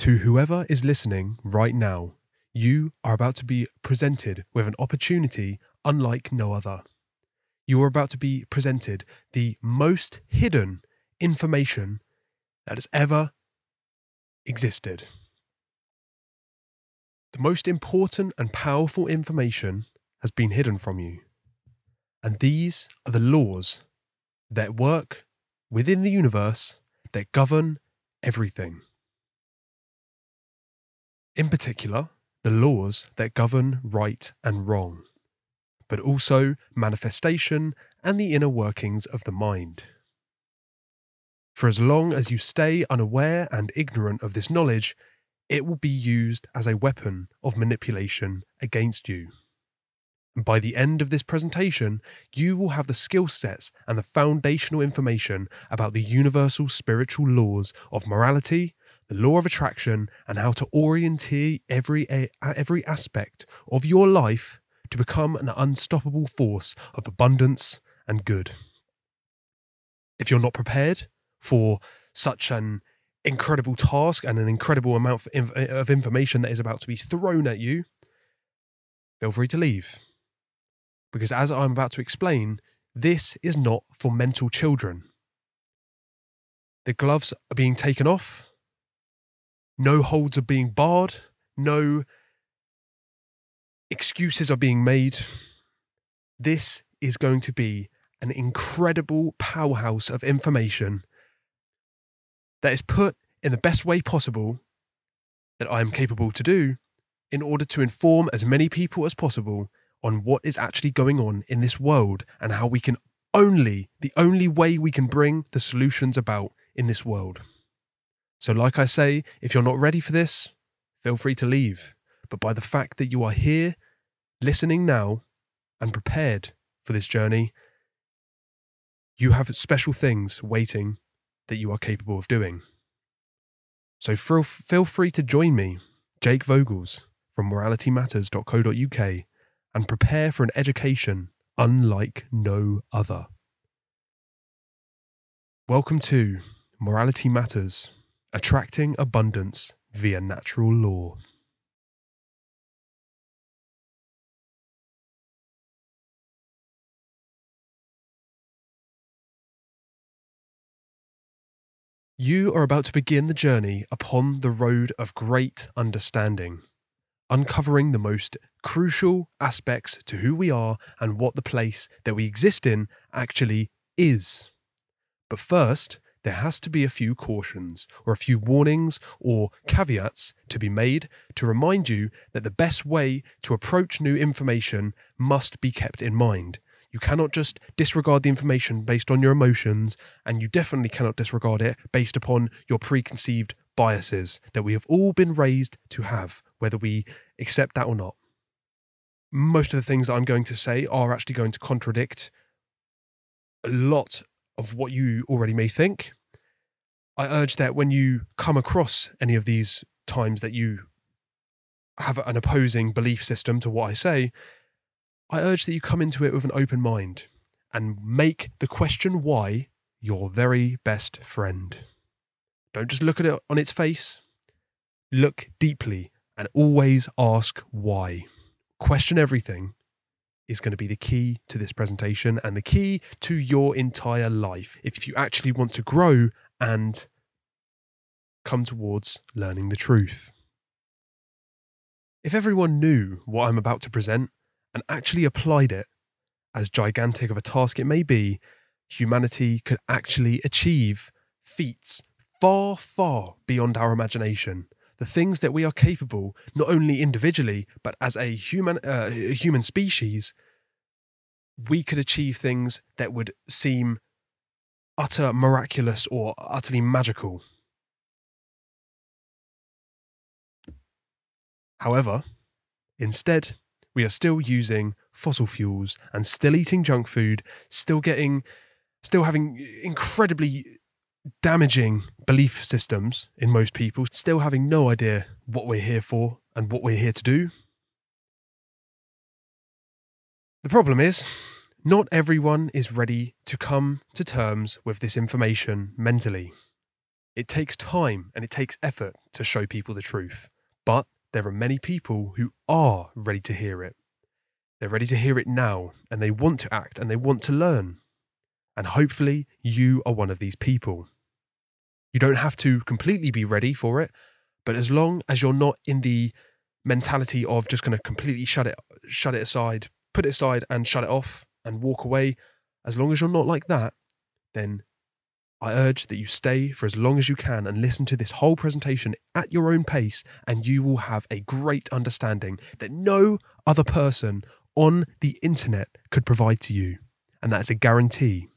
To whoever is listening right now, you are about to be presented with an opportunity unlike no other. You are about to be presented the most hidden information that has ever existed. The most important and powerful information has been hidden from you. And these are the laws that work within the universe that govern everything. In particular, the laws that govern right and wrong, but also manifestation and the inner workings of the mind. For as long as you stay unaware and ignorant of this knowledge, it will be used as a weapon of manipulation against you. And by the end of this presentation, you will have the skill sets and the foundational information about the universal spiritual laws of morality, the law of attraction, and how to orienteer every aspect of your life to become an unstoppable force of abundance and good. If you're not prepared for such an incredible task and an incredible amount of information that is about to be thrown at you, feel free to leave. Because as I'm about to explain, this is not for mental children. The gloves are being taken off. No holds are being barred. No excuses are being made. This is going to be an incredible powerhouse of information that is put in the best way possible that I am capable to do in order to inform as many people as possible on what is actually going on in this world and how we can the only way we can bring the solutions about in this world. So like I say, if you're not ready for this, feel free to leave. But by the fact that you are here, listening now, and prepared for this journey, you have special things waiting that you are capable of doing. So feel free to join me, Jake Vogels, from moralitymatters.co.uk, and prepare for an education unlike no other. Welcome to Morality Matters, attracting abundance via natural law. You are about to begin the journey upon the road of great understanding, uncovering the most crucial aspects to who we are and what the place that we exist in actually is. But first, there has to be a few cautions or a few warnings or caveats to be made to remind you that the best way to approach new information must be kept in mind. You cannot just disregard the information based on your emotions, and you definitely cannot disregard it based upon your preconceived biases that we have all been raised to have, whether we accept that or not. Most of the things that I'm going to say are actually going to contradict a lot of what you already may think. I urge that when you come across any of these times that you have an opposing belief system to what I say, I urge that you come into it with an open mind and make the question why your very best friend. Don't just look at it on its face. Look deeply and always ask why. Question everything is going to be the key to this presentation and the key to your entire life if you actually want to grow and come towards learning the truth. If everyone knew what I'm about to present and actually applied it, as gigantic of a task it may be, humanity could actually achieve feats far, far beyond our imagination. The things that we are capable, not only individually, but as a human species, we could achieve things that would seem utter miraculous or utterly magical. However, instead, we are still using fossil fuels and still eating junk food, still having incredibly damaging belief systems in most people, still having no idea what we're here for and what we're here to do. The problem is, not everyone is ready to come to terms with this information mentally. It takes time and it takes effort to show people the truth, but there are many people who are ready to hear it. They're ready to hear it now, and they want to act and they want to learn. And hopefully you are one of these people. You don't have to completely be ready for it, but as long as you're not in the mentality of just going to completely shut it aside, put it aside and shut it off and walk away, as long as you're not like that, then I urge that you stay for as long as you can and listen to this whole presentation at your own pace, and you will have a great understanding that no other person on the internet could provide to you. And that's a guarantee.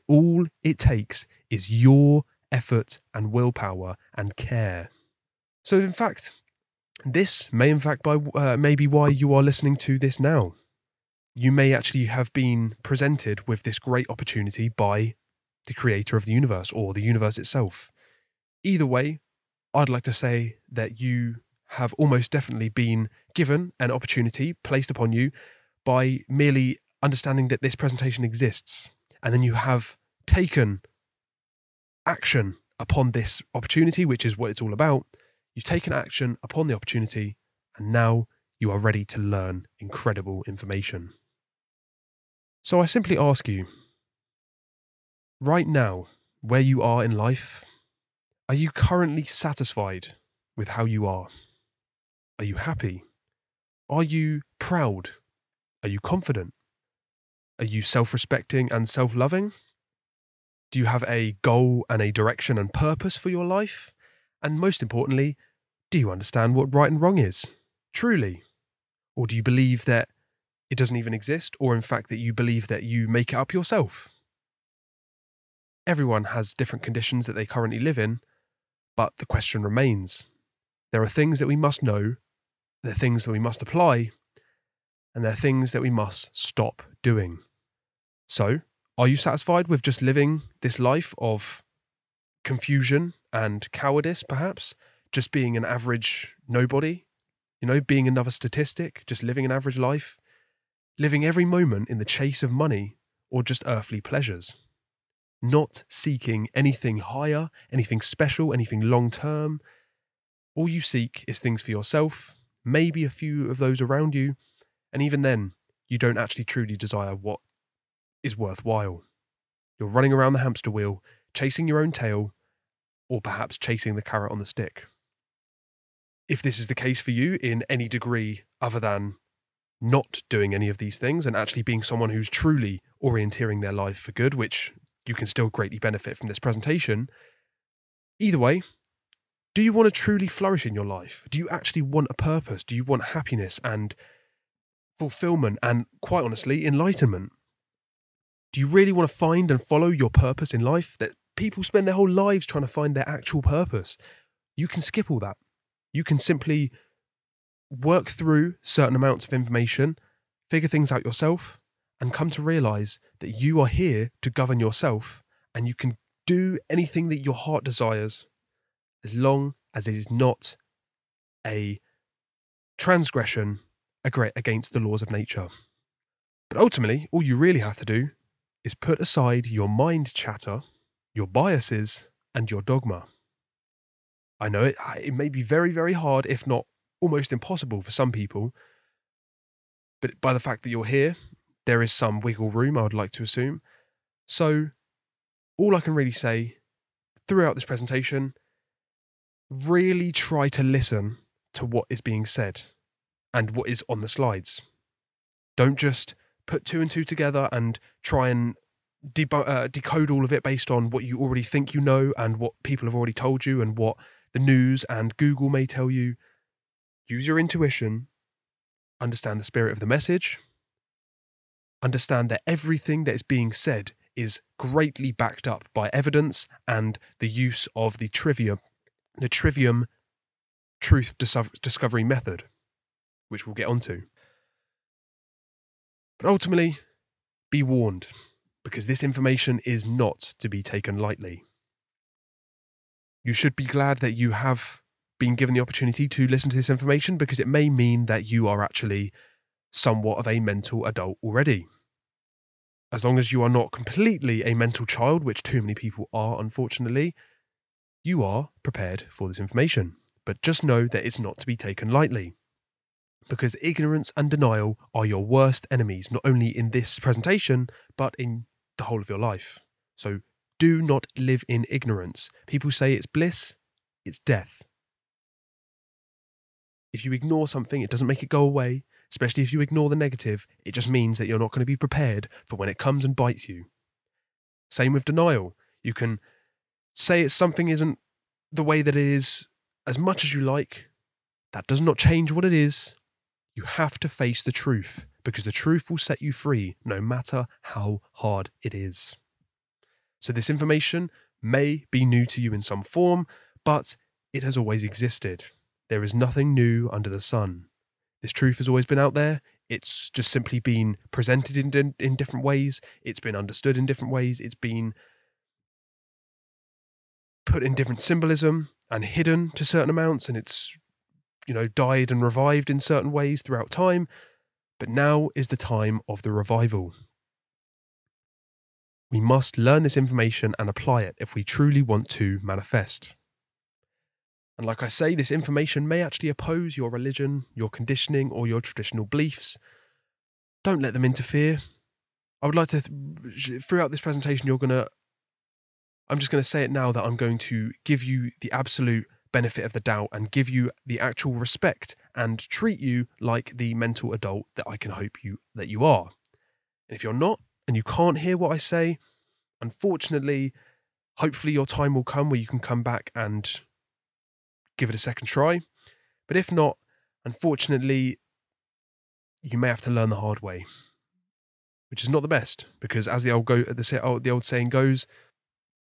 All it takes is your effort and willpower and care. So in fact, this may be why you are listening to this now. You may actually have been presented with this great opportunity by the creator of the universe or the universe itself. Either way, I'd like to say that you have almost definitely been given an opportunity placed upon you by merely understanding that this presentation exists. And then you have taken action upon this opportunity, which is what it's all about. You've taken action upon the opportunity, and now you are ready to learn incredible information. So I simply ask you, right now, where you are in life, are you currently satisfied with how you are? Are you happy? Are you proud? Are you confident? Are you self-respecting and self-loving? Do you have a goal and a direction and purpose for your life? And most importantly, do you understand what right and wrong is? Truly? Or do you believe that it doesn't even exist, or in fact that you believe that you make it up yourself? Everyone has different conditions that they currently live in, but the question remains. There are things that we must know, there are things that we must apply, and there are things that we must stop doing. So, are you satisfied with just living this life of confusion and cowardice, perhaps? Just being an average nobody? Being another statistic, just living an average life? Living every moment in the chase of money or just earthly pleasures? Not seeking anything higher, anything special, anything long-term. All you seek is things for yourself, maybe a few of those around you, and even then, you don't actually truly desire what is worthwhile. You're running around the hamster wheel, chasing your own tail, or perhaps chasing the carrot on the stick. If this is the case for you in any degree other than not doing any of these things and actually being someone who's truly orienteering their life for good, which you can still greatly benefit from this presentation, either way, do you want to truly flourish in your life? Do you actually want a purpose? Do you want happiness and fulfillment and, quite honestly, enlightenment? Do you really want to find and follow your purpose in life? That people spend their whole lives trying to find their actual purpose. You can skip all that. You can simply work through certain amounts of information, figure things out yourself, and come to realize that you are here to govern yourself, and you can do anything that your heart desires as long as it is not a transgression against the laws of nature. But ultimately, all you really have to do is put aside your mind chatter, your biases, and your dogma. I know it may be very, very hard, if not almost impossible for some people, but by the fact that you're here, there is some wiggle room, I would like to assume. So all I can really say throughout this presentation, really try to listen to what is being said and what is on the slides. Don't just put two and two together and try and decode all of it based on what you already think you know and what people have already told you and what the news and Google may tell you. Use your intuition, understand the spirit of the message, understand that everything that is being said is greatly backed up by evidence and the use of the trivium truth discovery method, which we'll get onto. But ultimately, be warned, because this information is not to be taken lightly. You should be glad that you have been given the opportunity to listen to this information, because it may mean that you are actually somewhat of a mental adult already. as long as you are not completely a mental child, which too many people are, unfortunately, you are prepared for this information. But just know that it's not to be taken lightly, because ignorance and denial are your worst enemies, not only in this presentation, but in the whole of your life. So do not live in ignorance. People say it's bliss, it's death. If you ignore something, it doesn't make it go away, especially if you ignore the negative. It just means that you're not going to be prepared for when it comes and bites you. Same with denial. You can say something isn't the way that it is as much as you like. That does not change what it is. You have to face the truth, because the truth will set you free no matter how hard it is. So this information may be new to you in some form, but it has always existed. There is nothing new under the sun. This truth has always been out there. It's just simply been presented in different ways. It's been understood in different ways. It's been put in different symbolism and hidden to certain amounts, and it's, died and revived in certain ways throughout time. But now is the time of the revival. We must learn this information and apply it if we truly want to manifest. And like I say, this information may actually oppose your religion, your conditioning, or your traditional beliefs. Don't let them interfere. I would like to, throughout this presentation, I'm just going to say it now, that I'm going to give you the absolute benefit of the doubt and give you the actual respect and treat you like the mental adult that I can hope that you are. And if you're not, and you can't hear what I say, unfortunately, hopefully your time will come where you can come back and give it a second try. But if not, unfortunately, you may have to learn the hard way, which is not the best, because as the old saying goes,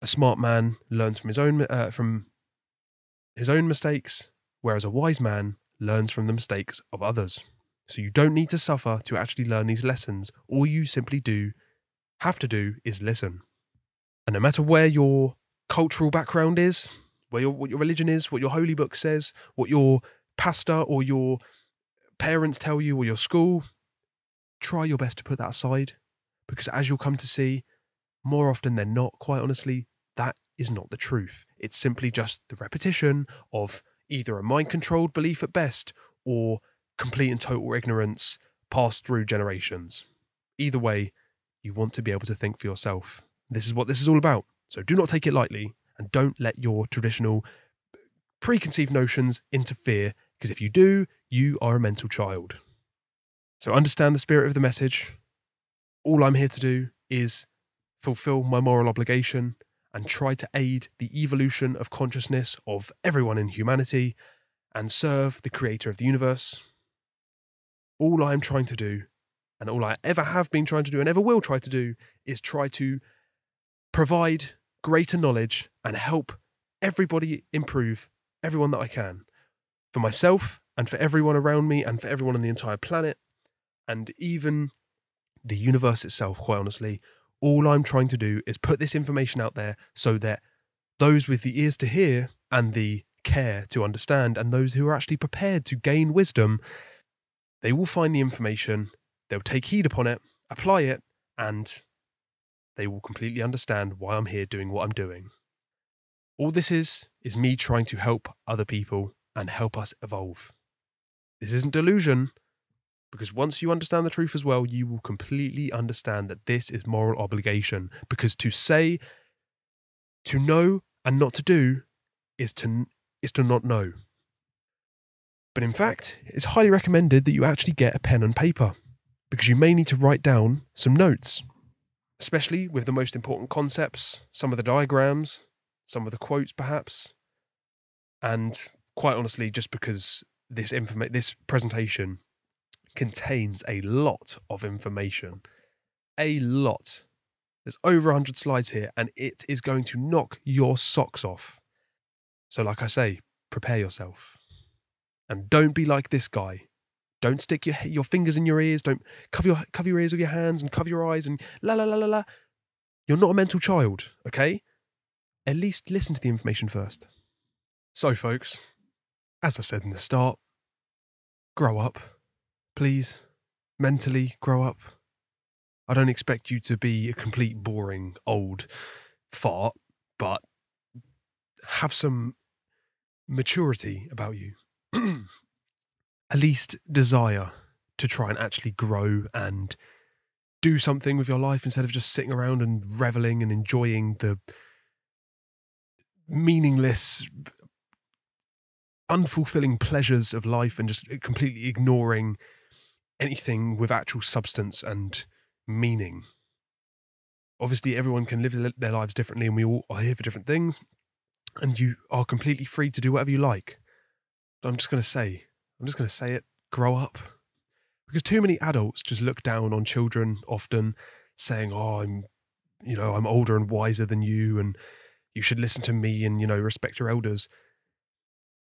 a smart man learns from his own mistakes, whereas a wise man learns from the mistakes of others. So you don't need to suffer to actually learn these lessons. All you simply have to do is listen. And no matter where your cultural background is, what your religion is, what your holy book says, what your pastor or your parents tell you, or your school, try your best to put that aside, because as you'll come to see, more often than not, quite honestly, that is not the truth. It's simply just the repetition of either a mind-controlled belief at best, or complete and total ignorance passed through generations. Either way, you want to be able to think for yourself. This is what this is all about. So do not take it lightly, and don't let your traditional preconceived notions interfere, because if you do, you are a mental child. So understand the spirit of the message. All I'm here to do is fulfill my moral obligation and try to aid the evolution of consciousness of everyone in humanity and serve the creator of the universe. All I'm trying to do, and all I ever have been trying to do and ever will try to do, is try to provide greater knowledge and help everybody improve, everyone that I can, for myself and for everyone around me and for everyone on the entire planet and even the universe itself, quite honestly. All I'm trying to do is put this information out there so that those with the ears to hear and the care to understand, and those who are actually prepared to gain wisdom, they will find the information, they'll take heed upon it, apply it, and they will completely understand why I'm here doing what I'm doing. All this is me trying to help other people and help us evolve. This isn't delusion, because once you understand the truth as well, you will completely understand that this is moral obligation. Because to know and not to do is to not know. But in fact, it's highly recommended that you actually get a pen and paper, because you may need to write down some notes, especially with the most important concepts, some of the diagrams, some of the quotes perhaps, and quite honestly, just because this presentation contains a lot of information. A lot. There's over 100 slides here, and it is going to knock your socks off. So like I say, prepare yourself. And don't be like this guy. Don't stick your fingers in your ears. Don't cover your ears with your hands and cover your eyes and la la la la la. You're not a mental child, okay? At least listen to the information first. So folks, as I said in the start, grow up. Please, mentally grow up. I don't expect you to be a complete boring old fart, but have some maturity about you. At least desire to try and actually grow and do something with your life instead of just sitting around and reveling and enjoying the meaningless, unfulfilling pleasures of life and just completely ignoring anything with actual substance and meaning. Obviously, everyone can live their lives differently, and we all are here for different things, and you are completely free to do whatever you like. But I'm just going to say it, grow up. Because too many adults just look down on children often, saying, oh, I'm older and wiser than you, and you should listen to me and, respect your elders.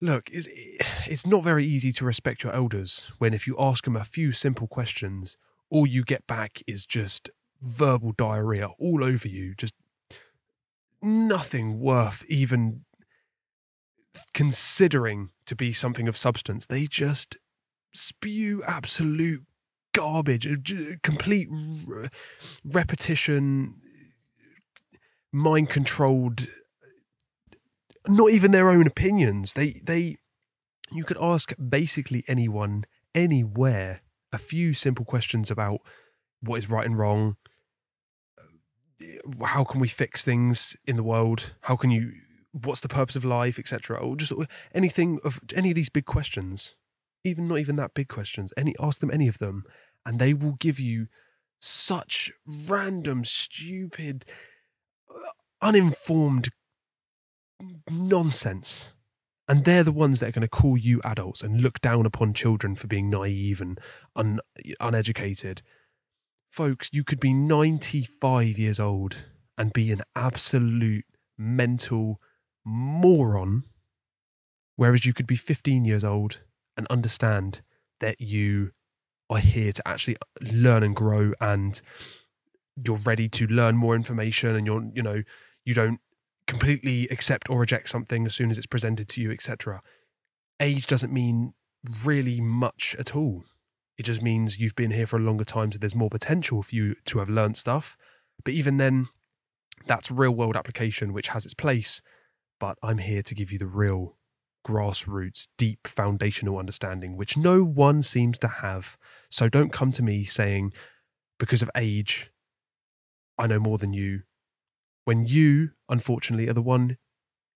Look, it's not very easy to respect your elders when if you ask them a few simple questions, all you get back is just verbal diarrhea all over you, just nothing worth even considering to be something of substance. They just spew absolute garbage, complete repetition, mind-controlled, not even their own opinions. You could ask basically anyone, anywhere, a few simple questions about what is right and wrong, how can we fix things in the world, what's the purpose of life, etc. Or just any of these big questions, not even that big questions, ask them any of them, and they will give you such random, stupid, uninformed nonsense. And they're the ones that are going to call you adults and look down upon children for being naive and uneducated. Folks, you could be 95 years old and be an absolute mental moron, whereas you could be 15 years old and understand that you are here to actually learn and grow, and you're ready to learn more information, and you don't completely accept or reject something as soon as it's presented to you, etc. Age doesn't mean really much at all. It just means you've been here for a longer time, so there's more potential for you to have learned stuff. But even then, that's real world application, which has its place. But I'm here to give you the real grassroots, deep, foundational understanding, which no one seems to have. So don't come to me saying, because of age, I know more than you, when you, unfortunately, are the one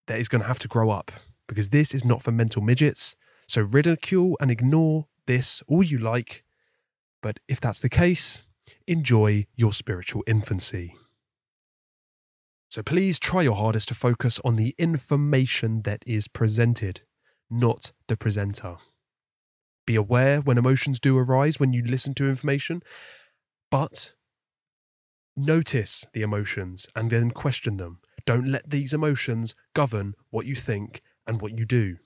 that is going to have to grow up, because this is not for mental midgets. So ridicule and ignore this all you like, but if that's the case, enjoy your spiritual infancy. So please try your hardest to focus on the information that is presented, not the presenter. Be aware when emotions do arise when you listen to information, but notice the emotions and then question them. Don't let these emotions govern what you think and what you do.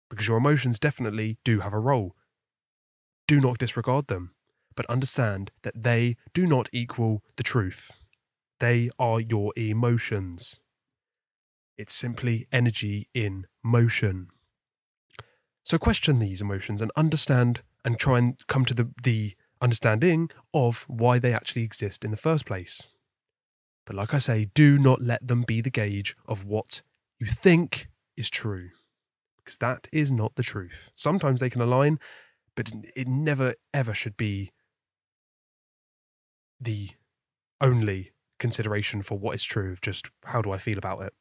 Because your emotions definitely do have a role. Do not disregard them, but understand that they do not equal the truth. They are your emotions. It's simply energy in motion. So question these emotions and understand and try and come to the understanding of why they actually exist in the first place. But like I say, do not let them be the gauge of what you think is true, because that is not the truth. Sometimes they can align, but it never ever should be the only consideration for what is true of just how do I feel about it.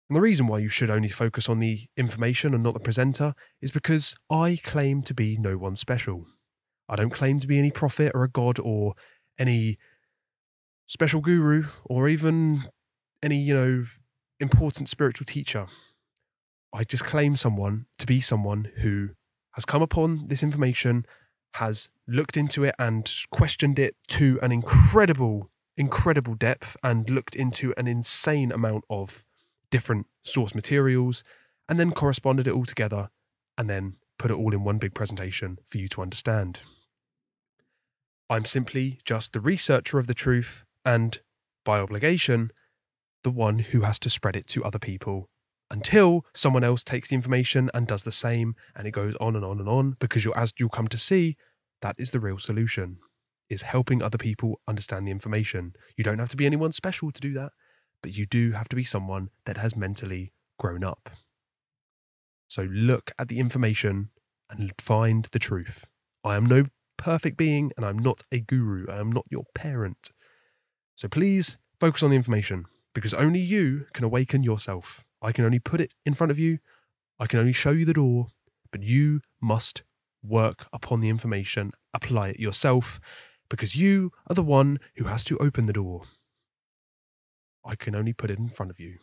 And the reason why you should only focus on the information and not the presenter is because I claim to be no one special. I don't claim to be any prophet or a god or any special guru or even any, important spiritual teacher. I just claim to be someone who has come upon this information, has looked into it and questioned it to an incredible depth, and looked into an insane amount of different source materials, and then corresponded it all together and then put it all in one big presentation for you to understand. I'm simply just the researcher of the truth, and by obligation, the one who has to spread it to other people until someone else takes the information and does the same, and it goes on and on and on, because as you'll come to see, That is the real solution, is helping other people understand the information. You don't have to be anyone special to do that, but you do have to be someone that has mentally grown up. So look at the information and find the truth. I am no perfect being, and I'm not a guru. I am not your parent. So please focus on the information, because only you can awaken yourself. I can only put it in front of you. I can only show you the door, but you must work upon the information, apply it yourself, because you are the one who has to open the door. I can only put it in front of you.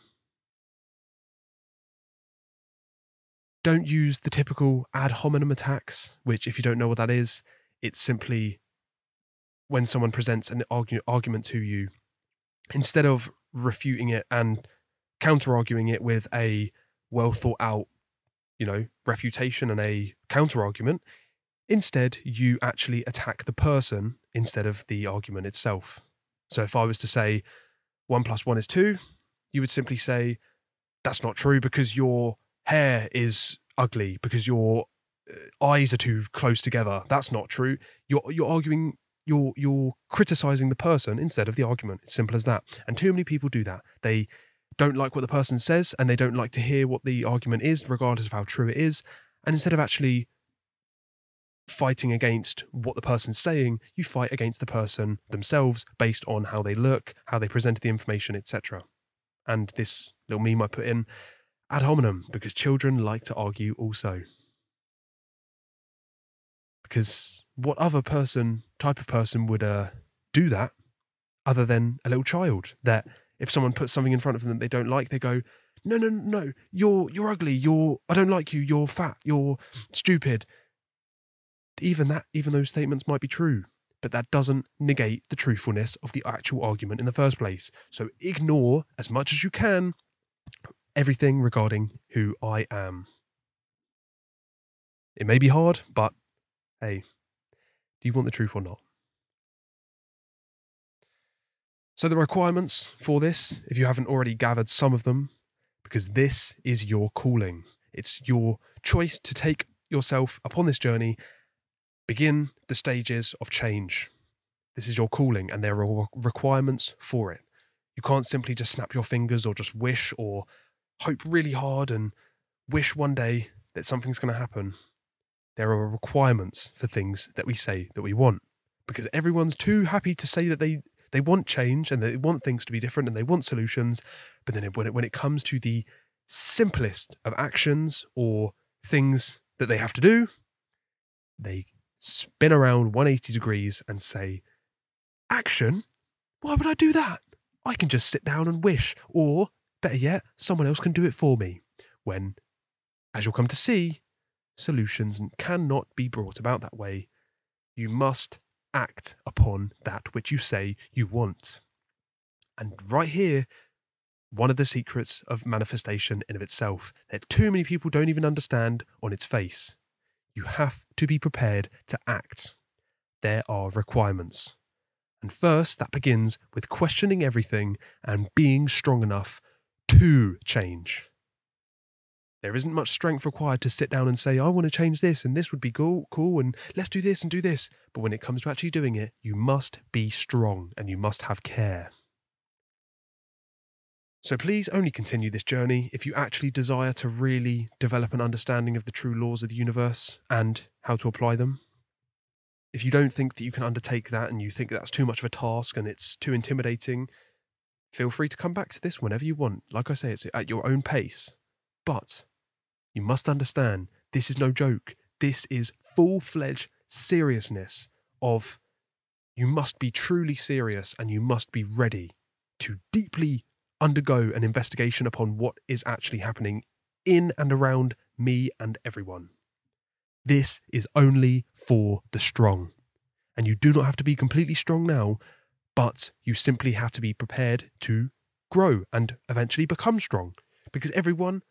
Don't use the typical ad hominem attacks, which, if you don't know what that is, it's simply when someone presents an argument to you, instead of refuting it and counter-arguing it with a well-thought-out, refutation and a counter-argument, instead you actually attack the person instead of the argument itself. So if I was to say 1 + 1 is 2, you would simply say, that's not true because your hair is ugly, because your eyes are too close together. That's not true. You're arguing, you're criticizing the person instead of the argument. It's simple as that. And too many people do that. They don't like what the person says, and they don't like to hear what the argument is, regardless of how true it is. And instead of actually fighting against what the person's saying, you fight against the person themselves based on how they look, how they presented the information, etc. And this little meme I put in, ad hominem, because children like to argue also. Because what other type of person would do that other than a little child? That if someone puts something in front of them that they don't like, they go, no, you're ugly, I don't like you, you're fat, you're stupid. Even those statements might be true, but that doesn't negate the truthfulness of the actual argument in the first place. So ignore as much as you can everything regarding who I am. It may be hard, but hey, do you want the truth or not? So the requirements for this, if you haven't already gathered some of them, because this is your calling. It's your choice to take yourself upon this journey, begin the stages of change. This is your calling, and there are requirements for it. You can't simply just snap your fingers or just wish or hope really hard and wish one day that something's going to happen. There are requirements for things that we say that we want, because everyone's too happy to say that they want change and they want things to be different and they want solutions. But then when it comes to the simplest of actions or things that they have to do, they spin around 180 degrees and say, action? Why would I do that? I can just sit down and wish, or better yet, someone else can do it for me. When, as you'll come to see, solutions cannot be brought about that way. You must act upon that which you say you want. And right here, one of the secrets of manifestation in of itself, that too many people don't even understand on its face. You have to be prepared to act. There are requirements. And first, that begins with questioning everything and being strong enough to change. There isn't much strength required to sit down and say, I want to change this and this would be cool, and let's do this and do this. But when it comes to actually doing it, you must be strong and you must have care. So please only continue this journey if you actually desire to really develop an understanding of the true laws of the universe and how to apply them. If you don't think that you can undertake that and you think that's too much of a task and it's too intimidating, feel free to come back to this whenever you want. Like I say, it's at your own pace. But you must understand, this is no joke. This is full-fledged seriousness of, you must be truly serious and you must be ready to deeply undergo an investigation upon what is actually happening in and around me and everyone. This is only for the strong. And you do not have to be completely strong now, but you simply have to be prepared to grow and eventually become strong. Because everyone,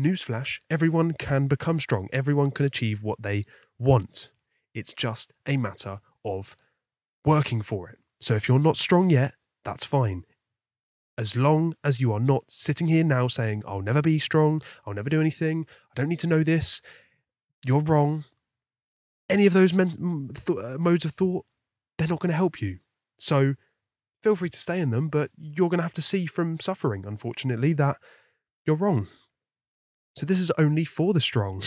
newsflash, everyone can become strong. Everyone can achieve what they want. It's just a matter of working for it. So if you're not strong yet, that's fine. As long as you are not sitting here now saying, I'll never be strong, I'll never do anything, I don't need to know this, you're wrong. any of those modes of thought, they're not going to help you. So feel free to stay in them, but you're going to have to see from suffering, unfortunately, that you're wrong. So this is only for the strong.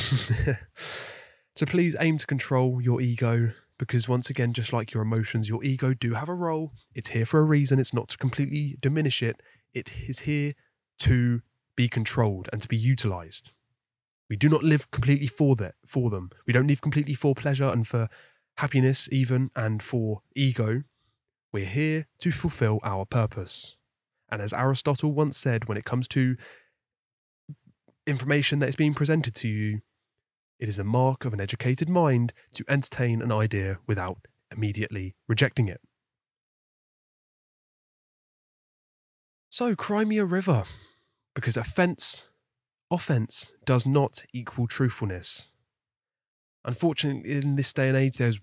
So please aim to control your ego, because once again, just like your emotions, your ego do have a role. It's here for a reason. It's not to completely diminish it. It is here to be controlled and to be utilized. We do not live completely for them. We don't live completely for pleasure and for happiness even, and for ego. We're here to fulfill our purpose. And as Aristotle once said, when it comes to information that is being presented to you, it is a mark of an educated mind to entertain an idea without immediately rejecting it. So cry me a river, because offense does not equal truthfulness. Unfortunately, in this day and age, there's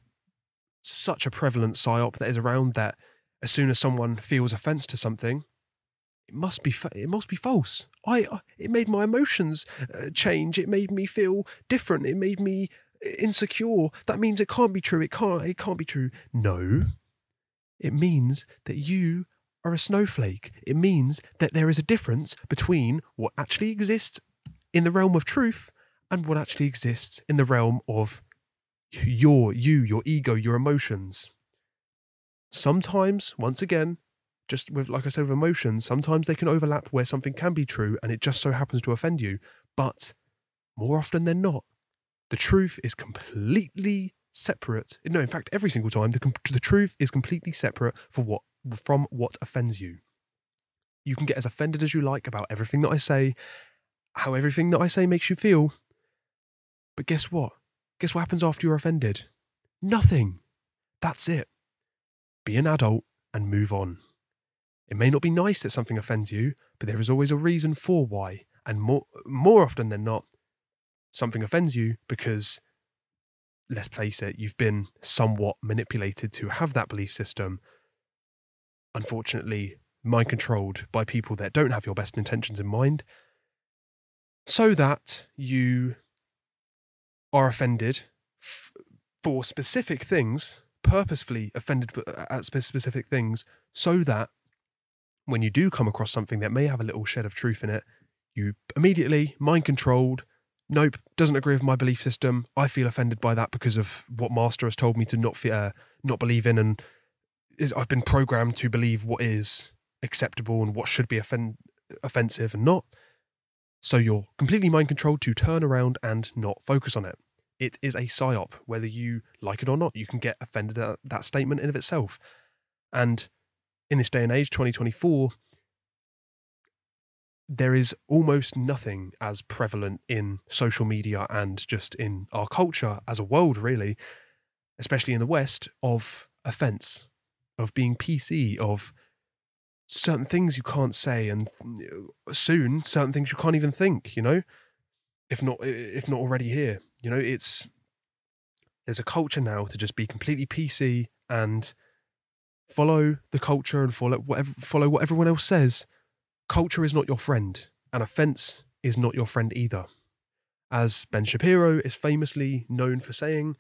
such a prevalent psyop that is around that as soon as someone feels offense to something, it must be false. It made my emotions change. It made me feel different. It made me insecure. That means it can't be true. It can't be true. No, it means that you are a snowflake. It means that there is a difference between what actually exists in the realm of truth and what actually exists in the realm of your ego, your emotions. Sometimes, once again, just with, like I said, with emotions, sometimes they can overlap where something can be true and it just so happens to offend you. But more often than not, the truth is completely separate. No, in fact, every single time, the truth is completely separate from what offends you. You can get as offended as you like about everything that I say, how everything that I say makes you feel. But guess what? Guess what happens after you're offended? Nothing. That's it. Be an adult and move on. It may not be nice that something offends you, but there is always a reason for why. And more often than not, something offends you because, let's face it, you've been somewhat manipulated to have that belief system. Unfortunately, mind controlled by people that don't have your best intentions in mind, so that you are offended for specific things, purposefully offended at specific things, so that when you do come across something that may have a little shed of truth in it, you immediately, mind controlled, nope, doesn't agree with my belief system, I feel offended by that because of what master has told me to not believe in, and I've been programmed to believe what is acceptable and what should be offensive and not. So you're completely mind controlled to turn around and not focus on it. It is a psyop, whether you like it or not. You can get offended at that statement in of itself. And in this day and age, 2024, there is almost nothing as prevalent in social media and just in our culture as a world, really, especially in the West, of offense, of being PC, of certain things you can't say, and soon certain things you can't even think, if not already here. There's a culture now to just be completely PC and follow the culture and follow what everyone else says. Culture is not your friend, and offense is not your friend either. As Ben Shapiro is famously known for saying,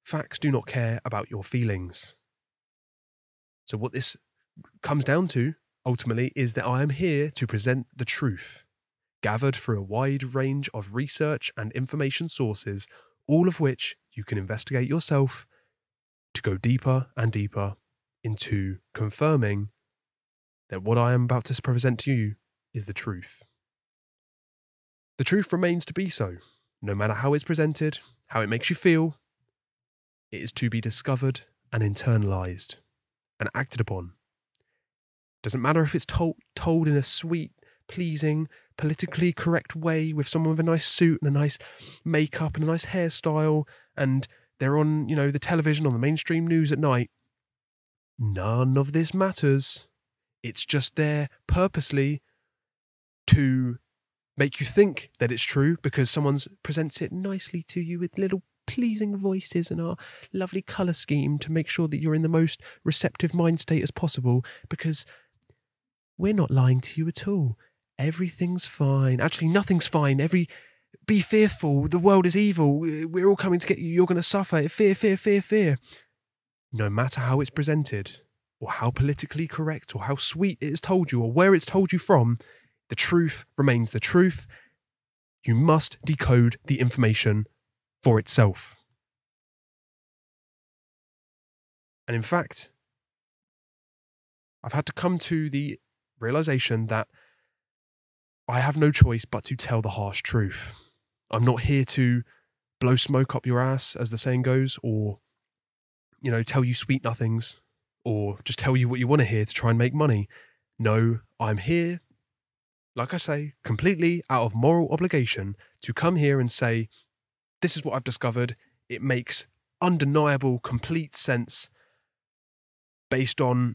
facts do not care about your feelings. So what this comes down to, ultimately, is that I am here to present the truth, gathered through a wide range of research and information sources, all of which you can investigate yourself to go deeper and deeper into confirming that what I am about to present to you is the truth. The truth remains to be so, no matter how it's presented, how it makes you feel. It is to be discovered and internalized and acted upon. Doesn't matter if it's told in a sweet, pleasing, politically correct way with someone with a nice suit and a nice makeup and a nice hairstyle, and they're on, the television, on the mainstream news at night. None of this matters. It's just there purposely to make you think that it's true because someone presents it nicely to you with little pleasing voices and our lovely colour scheme to make sure that you're in the most receptive mind state as possible, because we're not lying to you at all. Everything's fine. Actually, nothing's fine. Be fearful. The world is evil. We're all coming to get you. You're going to suffer. Fear, fear, fear, fear. No matter how it's presented, or how politically correct, or how sweet it is told you, or where it's told you from, the truth remains the truth. You must decode the information for itself. And in fact, I've had to come to the realization that I have no choice but to tell the harsh truth. I'm not here to blow smoke up your ass, as the saying goes, or, tell you sweet nothings, or just tell you what you want to hear to try and make money. No, I'm here, like I say, completely out of moral obligation to come here and say, this is what I've discovered. It makes undeniable, complete sense based on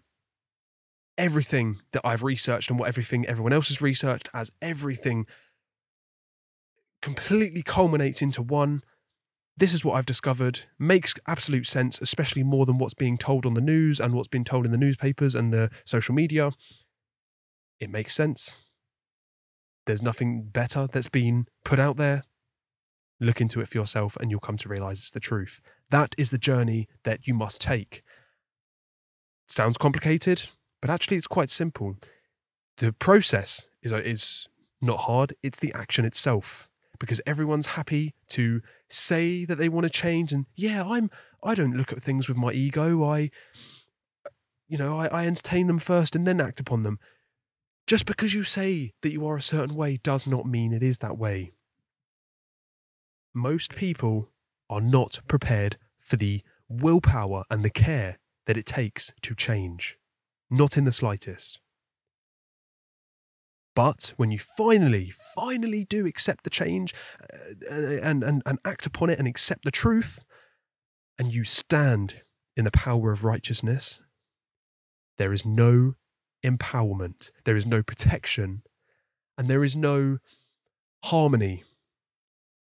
everything that I've researched and what everything everyone else has researched, as everything completely culminates into one. This is what I've discovered. Makes absolute sense, especially more than what's being told on the news and what's been told in the newspapers and the social media. It makes sense. There's nothing better that's been put out there. Look into it for yourself and you'll come to realize it's the truth. That is the journey that you must take. Sounds complicated, but actually it's quite simple. The process is not hard. It's the action itself. Because everyone's happy to say that they want to change, and I don't look at things with my ego. I entertain them first and then act upon them. Just because you say that you are a certain way does not mean it is that way. Most people are not prepared for the willpower and the care that it takes to change. Not in the slightest. But when you finally do accept the change and act upon it and accept the truth, and you stand in the power of righteousness, there is no empowerment, there is no protection, and there is no harmony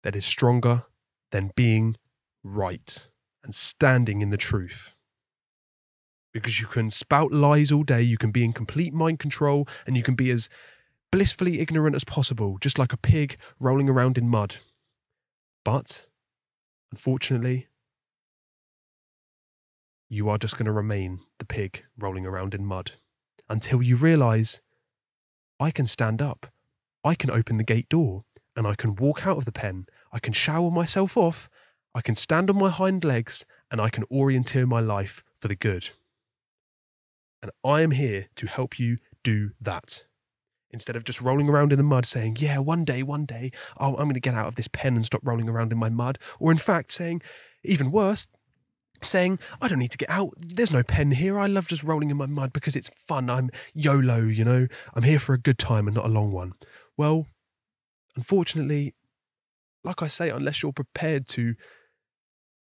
that is stronger than being right and standing in the truth. Because you can spout lies all day, you can be in complete mind control, and you can be as blissfully ignorant as possible, just like a pig rolling around in mud. But, unfortunately, you are just going to remain the pig rolling around in mud until you realise, I can stand up, I can open the gate door, and I can walk out of the pen, I can shower myself off, I can stand on my hind legs, and I can orienteer my life for the good. And I am here to help you do that. Instead of just rolling around in the mud saying, yeah, one day, I'm going to get out of this pen and stop rolling around in my mud. Or in fact saying, even worse, saying, I don't need to get out. There's no pen here. I love just rolling in my mud because it's fun. I'm YOLO, I'm here for a good time and not a long one. Well, unfortunately, like I say, unless you're prepared to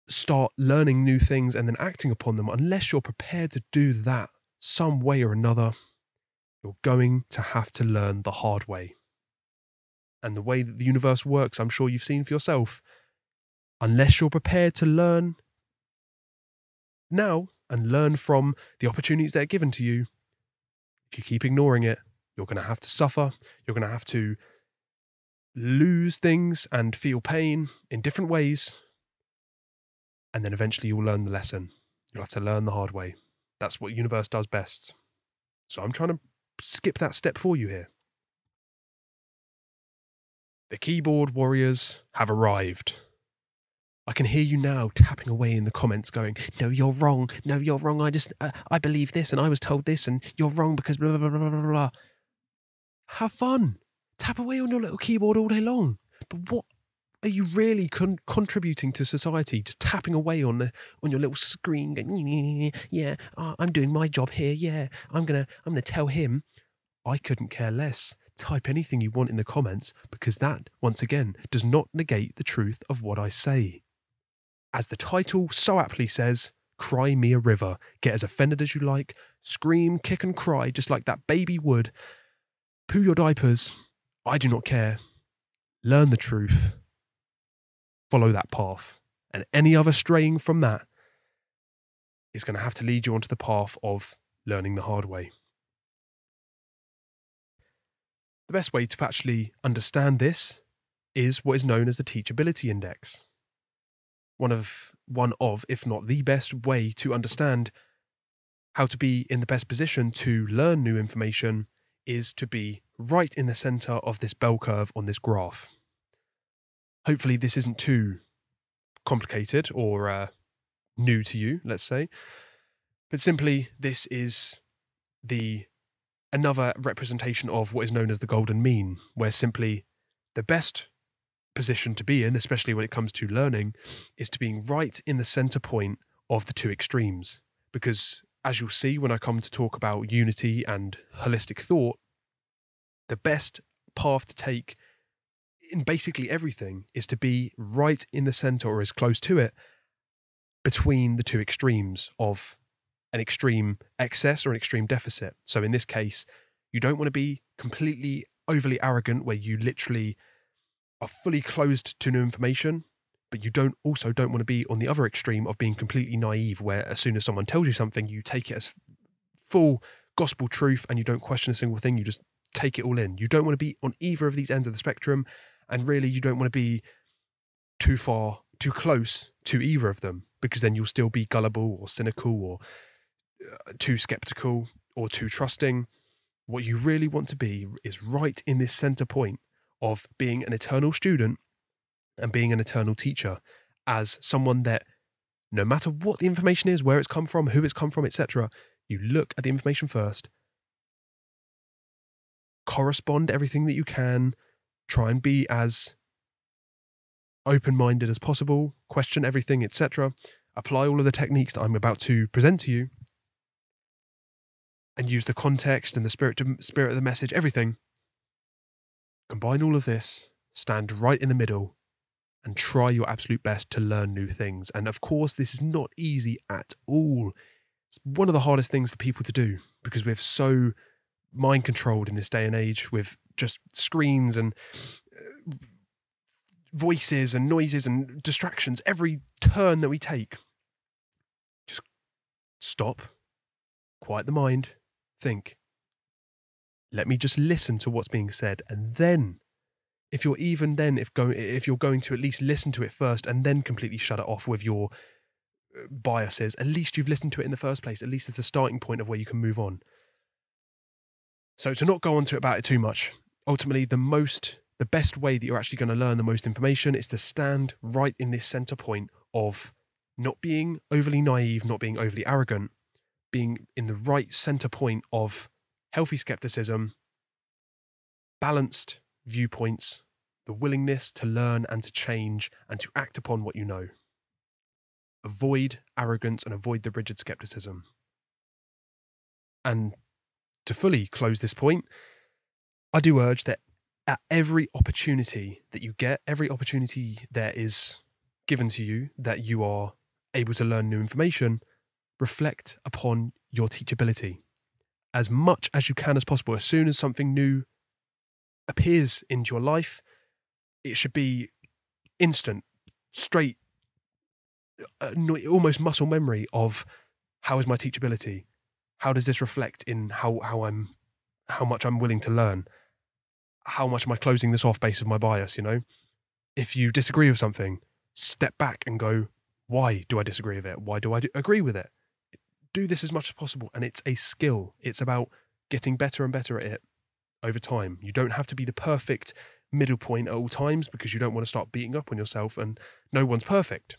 start learning new things and then acting upon them, unless you're prepared to do that some way or another, you're going to have to learn the hard way. And the way that the universe works, I'm sure you've seen for yourself. Unless you're prepared to learn now and learn from the opportunities that are given to you, if you keep ignoring it, you're going to have to suffer. You're going to have to lose things and feel pain in different ways. And then eventually you'll learn the lesson. You'll have to learn the hard way. That's what the universe does best. So I'm trying to skip that step for you here. The keyboard warriors have arrived. I can hear you now tapping away in the comments going, no, you're wrong. No, you're wrong. I believe this and I was told this and you're wrong because blah, blah, blah, blah, blah, blah. Have fun. Tap away on your little keyboard all day long. But what are you really contributing to society? Just tapping away on your little screen going, yeah, I'm doing my job here. Yeah, I'm gonna tell him. I couldn't care less. Type anything you want in the comments because that, once again, does not negate the truth of what I say. As the title so aptly says, cry me a river. Get as offended as you like. Scream, kick and cry just like that baby would. Poo your diapers. I do not care. Learn the truth. Follow that path. And any other straying from that is going to have to lead you onto the path of learning the hard way. The best way to actually understand this is what is known as the teachability index. One of, if not the best way to understand how to be in the best position to learn new information is to be right in the center of this bell curve on this graph. Hopefully this isn't too complicated or new to you, let's say, but simply this is another representation of what is known as the golden mean, where simply the best position to be in, especially when it comes to learning, is to being right in the center point of the two extremes. Because as you'll see when I come to talk about unity and holistic thought, the best path to take in basically everything is to be right in the center or as close to it between the two extremes of an extreme excess or an extreme deficit. So in this case, you don't want to be completely overly arrogant where you literally are fully closed to new information, but you don't want to be on the other extreme of being completely naive where as soon as someone tells you something, you take it as full gospel truth and you don't question a single thing, you just take it all in. You don't want to be on either of these ends of the spectrum, and really you don't want to be too close to either of them, because then you'll still be gullible or cynical or too skeptical or too trusting. What you really want to be is right in this center point of being an eternal student and being an eternal teacher, as someone that no matter what the information is, where it's come from, who it's come from, etc., you look at the information first, correspond everything that you can, try and be as open-minded as possible, question everything, etc., apply all of the techniques that I'm about to present to you, and use the context and the spirit of the message, everything. Combine all of this, stand right in the middle, and try your absolute best to learn new things. And of course, this is not easy at all. It's one of the hardest things for people to do because we're so mind controlled in this day and age with just screens and voices and noises and distractions. Every turn that we take, just stop, quiet the mind, think. Let me just listen to what's being said, and then if you're going to at least listen to it first and then completely shut it off with your biases, at least you've listened to it in the first place. At least it's a starting point of where you can move on. So to not go on to it about it too much, ultimately the best way that you're actually going to learn the most information is to stand right in this center point of not being overly naive, not being overly arrogant, being in the right center point of healthy skepticism, balanced viewpoints, the willingness to learn and to change and to act upon what you know. Avoid arrogance and avoid the rigid skepticism. And to fully close this point, I do urge that at every opportunity that you get, every opportunity that is given to you, that you are able to learn new information, reflect upon your teachability as much as you can as possible. As soon as something new appears into your life, it should be instant, straight, almost muscle memory of how is my teachability? How does this reflect in how much I'm willing to learn? How much am I closing this off based on my bias, you know? If you disagree with something, step back and go, why do I disagree with it? Why do I agree with it? Do this as much as possible. And it's a skill. It's about getting better and better at it over time. You don't have to be the perfect middle point at all times because you don't want to start beating up on yourself, and no one's perfect.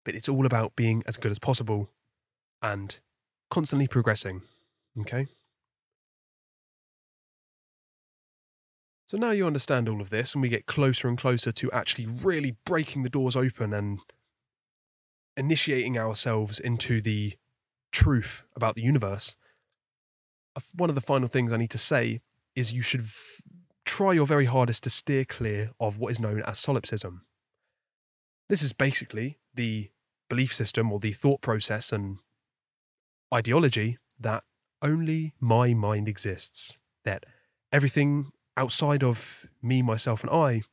But it's all about being as good as possible and constantly progressing. Okay? So now you understand all of this and we get closer and closer to actually really breaking the doors open and initiating ourselves into the truth about the universe. One of the final things I need to say is you should try your very hardest to steer clear of what is known as solipsism. This is basically the belief system or the thought process and ideology that only my mind exists, that everything outside of me, myself, and I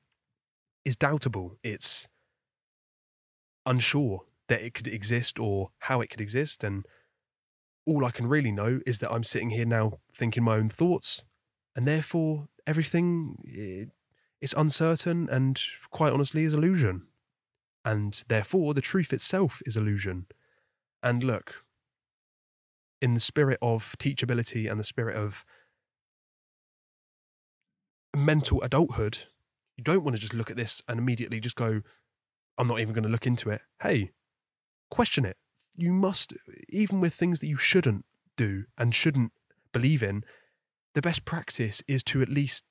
is doubtable. It's unsure that it could exist or how it could exist, and all I can really know is that I'm sitting here now thinking my own thoughts, and therefore everything It's uncertain and, quite honestly, is illusion. And therefore, the truth itself is illusion. And look, in the spirit of teachability and the spirit of mental adulthood, you don't want to just look at this and immediately just go, I'm not even going to look into it. Hey, question it. You must, even with things that you shouldn't do and shouldn't believe in, the best practice is to at least,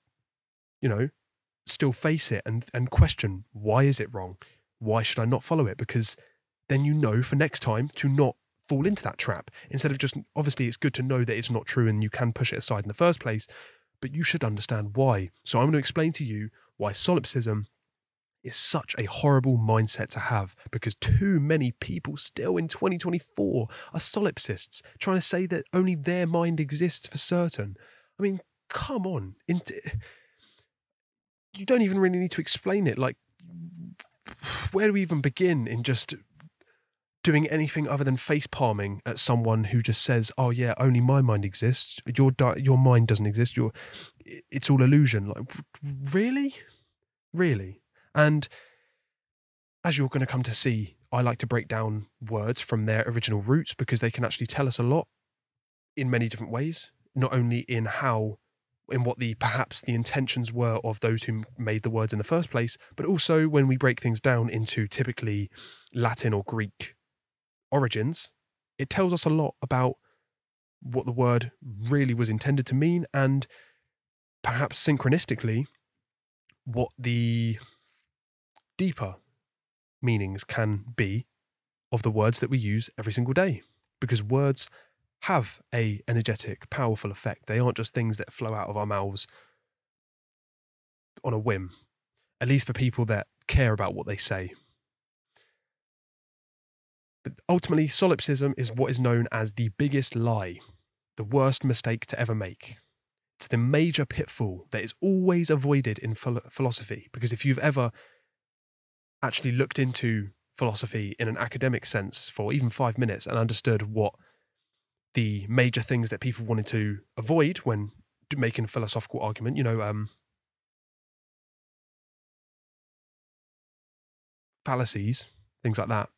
still face it and question, why is it wrong? Why should I not follow it? Because then you know for next time to not fall into that trap. Instead of just, obviously it's good to know that it's not true and you can push it aside in the first place, but you should understand why. So I'm going to explain to you why solipsism is such a horrible mindset to have, because too many people still in 2024 are solipsists, trying to say that only their mind exists for certain. I mean, come on. You don't even really need to explain it. Like, where do we even begin in just doing anything other than face palming at someone who just says, oh yeah, only my mind exists. Your mind doesn't exist. It's all illusion. Like, really? Really? And as you're going to come to see, I like to break down words from their original roots because they can actually tell us a lot in many different ways, not only in what perhaps the intentions were of those who made the words in the first place, but also when we break things down into typically Latin or Greek origins, it tells us a lot about what the word really was intended to mean and perhaps synchronistically what the deeper meanings can be of the words that we use every single day, because words have a energetic, powerful effect. They aren't just things that flow out of our mouths on a whim, at least for people that care about what they say. But ultimately, solipsism is what is known as the biggest lie, the worst mistake to ever make. It's the major pitfall that is always avoided in philosophy, because if you've ever actually looked into philosophy in an academic sense for even 5 minutes and understood what the major things that people wanted to avoid when making a philosophical argument, fallacies, things like that,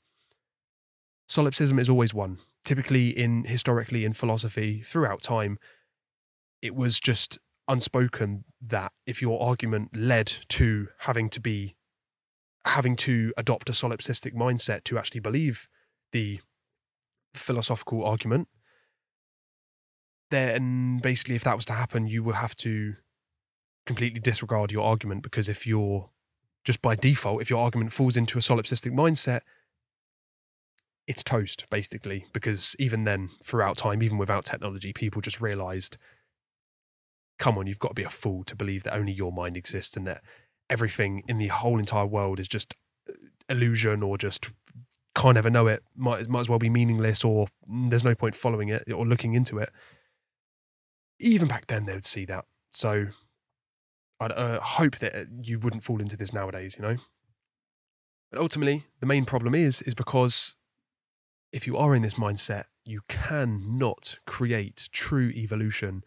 solipsism is always one. Typically, historically in philosophy, throughout time, it was just unspoken that if your argument led to having to adopt a solipsistic mindset to actually believe the philosophical argument, then basically if that was to happen, you would have to completely disregard your argument, because if your argument falls into a solipsistic mindset, it's toast, basically, because even then, throughout time, even without technology, people just realised, come on, you've got to be a fool to believe that only your mind exists and that everything in the whole entire world is just illusion, or just can't ever know it, might as well be meaningless, or there's no point following it or looking into it. Even back then, they would see that. So I'd hope that you wouldn't fall into this nowadays, But ultimately, the main problem is because if you are in this mindset, you cannot create true evolution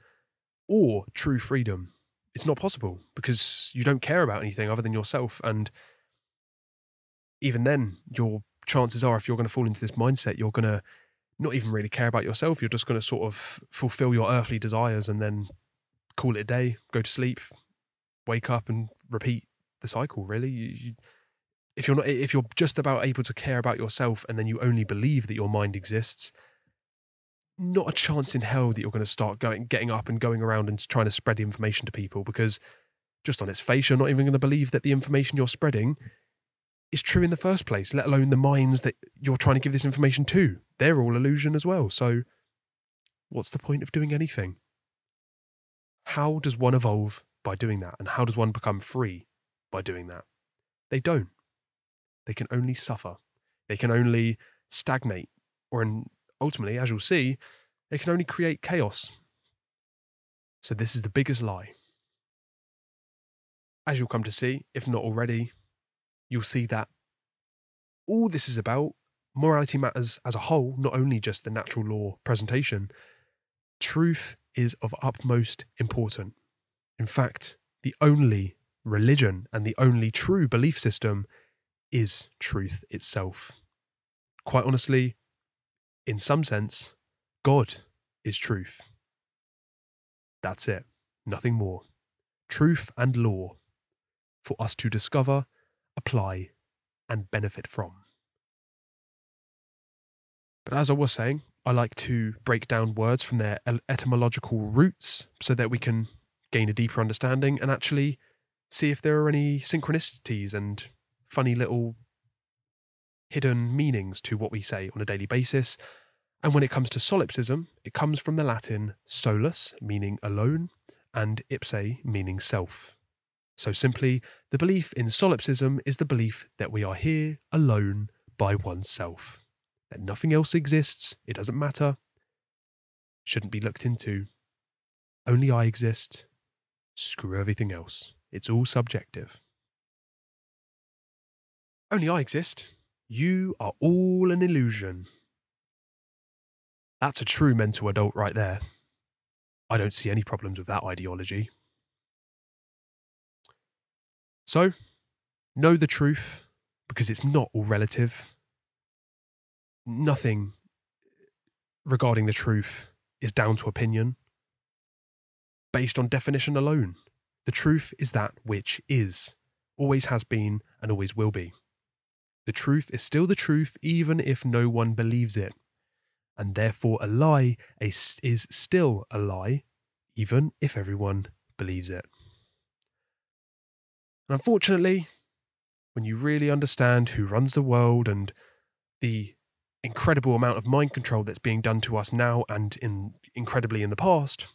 or true freedom. It's not possible, because you don't care about anything other than yourself. And even then, your chances are, if you're going to fall into this mindset, you're going to not even really care about yourself. You're just going to sort of fulfill your earthly desires and then call it a day, go to sleep, wake up and repeat the cycle, really. If you're just about able to care about yourself and then you only believe that your mind exists, not a chance in hell that you're going to start getting up and going around and trying to spread the information to people, because just on its face, you're not even going to believe that the information you're spreading is true in the first place, let alone the minds that you're trying to give this information to. They're all illusion as well. So what's the point of doing anything? How does one evolve by doing that? And how does one become free by doing that? They don't. They can only suffer. They can only stagnate. Ultimately, as you'll see, they can only create chaos. So this is the biggest lie. As you'll come to see, if not already, you'll see that all this is about, morality matters as a whole, not only just the natural law presentation. Truth is of utmost importance. In fact, the only religion and the only true belief system is truth itself. Quite honestly, in some sense, God is truth. That's it. Nothing more. Truth and law for us to discover, apply, and benefit from. But as I was saying, I like to break down words from their etymological roots so that we can gain a deeper understanding and actually see if there are any synchronicities and funny little hidden meanings to what we say on a daily basis. And when it comes to solipsism, it comes from the Latin solus, meaning alone, and ipse, meaning self. So simply, the belief in solipsism is the belief that we are here alone by oneself. That nothing else exists, it doesn't matter, shouldn't be looked into. Only I exist, screw everything else. It's all subjective. Only I exist, you are all an illusion. That's a true mental adult right there. I don't see any problems with that ideology. So, know the truth, because it's not all relative. Nothing regarding the truth is down to opinion. Based on definition alone, the truth is that which is, always has been, and always will be. The truth is still the truth even if no one believes it. And therefore a lie is still a lie even if everyone believes it. And unfortunately, when you really understand who runs the world and the incredible amount of mind control that's being done to us now and incredibly in the past,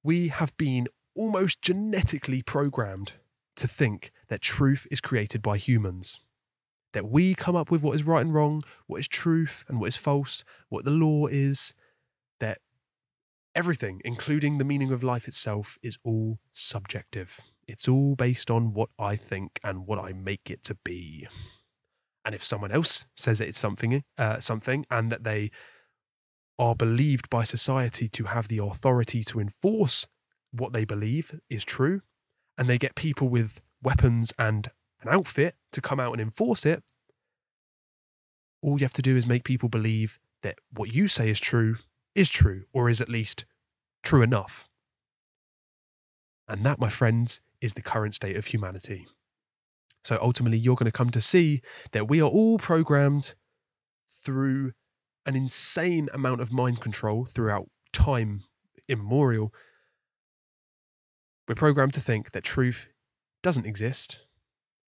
we have been almost genetically programmed to think that truth is created by humans. That we come up with what is right and wrong, what is truth and what is false, what the law is, that everything, including the meaning of life itself, is all subjective. It's all based on what I think and what I make it to be. And if someone else says that it's something, and that they are believed by society to have the authority to enforce what they believe is true, and they get people with weapons and an outfit to come out and enforce it, all you have to do is make people believe that what you say is true, or is at least true enough. And that, my friends, is the current state of humanity. So ultimately, you're going to come to see that we are all programmed through an insane amount of mind control throughout time immemorial. We're programmed to think that truth doesn't exist.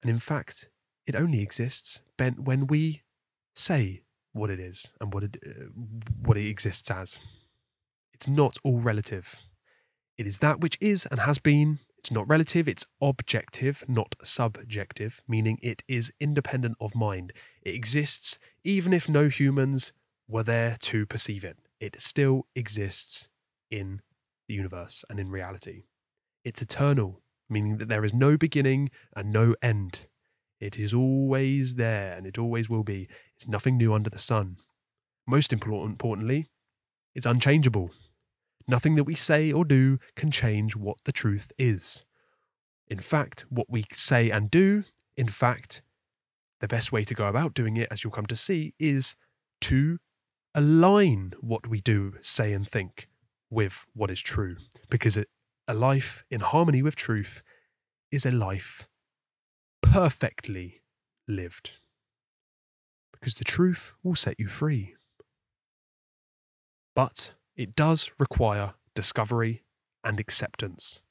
And in fact, it only exists when we say what it is and what it exists as. It's not all relative. It is that which is and has been. It's not relative, it's objective, not subjective, meaning it is independent of mind. It exists even if no humans were there to perceive it. It still exists in the universe and in reality. It's eternal, meaning that there is no beginning and no end. It is always there and it always will be. It's nothing new under the sun. Most importantly, it's unchangeable. Nothing that we say or do can change what the truth is. In fact, what we say and do, the best way to go about doing it, as you'll come to see, is to align what we do, say and think with what is true. Because a life in harmony with truth is a life perfectly lived. Because the truth will set you free. But it does require discovery and acceptance,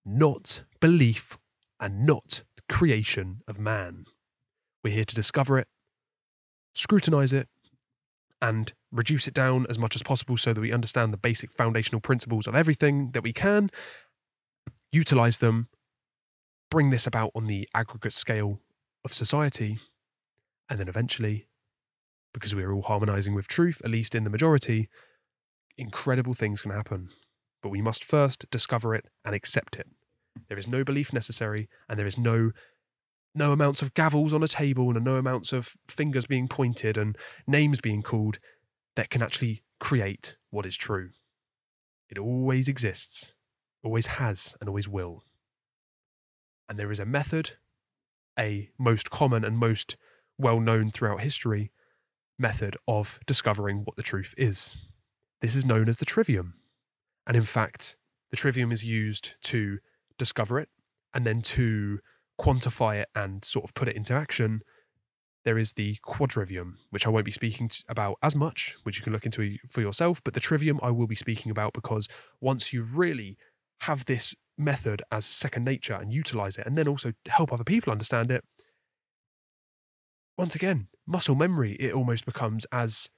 not belief and not the creation of man. We're here to discover it, scrutinize it, and reduce it down as much as possible so that we understand the basic foundational principles of everything that we can, utilize them, bring this about on the aggregate scale of society, and then eventually, because we're all harmonizing with truth, at least in the majority, incredible things can happen. But we must first discover it and accept it. There is no belief necessary, and there is no amounts of gavels on a table and no amounts of fingers being pointed and names being called that can actually create what is true. It always exists, always has, and always will. And there is a method, a most common and most well-known throughout history method of discovering what the truth is. This is known as the trivium. And in fact, the trivium is used to discover it, and then to quantify it and sort of put it into action, there is the quadrivium, which I won't be speaking about as much, which you can look into for yourself, but the trivium I will be speaking about, because once you really have this method as second nature and utilize it, and then also help other people understand it, once again, muscle memory, it almost becomes as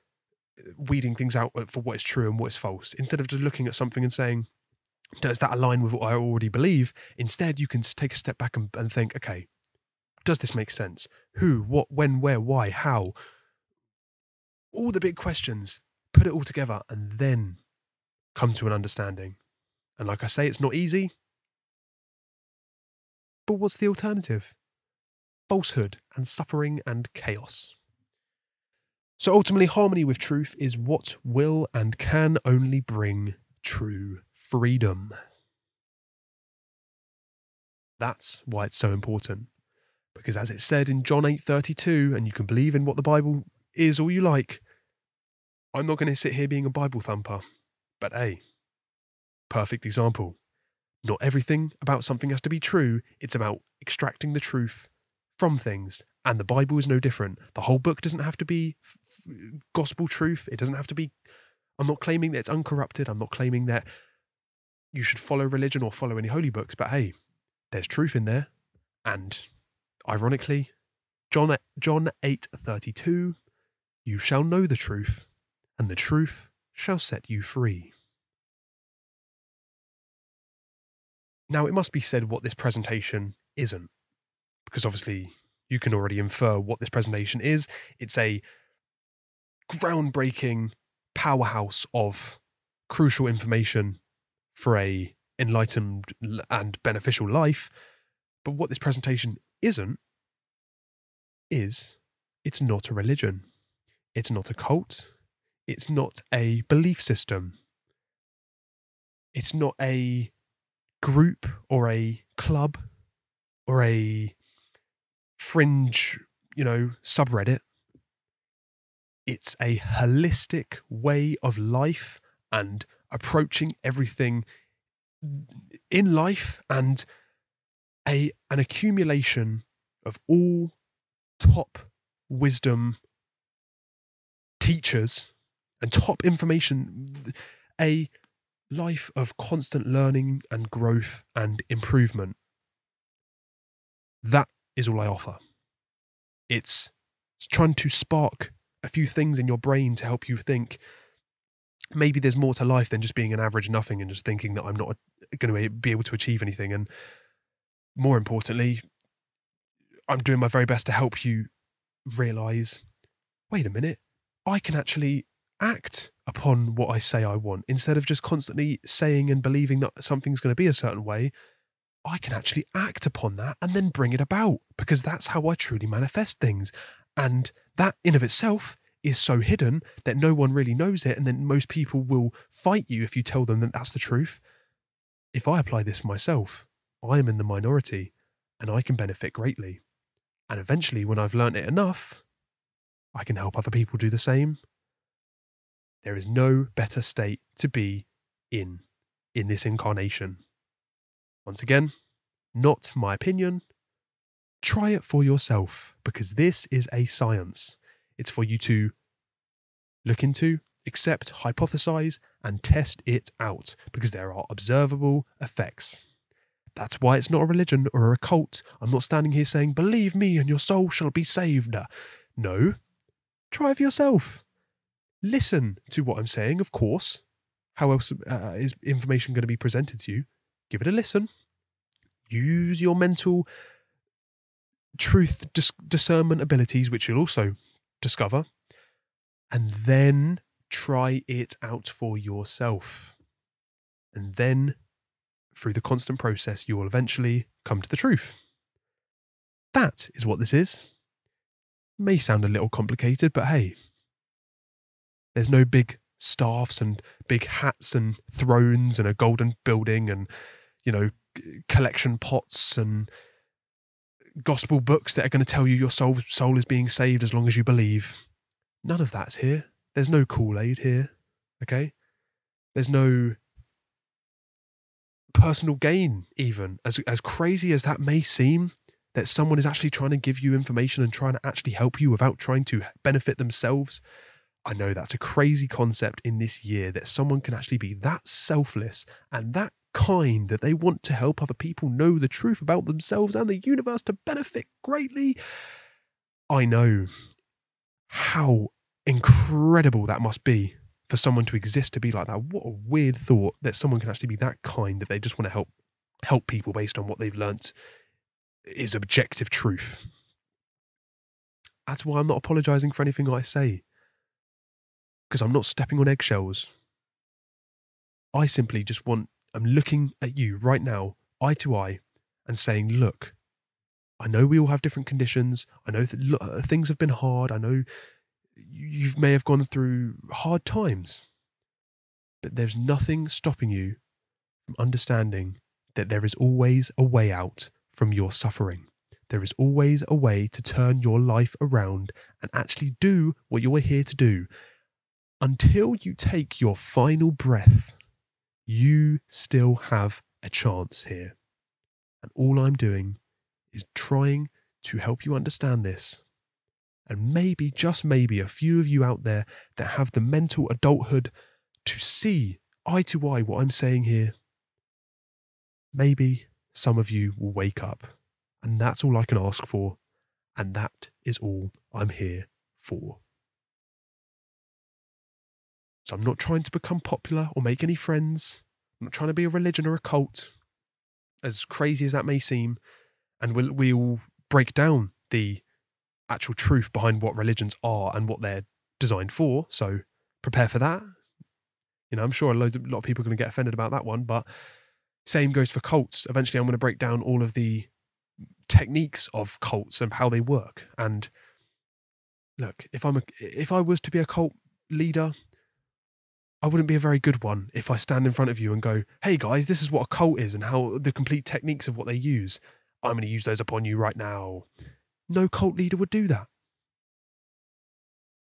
weeding things out for what is true and what is false. Instead of just looking at something and saying, does that align with what I already believe? Instead, you can take a step back and think, okay, does this make sense? Who, what, when, where, why, how? All the big questions, put it all together and then come to an understanding. And like I say, it's not easy, but what's the alternative? Falsehood and suffering and chaos. So ultimately, harmony with truth is what will and can only bring true freedom. That's why it's so important. Because as it said in John 8:32, and you can believe in what the Bible is all you like, I'm not going to sit here being a Bible thumper. But hey, perfect example. Not everything about something has to be true. It's about extracting the truth from things. And the Bible is no different. The whole book doesn't have to be gospel truth. It doesn't have to be... I'm not claiming that it's uncorrupted. I'm not claiming that you should follow religion or follow any holy books. But hey, there's truth in there. And ironically, John 8:32, you shall know the truth, and the truth shall set you free. Now, it must be said what this presentation isn't, because obviously you can already infer what this presentation is. It's a groundbreaking powerhouse of crucial information for a enlightened and beneficial life. But what this presentation isn't is it's not a religion. It's not a cult. It's not a belief system. It's not a group or a club or a fringe, subreddit. It's a holistic way of life and approaching everything in life, and an accumulation of all top wisdom teachers and top information, a life of constant learning and growth and improvement. That is all I offer. It's trying to spark a few things in your brain to help you think maybe there's more to life than just being an average nothing and just thinking that I'm not going to be able to achieve anything. And more importantly, I'm doing my very best to help you realize, wait a minute, I can actually act upon what I say I want. Instead of just constantly saying and believing that something's going to be a certain way, I can actually act upon that and then bring it about, because that's how I truly manifest things. And that in of itself is so hidden that no one really knows it, and then most people will fight you if you tell them that that's the truth. If I apply this for myself, I am in the minority and I can benefit greatly. And eventually, when I've learnt it enough, I can help other people do the same. There is no better state to be in this incarnation. Once again, not my opinion. Try it for yourself, because this is a science. It's for you to look into, accept, hypothesize, and test it out, because there are observable effects. That's why it's not a religion or a cult. I'm not standing here saying, believe me and your soul shall be saved. No, try it for yourself. Listen to what I'm saying, of course. How else is information going to be presented to you? Give it a listen. Use your mental truth discernment abilities, which you'll also discover, and then try it out for yourself. And then, through the constant process, you will eventually come to the truth. That is what this is. May sound a little complicated, but hey, there's no big staffs and big hats and thrones and a golden building and, collection pots and gospel books that are going to tell you your soul is being saved as long as you believe. None of that's here. There's no Kool-Aid here, okay? There's no personal gain even. As crazy as that may seem, that someone is actually trying to give you information and trying to actually help you without trying to benefit themselves. I know that's a crazy concept in this year, that someone can actually be that selfless and that kind that they want to help other people know the truth about themselves and the universe to benefit greatly. I know how incredible that must be for someone to exist to be like that. What a weird thought that someone can actually be that kind, that they just want to help people based on what they've learnt is objective truth. That's why I'm not apologizing for anything I say, because I'm not stepping on eggshells. I simply just I'm looking at you right now, eye to eye, and saying, look, I know we all have different conditions. I know that things have been hard. I know you may have gone through hard times, but there's nothing stopping you from understanding that there is always a way out from your suffering. There is always a way to turn your life around and actually do what you're here to do. Until you take your final breath, you still have a chance here. And all I'm doing is trying to help you understand this. And maybe, just maybe, a few of you out there that have the mental adulthood to see eye to eye what I'm saying here, maybe some of you will wake up. And that's all I can ask for. And that is all I'm here for. So I'm not trying to become popular or make any friends. I'm not trying to be a religion or a cult, as crazy as that may seem. And we'll break down the actual truth behind what religions are and what they're designed for. So prepare for that. I'm sure a lot of people are going to get offended about that one, but same goes for cults. Eventually I'm going to break down all of the techniques of cults and how they work. And look, if I was to be a cult leader, I wouldn't be a very good one if I stand in front of you and go, hey guys, this is what a cult is and how the complete techniques of what they use. I'm going to use those upon you right now. No cult leader would do that.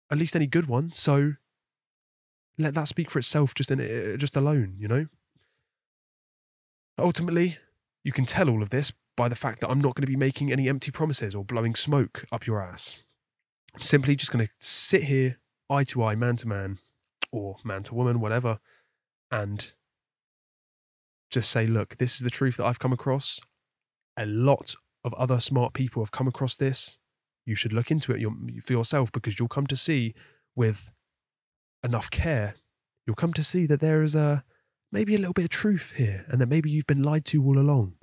At least any good one. So let that speak for itself just alone, Ultimately, you can tell all of this by the fact that I'm not going to be making any empty promises or blowing smoke up your ass. I'm simply just going to sit here, eye to eye, man to man, or man to woman, whatever, and just say, look, this is the truth that I've come across. A lot of other smart people have come across this. You should look into it for yourself, because you'll come to see, with enough care, you'll come to see that there is maybe a little bit of truth here, and that maybe you've been lied to all along.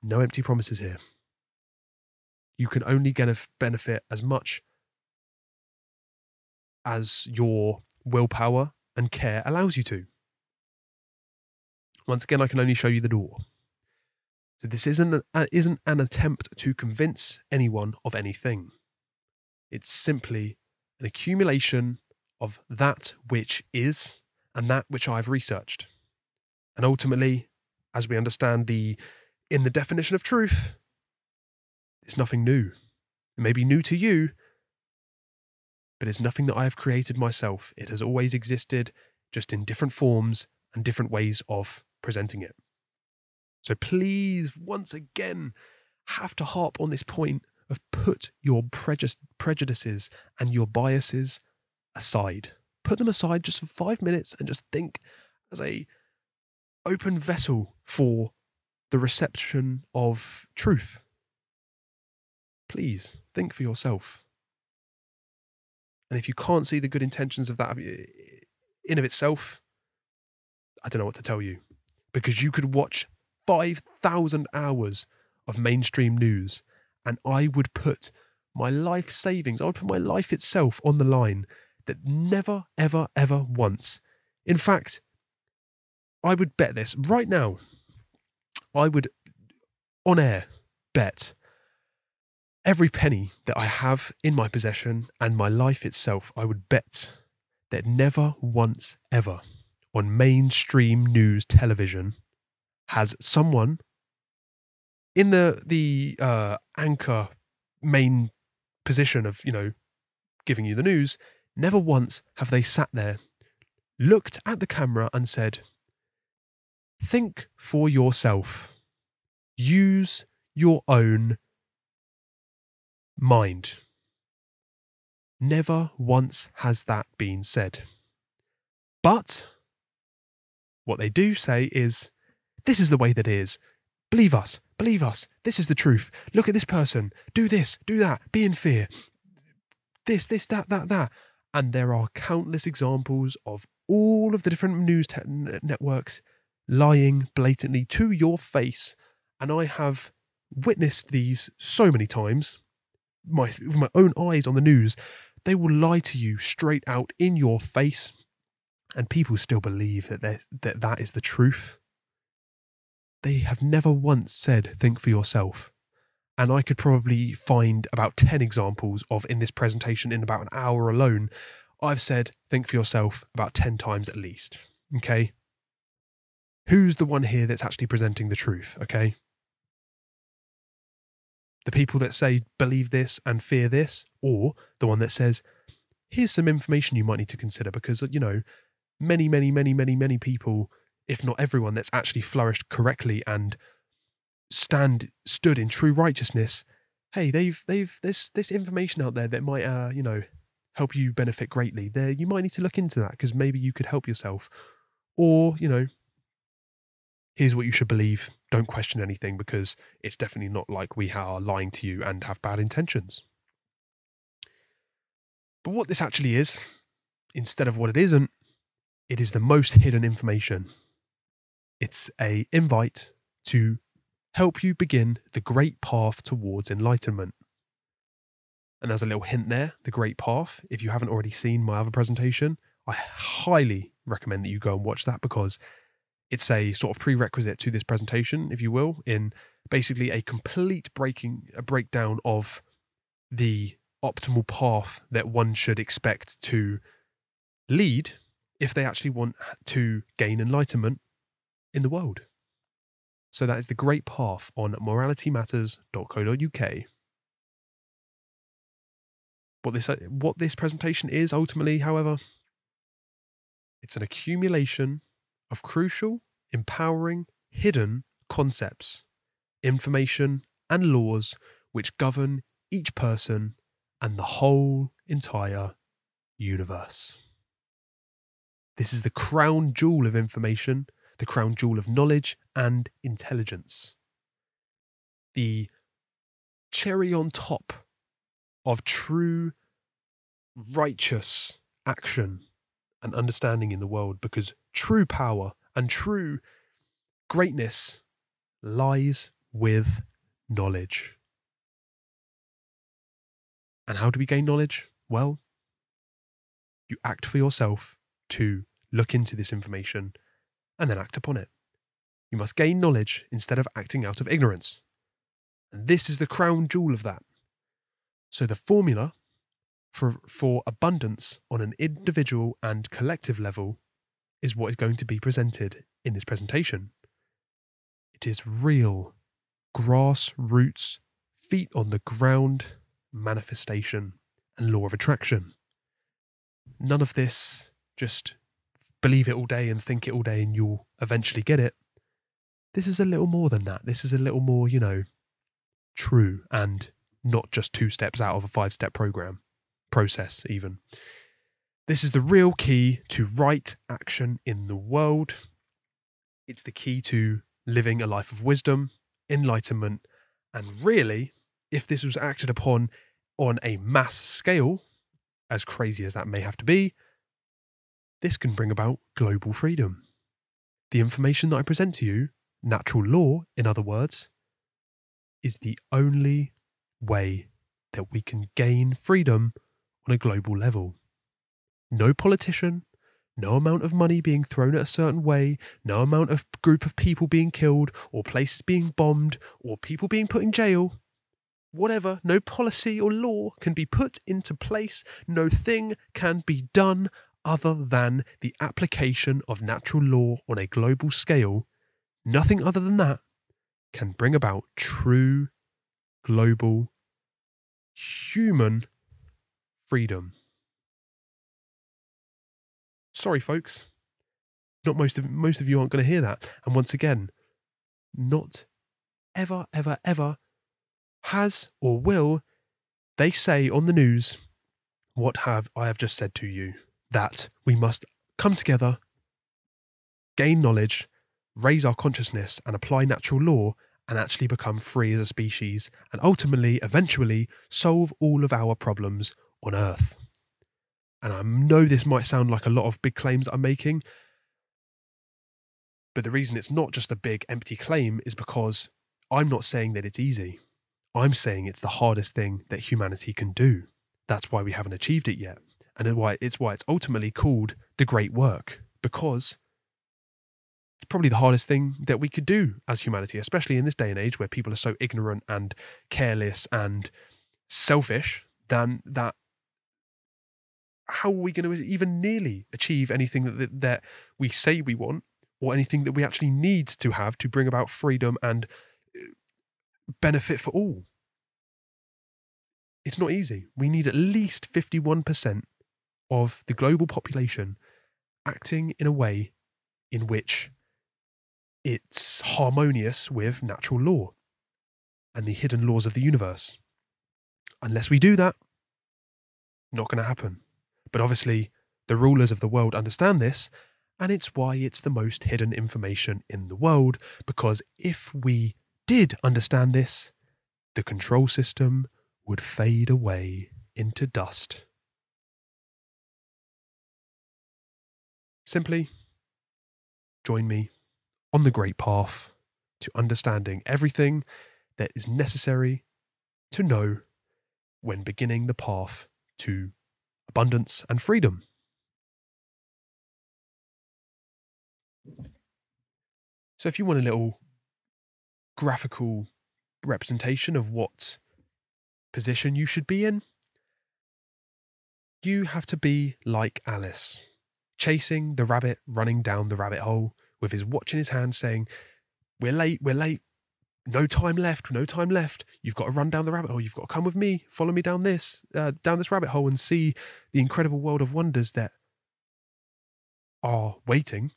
No empty promises here. You can only benefit as much as your willpower and care allows you to. Once again, I can only show you the door. So this isn't an attempt to convince anyone of anything. It's simply an accumulation of that which is and that which I've researched. And ultimately, as we understand in the definition of truth, it's nothing new. It may be new to you, but it's nothing that I have created myself. It has always existed, just in different forms and different ways of presenting it. So please, once again, have to harp on this point of put your prejudices and your biases aside. Put them aside just for 5 minutes and just think as a open vessel for the reception of truth. Please think for yourself. And if you can't see the good intentions of that in of itself, I don't know what to tell you. Because you could watch 5,000 hours of mainstream news, and I would put my life savings, I would put my life itself on the line, that never, ever, ever once. In fact, I would bet this right now. I would, on air, bet every penny that I have in my possession and my life itself, I would bet that never once ever on mainstream news television has someone in the anchor main position of, giving you the news, never once have they sat there, looked at the camera and said, think for yourself. Use your own mind. Never once has that been said. But what they do say is, this is the way that it is. Believe us. This is the truth. Look at this person. Do this, do that. Be in fear. This, that. And there are countless examples of all of the different news networks lying blatantly to your face. And I have witnessed these so many times, with my own eyes on the news. They will lie to you straight out in your face, and people still believe that is the truth. They have never once said, think for yourself. And I could probably find about 10 examples of, in this presentation, in about an hour alone, I've said, think for yourself about 10 times at least. Okay? Who's the one here that's actually presenting the truth? Okay? The people that say, believe this and fear this, or the one that says, here's some information you might need to consider because, many people, if not everyone, that's actually flourished correctly and stood in true righteousness. Hey, there's this information out there that might, help you benefit greatly. You might need to look into that because maybe you could help yourself. Or, here's what you should believe. Don't question anything because it's definitely not like we are lying to you and have bad intentions. But what this actually is, instead of what it isn't, it is the most hidden information. It's an invite to help you begin the great path towards enlightenment. And there's a little hint there, the great path. If you haven't already seen my other presentation, I highly recommend that you go and watch that because it's a sort of prerequisite to this presentation, if you will, in basically a complete breakdown of the optimal path that one should expect to lead if they actually want to gain enlightenment in the world. So that is the great path on moralitymatters.co.uk. What this presentation is ultimately, however, it's an accumulation of crucial, empowering, hidden concepts, information, and laws which govern each person and the whole entire universe. This is the crown jewel of information, the crown jewel of knowledge and intelligence. The cherry on top of true righteous action and understanding in the world, because true power and true greatness lies with knowledge. And how do we gain knowledge? Well, you act for yourself to look into this information and then act upon it. You must gain knowledge instead of acting out of ignorance. And this is the crown jewel of that. So the formula for abundance on an individual and collective level is what is going to be presented in this presentation. It is real, grassroots, feet on the ground manifestation and law of attraction. None of this just believe it all day and think it all day and you'll eventually get it. This is a little more than that. This is a little more, true and not just 2 steps out of a 5-step process even. This is the real key to right action in the world. It's the key to living a life of wisdom, enlightenment, and really, if this was acted upon on a mass scale, as crazy as that may have to be, this can bring about global freedom. The information that I present to you, natural law, in other words, is the only way that we can gain freedom on a global level. No politician, no amount of money being thrown at a certain way, no amount of group of people being killed or places being bombed or people being put in jail, whatever, no policy or law can be put into place, no thing can be done other than the application of natural law on a global scale. Nothing other than that, can bring about true global human freedom. Sorry, folks. Not most of you aren't going to hear that. And once again, not ever, ever, ever has or will they say on the news what I have just said to you, that we must come together, gain knowledge, raise our consciousness and apply natural law and actually become free as a species and ultimately, eventually, solve all of our problems on Earth. And I know this might sound like a lot of big claims I'm making, but the reason it's not just a big empty claim is because I'm not saying that it's easy. I'm saying it's the hardest thing that humanity can do. That's why we haven't achieved it yet. And it's why it's ultimately called the great work, because it's probably the hardest thing that we could do as humanity, especially in this day and age where people are so ignorant and careless and selfish, than that. How are we going to even nearly achieve anything that we say we want, or anything that we actually need to have to bring about freedom and benefit for all? It's not easy. We need at least 51% of the global population acting in a way in which it's harmonious with natural law and the hidden laws of the universe. Unless we do that, not going to happen. But obviously, the rulers of the world understand this, and it's why it's the most hidden information in the world, because if we did understand this, the control system would fade away into dust. Simply join me on the great path to understanding everything that is necessary to know when beginning the path to abundance and freedom. So if you want a little graphical representation of what position you should be in, you have to be like Alice, chasing the rabbit running down the rabbit hole with his watch in his hand saying, we're late, no time left, you've got to run down the rabbit hole, you've got to come with me, follow me down this rabbit hole and see the incredible world of wonders that are waiting.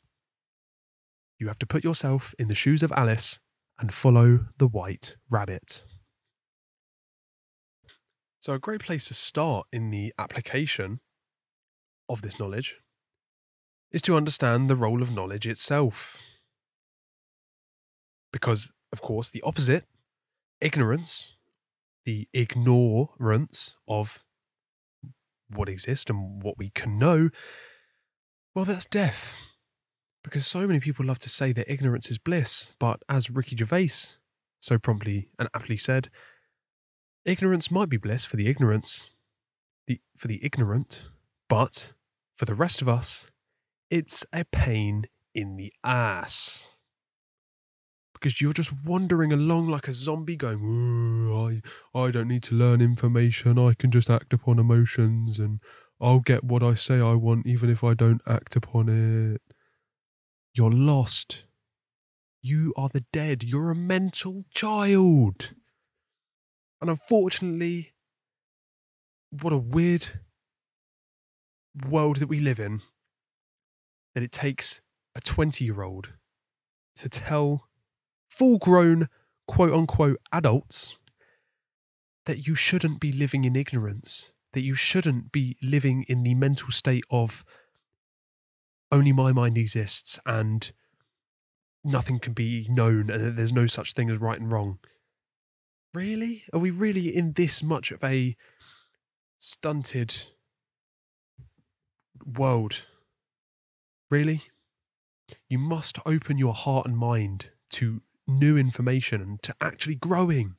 You have to put yourself in the shoes of Alice and follow the white rabbit. So a great place to start in the application of this knowledge is to understand the role of knowledge itself. Because, of course, the opposite, ignorance, the ignorance of what exists and what we can know, well, that's death. Because so many people love to say that ignorance is bliss, but as Ricky Gervais so promptly and aptly said, ignorance might be bliss for the ignorant, but for the rest of us, it's a pain in the ass. Because you're just wandering along like a zombie going, I don't need to learn information, I can just act upon emotions and I'll get what I say I want even if I don't act upon it. You're lost. You are the dead. You're a mental child. And unfortunately, what a weird world that we live in, that it takes a 20-year-old to tell full-grown, quote-unquote, adults that you shouldn't be living in ignorance, that you shouldn't be living in the mental state of only my mind exists and nothing can be known and there's no such thing as right and wrong. Really? Are we really in this much of a stunted world? Really? You must open your heart and mind to new information and to actually growing.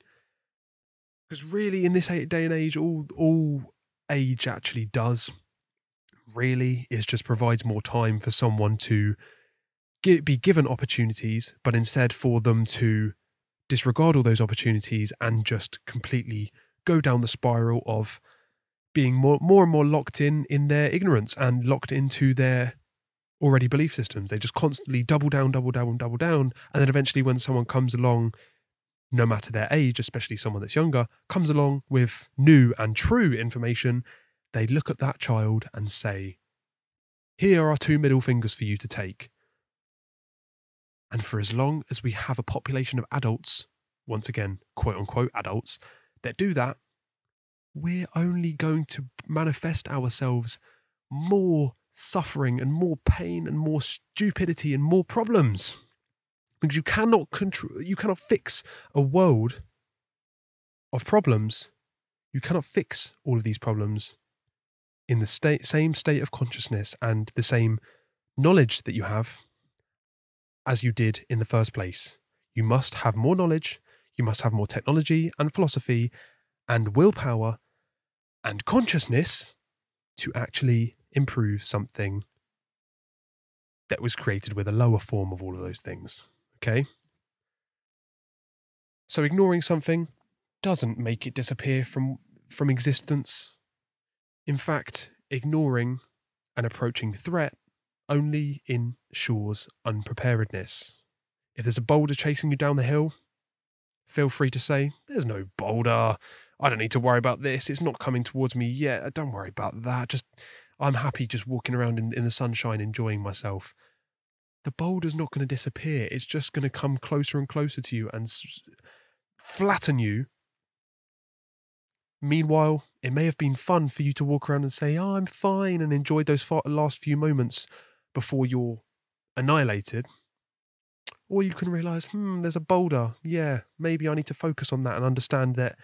Because really, in this day and age, all age actually does really is just provides more time for someone to be given opportunities, but instead for them to disregard all those opportunities and just completely go down the spiral of being more and more locked in their ignorance and locked into their already belief systems. They just constantly double down, and then eventually when someone comes along no matter their age, especially someone that's younger, comes along with new and true information, they look at that child and say, here are two middle fingers for you to take. And for as long as we have a population of adults, once again, quote unquote adults, that do that, we're only going to manifest ourselves more suffering and more pain and more stupidity and more problems. Because you cannot fix a world of problems. You cannot fix all of these problems in the same state of consciousness and the same knowledge that you have as you did in the first place. You must have more knowledge, you must have more technology and philosophy and willpower and consciousness to actually improve something that was created with a lower form of all of those things. Okay? So ignoring something doesn't make it disappear from existence. In fact, ignoring an approaching threat only ensures unpreparedness. If there's a boulder chasing you down the hill, feel free to say, there's no boulder. I don't need to worry about this. It's not coming towards me yet. Don't worry about that. I'm happy just walking around in the sunshine, enjoying myself. The boulder's not going to disappear. It's just going to come closer and closer to you and flatten you. Meanwhile, it may have been fun for you to walk around and say, oh, I'm fine, and enjoy those last few moments before you're annihilated. Or you can realise, there's a boulder. Yeah, maybe I need to focus on that and understand that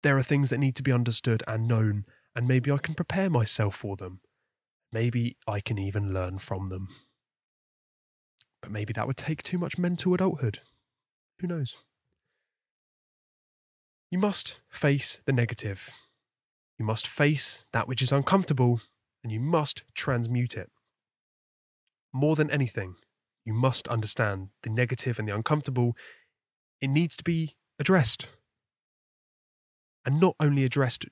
there are things that need to be understood and known, and maybe I can prepare myself for them. Maybe I can even learn from them. But maybe that would take too much mental adulthood. Who knows? You must face the negative. You must face that which is uncomfortable, and you must transmute it. More than anything, you must understand the negative and the uncomfortable. It needs to be addressed. And not only addressed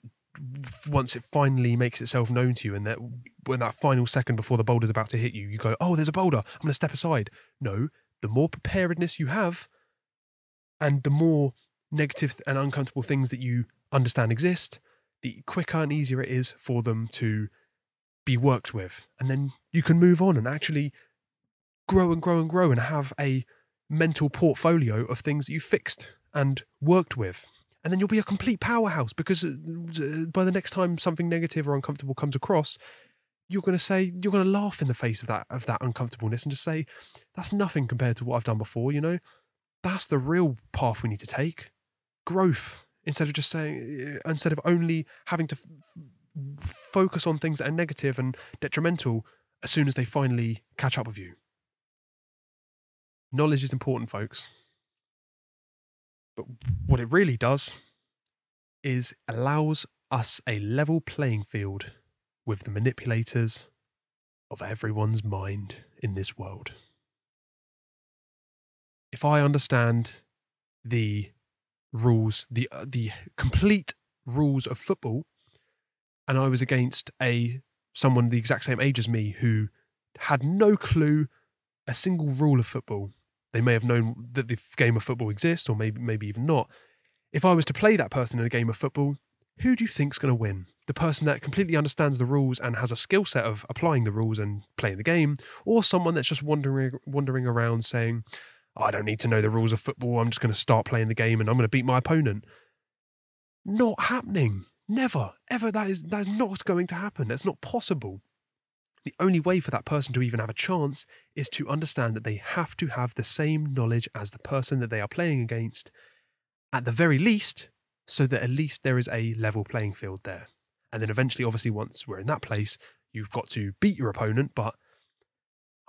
once it finally makes itself known to you, and that when that final second before the boulder's about to hit you, you go, oh, there's a boulder, I'm going to step aside. No, the more preparedness you have, and the more negative and uncomfortable things that you understand exist, the quicker and easier it is for them to be worked with. And then you can move on and actually grow and grow and grow and have a mental portfolio of things that you fixed and worked with. And then you'll be a complete powerhouse, because by the next time something negative or uncomfortable comes across, you're going to laugh in the face of that uncomfortableness and just say, that's nothing compared to what I've done before, you know? That's the real path we need to take. Growth. Instead of only having to focus on things that are negative and detrimental as soon as they finally catch up with you. Knowledge is important, folks. But what it really does is allows us a level playing field with the manipulators of everyone's mind in this world. If I understand the rules, the complete rules of football, and I was against someone the exact same age as me who had no clue a single rule of football, they may have known that the game of football exists, or maybe even not. If I was to play that person in a game of football, who do you think's going to win? The person that completely understands the rules and has a skill set of applying the rules and playing the game, or someone that's just wandering around saying, I don't need to know the rules of football, I'm just going to start playing the game and I'm going to beat my opponent. Not happening. Never, ever. That is not going to happen. That's not possible. The only way for that person to even have a chance is to understand that they have to have the same knowledge as the person that they are playing against, at the very least, so that at least there is a level playing field there. And then eventually, obviously, once we're in that place, you've got to beat your opponent. But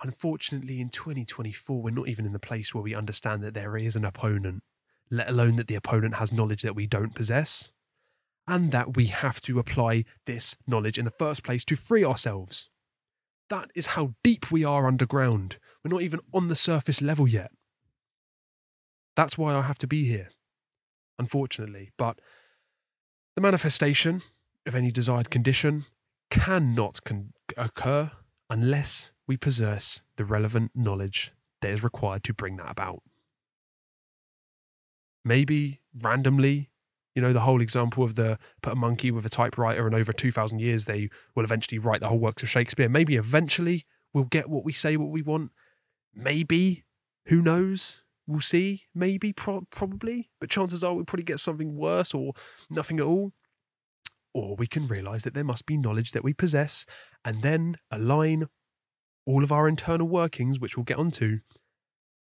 unfortunately, in 2024, we're not even in the place where we understand that there is an opponent, let alone that the opponent has knowledge that we don't possess, and that we have to apply this knowledge in the first place to free ourselves. That is how deep we are underground. We're not even on the surface level yet. That's why I have to be here, unfortunately. But the manifestation of any desired condition cannot occur unless we possess the relevant knowledge that is required to bring that about. Maybe randomly, the whole example of put a monkey with a typewriter and over 2,000 years, they will eventually write the whole works of Shakespeare. Maybe eventually we'll get what we say, what we want. Maybe, who knows? We'll see. Maybe, probably. But chances are we'll probably get something worse or nothing at all. Or we can realise that there must be knowledge that we possess and then align all of our internal workings, which we'll get onto,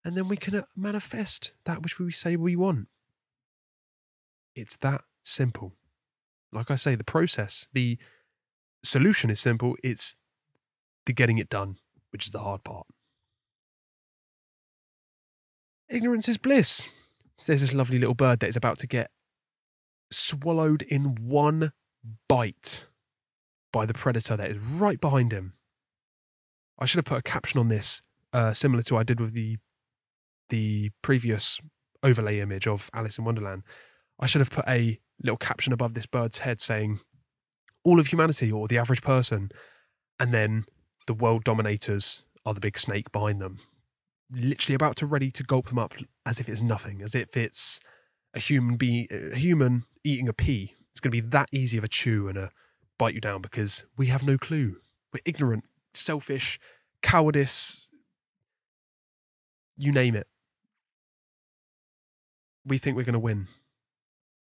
and then we can manifest that which we say we want. It's that simple. Like I say, the process, the solution is simple. It's the getting it done, which is the hard part. Ignorance is bliss. So there's this lovely little bird that is about to get swallowed in one bite by the predator that is right behind him. I should have put a caption on this, similar to what I did with the previous overlay image of Alice in Wonderland. I should have put a little caption above this bird's head saying, all of humanity or the average person, and then the world dominators are the big snake behind them. Literally about to ready to gulp them up as if it's nothing, as if it's a human eating a pea. It's going to be that easy of a chew and a bite you down because we have no clue. We're ignorant, selfish, cowardice, you name it. We think we're going to win.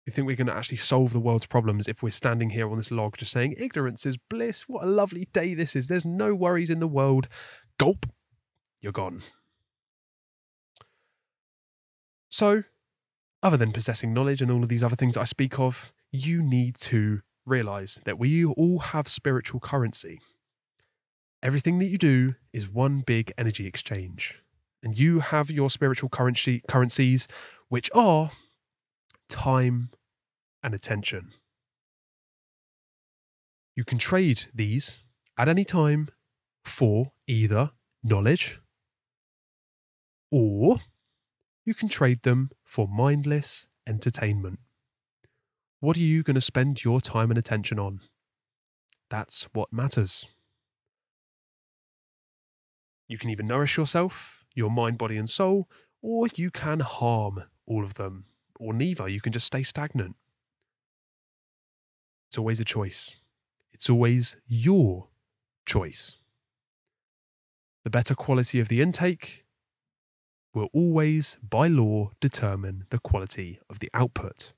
We think we're going to actually solve the world's problems if we're standing here on this log just saying, ignorance is bliss. What a lovely day this is. There's no worries in the world. Gulp. You're gone. So, other than possessing knowledge and all of these other things I speak of, you need to realise that we all have spiritual currency. Everything that you do is one big energy exchange. And you have your spiritual currencies, which are time and attention. You can trade these at any time for either knowledge, or you can trade them for mindless entertainment. What are you going to spend your time and attention on? That's what matters. You can either nourish yourself, your mind, body, and soul, or you can harm all of them, or neither. You can just stay stagnant. It's always a choice. It's always your choice. The better quality of the intake will always, by law, determine the quality of the output.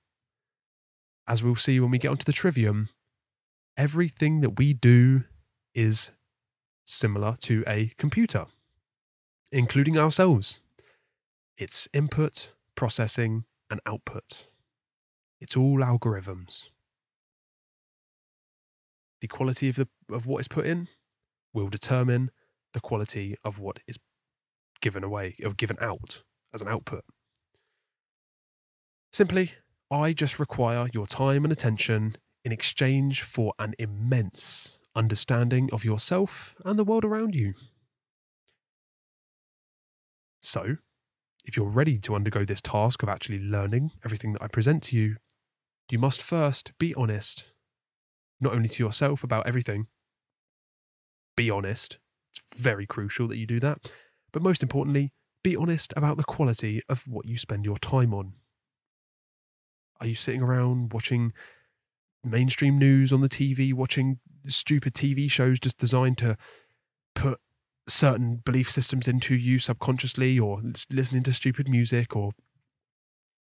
As we'll see when we get onto the trivium, everything that we do is similar to a computer, including ourselves. It's input, processing, and output. It's all algorithms. The quality of what is put in will determine the quality of what is given away or given out as an output. Simply, I just require your time and attention in exchange for an immense understanding of yourself and the world around you. So, if you're ready to undergo this task of actually learning everything that I present to you, you must first be honest, not only to yourself about everything. Be honest. It's very crucial that you do that. But most importantly, be honest about the quality of what you spend your time on. Are you sitting around watching mainstream news on the TV, watching stupid TV shows just designed to put certain belief systems into you subconsciously, or listening to stupid music, or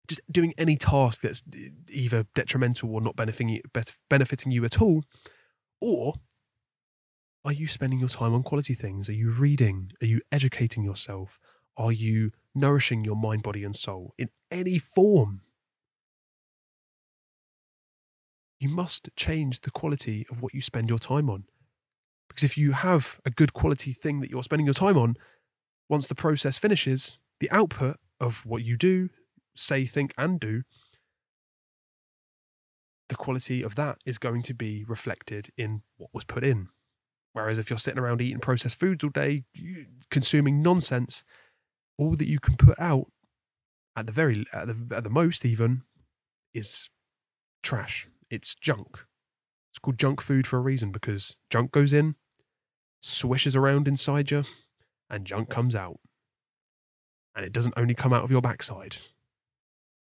just doing any task that's either detrimental or not benefiting you at all? Or are you spending your time on quality things? Are you reading? Are you educating yourself? Are you nourishing your mind, body, and soul in any form? You must change the quality of what you spend your time on. Because if you have a good quality thing that you're spending your time on, once the process finishes, the output of what you do, say, think, and do, the quality of that is going to be reflected in what was put in. Whereas if you're sitting around eating processed foods all day, consuming nonsense, all that you can put out at the most even is trash. It's junk. It's called junk food for a reason, because junk goes in, swishes around inside you, and junk comes out. And it doesn't only come out of your backside.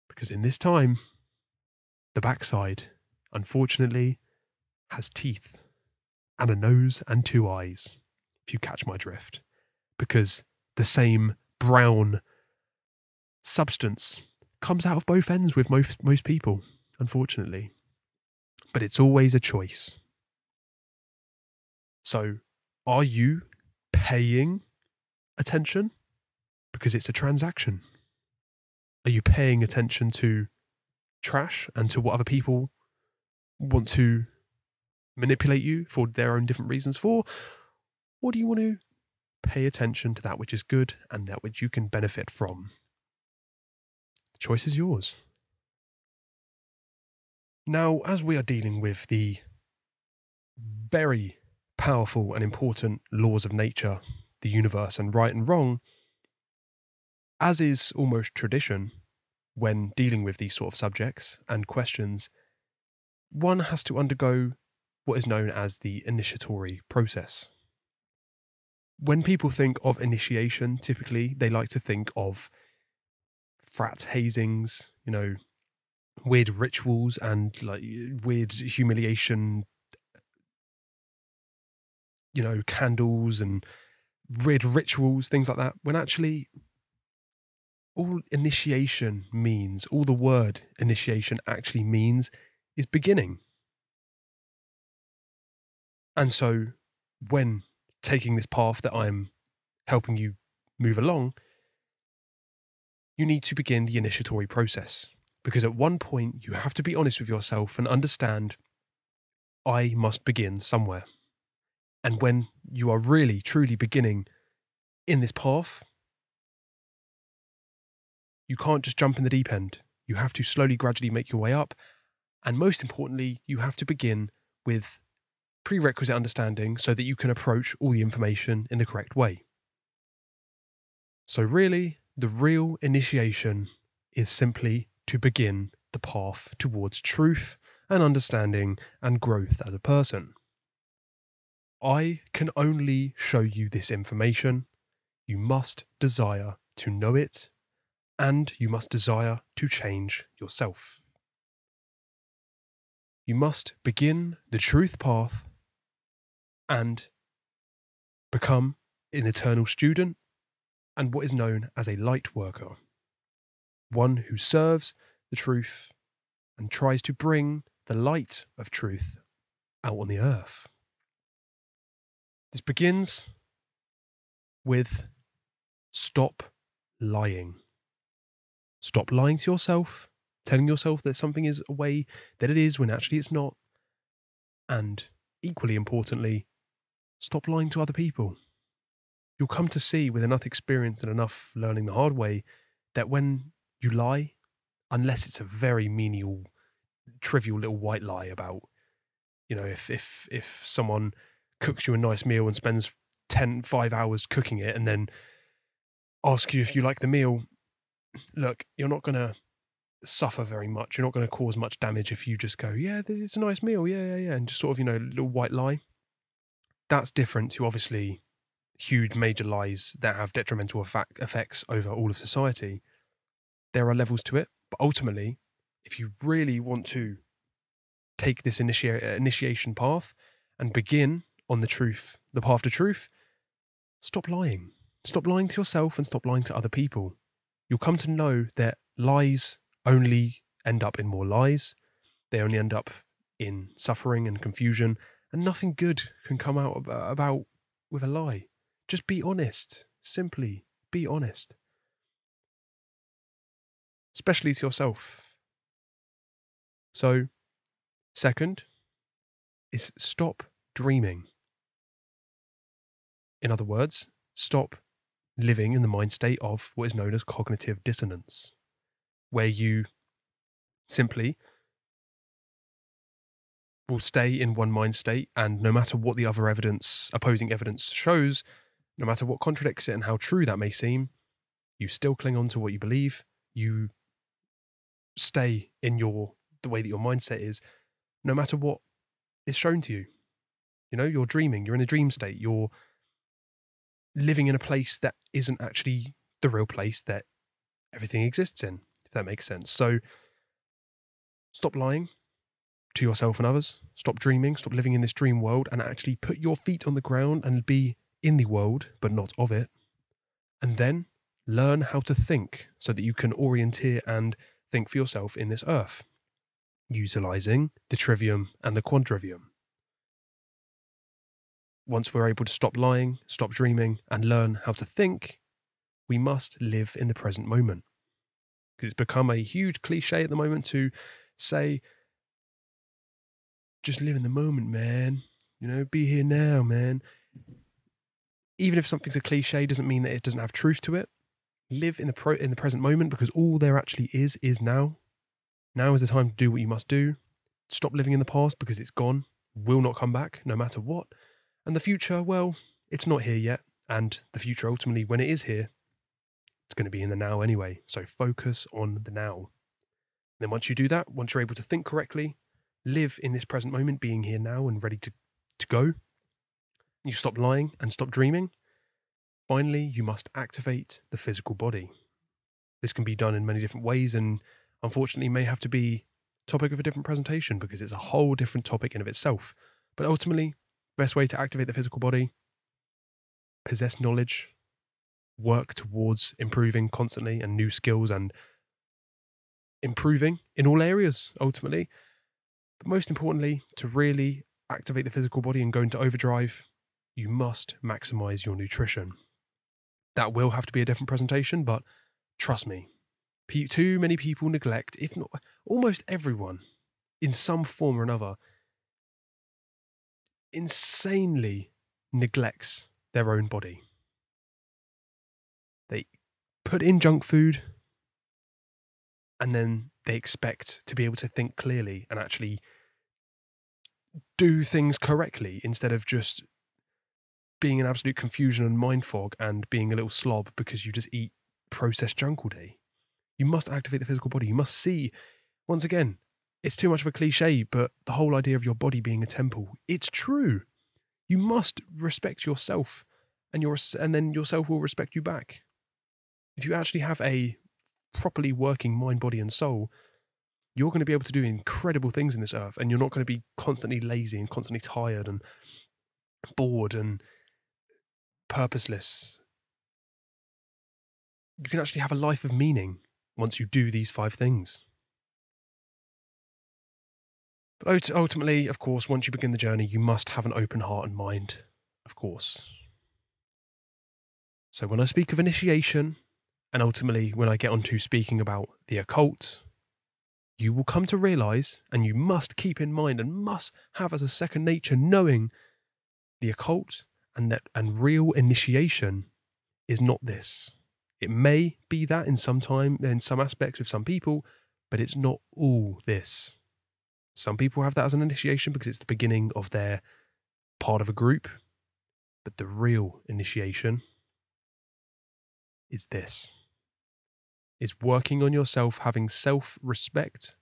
Because in this time, the backside, unfortunately, has teeth and a nose and two eyes, if you catch my drift. Because the same brown substance comes out of both ends with most people, unfortunately. But it's always a choice. So, are you paying attention? Because it's a transaction. Are you paying attention to trash and to what other people want to manipulate you for their own different reasons for? Or do you want to pay attention to that which is good and that which you can benefit from? The choice is yours. Now, as we are dealing with the very powerful and important laws of nature, the universe, and right and wrong, as is almost tradition when dealing with these sort of subjects and questions, one has to undergo what is known as the initiatory process. When people think of initiation, typically they like to think of frat hazings, weird rituals and like weird humiliation, candles and weird rituals, things like that, when actually all initiation means, all the word initiation actually means is beginning. And so when taking this path that I'm helping you move along, you need to begin the initiatory process. Because at one point you have to be honest with yourself and understand, I must begin somewhere. And when you are really, truly beginning in this path, you can't just jump in the deep end. You have to slowly, gradually make your way up. And most importantly, you have to begin with prerequisite understanding so that you can approach all the information in the correct way. So really, the real initiation is simply to begin the path towards truth and understanding and growth as a person. I can only show you this information. You must desire to know it, and you must desire to change yourself. You must begin the truth path and become an eternal student and what is known as a light worker, one who serves the truth and tries to bring the light of truth out on the earth. This begins with stop lying. Stop lying to yourself, telling yourself that something is a way that it is when actually it's not. And equally importantly, stop lying to other people. You'll come to see with enough experience and enough learning the hard way that when you lie, unless it's a very menial, trivial little white lie about, if someone cooks you a nice meal and spends 5 hours cooking it and then asks you if you like the meal, look, you're not going to suffer very much. You're not going to cause much damage if you just go, yeah, it's a nice meal, yeah, and just sort of, a little white lie. That's different to obviously huge major lies that have detrimental effects over all of society. There are levels to it, but ultimately, if you really want to take this initiation path and begin on the path to truth, stop lying. Stop lying to yourself and stop lying to other people. You'll come to know that lies only end up in more lies. They only end up in suffering and confusion, and nothing good can come out about with a lie. Just be honest. Simply be honest. Especially to yourself. So, second is stop dreaming. In other words, stop living in the mind state of what is known as cognitive dissonance, where you simply will stay in one mind state, and no matter what the other opposing evidence shows, no matter what contradicts it and how true that may seem, you still cling on to what you believe. You stay in the way that your mindset is, no matter what is shown to you. You're dreaming, you're in a dream state, you're living in a place that isn't actually the real place that everything exists in. if that makes sense. So stop lying to yourself and others. Stop dreaming. Stop living in this dream world and actually put your feet on the ground and be in the world, but not of it. And then learn how to think so that you can orienteer and think for yourself in this earth, utilizing the trivium and the quadrivium. Once we're able to stop lying, stop dreaming, and learn how to think, we must live in the present moment. Because it's become a huge cliche at the moment to say, just live in the moment, man. Be here now, man. Even if something's a cliche, doesn't mean that it doesn't have truth to it. Live in the present moment, because all there actually is now. Now is the time to do what you must do. Stop living in the past, because it's gone, will not come back, no matter what. And the future, well, it's not here yet. And the future, ultimately, when it is here, it's going to be in the now anyway. So focus on the now. And then once you do that, once you're able to think correctly, live in this present moment, being here now and ready to go, you stop lying and stop dreaming. Finally, you must activate the physical body. This can be done in many different ways, and unfortunately may have to be topic of a different presentation because it's a whole different topic in of itself. But ultimately, best way to activate the physical body: possess knowledge, work towards improving constantly and new skills and improving in all areas, ultimately. But most importantly, to really activate the physical body and go into overdrive, you must maximize your nutrition. That will have to be a different presentation, but trust me, too many people neglect, if not almost everyone, in some form or another, insanely neglects their own body. They put in junk food and then they expect to be able to think clearly and actually do things correctly instead of just being in absolute confusion and mind fog and being a little slob because you just eat processed junk all day. You must activate the physical body. You must see, once again, it's too much of a cliche, but the whole idea of your body being a temple, it's true. You must respect yourself and then yourself will respect you back. If you actually have a properly working mind, body and soul, you're going to be able to do incredible things in this earth, and you're not going to be constantly lazy and constantly tired and bored and purposeless. You can actually have a life of meaning once you do these 5 things. But ultimately, of course, once you begin the journey, you must have an open heart and mind, of course. So when I speak of initiation, and ultimately when I get onto speaking about the occult, you will come to realize, and you must keep in mind and must have as a second nature, knowing the occult and real initiation is not this. It may be that in some aspects with some people, but it's not all this. Some people have that as an initiation because it's the beginning of their part of a group, but the real initiation is this. It's working on yourself, having self-respect,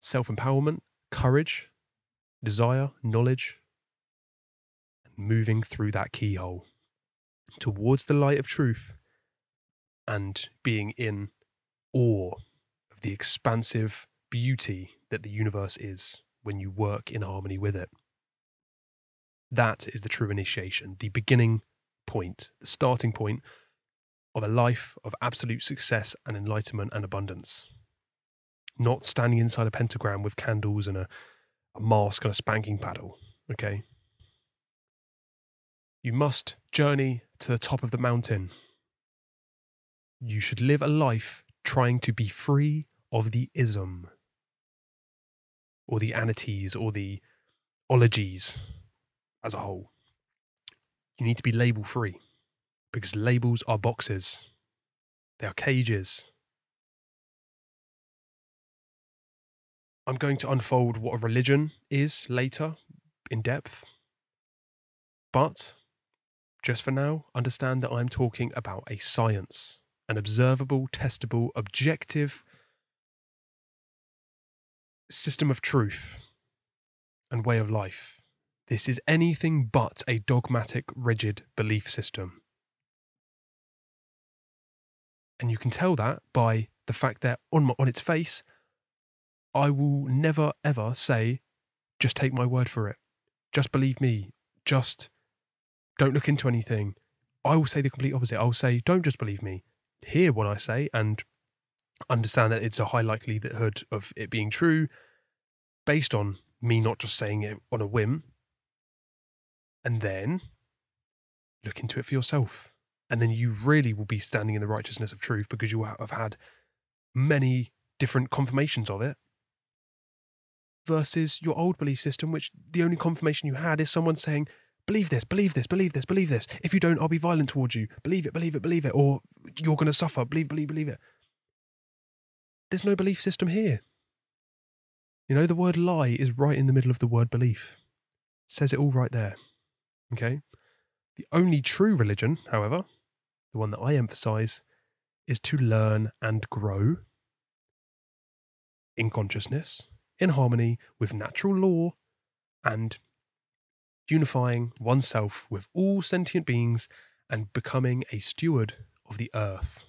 self-empowerment, courage, desire, knowledge, and moving through that keyhole towards the light of truth and being in awe of the expansive beauty that the universe is when you work in harmony with it. That is the true initiation, the beginning point, the starting point of a life of absolute success and enlightenment and abundance. Not standing inside a pentagram with candles and a mask and a spanking paddle, okay? You must journey to the top of the mountain. You should live a life trying to be free of the ism, or the anities, or the ologies as a whole. You need to be label free, because labels are boxes. They are cages. I'm going to unfold what a religion is later in depth. But just for now, understand that I'm talking about a science, an observable, testable, objective system of truth and way of life. This is anything but a dogmatic, rigid belief system. And you can tell that by the fact that on its face, I will never, ever say, just take my word for it. Just believe me. Just don't look into anything. I will say the complete opposite. I will say, don't just believe me. Hear what I say and understand that it's a high likelihood of it being true based on me not just saying it on a whim. And then look into it for yourself. And then you really will be standing in the righteousness of truth because you have had many different confirmations of it versus your old belief system, which the only confirmation you had is someone saying, believe this, believe this, believe this, believe this. If you don't, I'll be violent towards you. Believe it, believe it, believe it. Or you're going to suffer. Believe it. There's no belief system here. You know, the word lie is right in the middle of the word belief. It says it all right there. Okay? The only true religion, however, the one that I emphasize, is to learn and grow in consciousness, in harmony with natural law, and unifying oneself with all sentient beings and becoming a steward of the earth.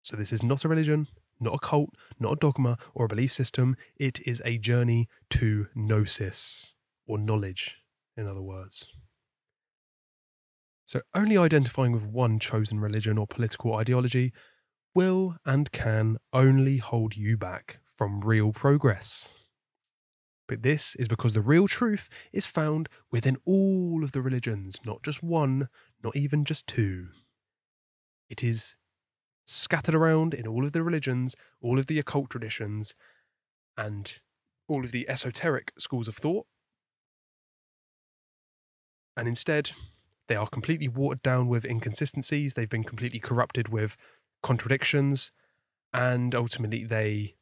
So this is not a religion, not a cult, not a dogma or a belief system. It is a journey to gnosis, or knowledge, in other words. So only identifying with one chosen religion or political ideology will and can only hold you back from real progress. But this is because the real truth is found within all of the religions, not just one, not even just two. It is scattered around in all of the religions, all of the occult traditions, and all of the esoteric schools of thought. And instead, they are completely watered down with inconsistencies. They've been completely corrupted with contradictions, and ultimately they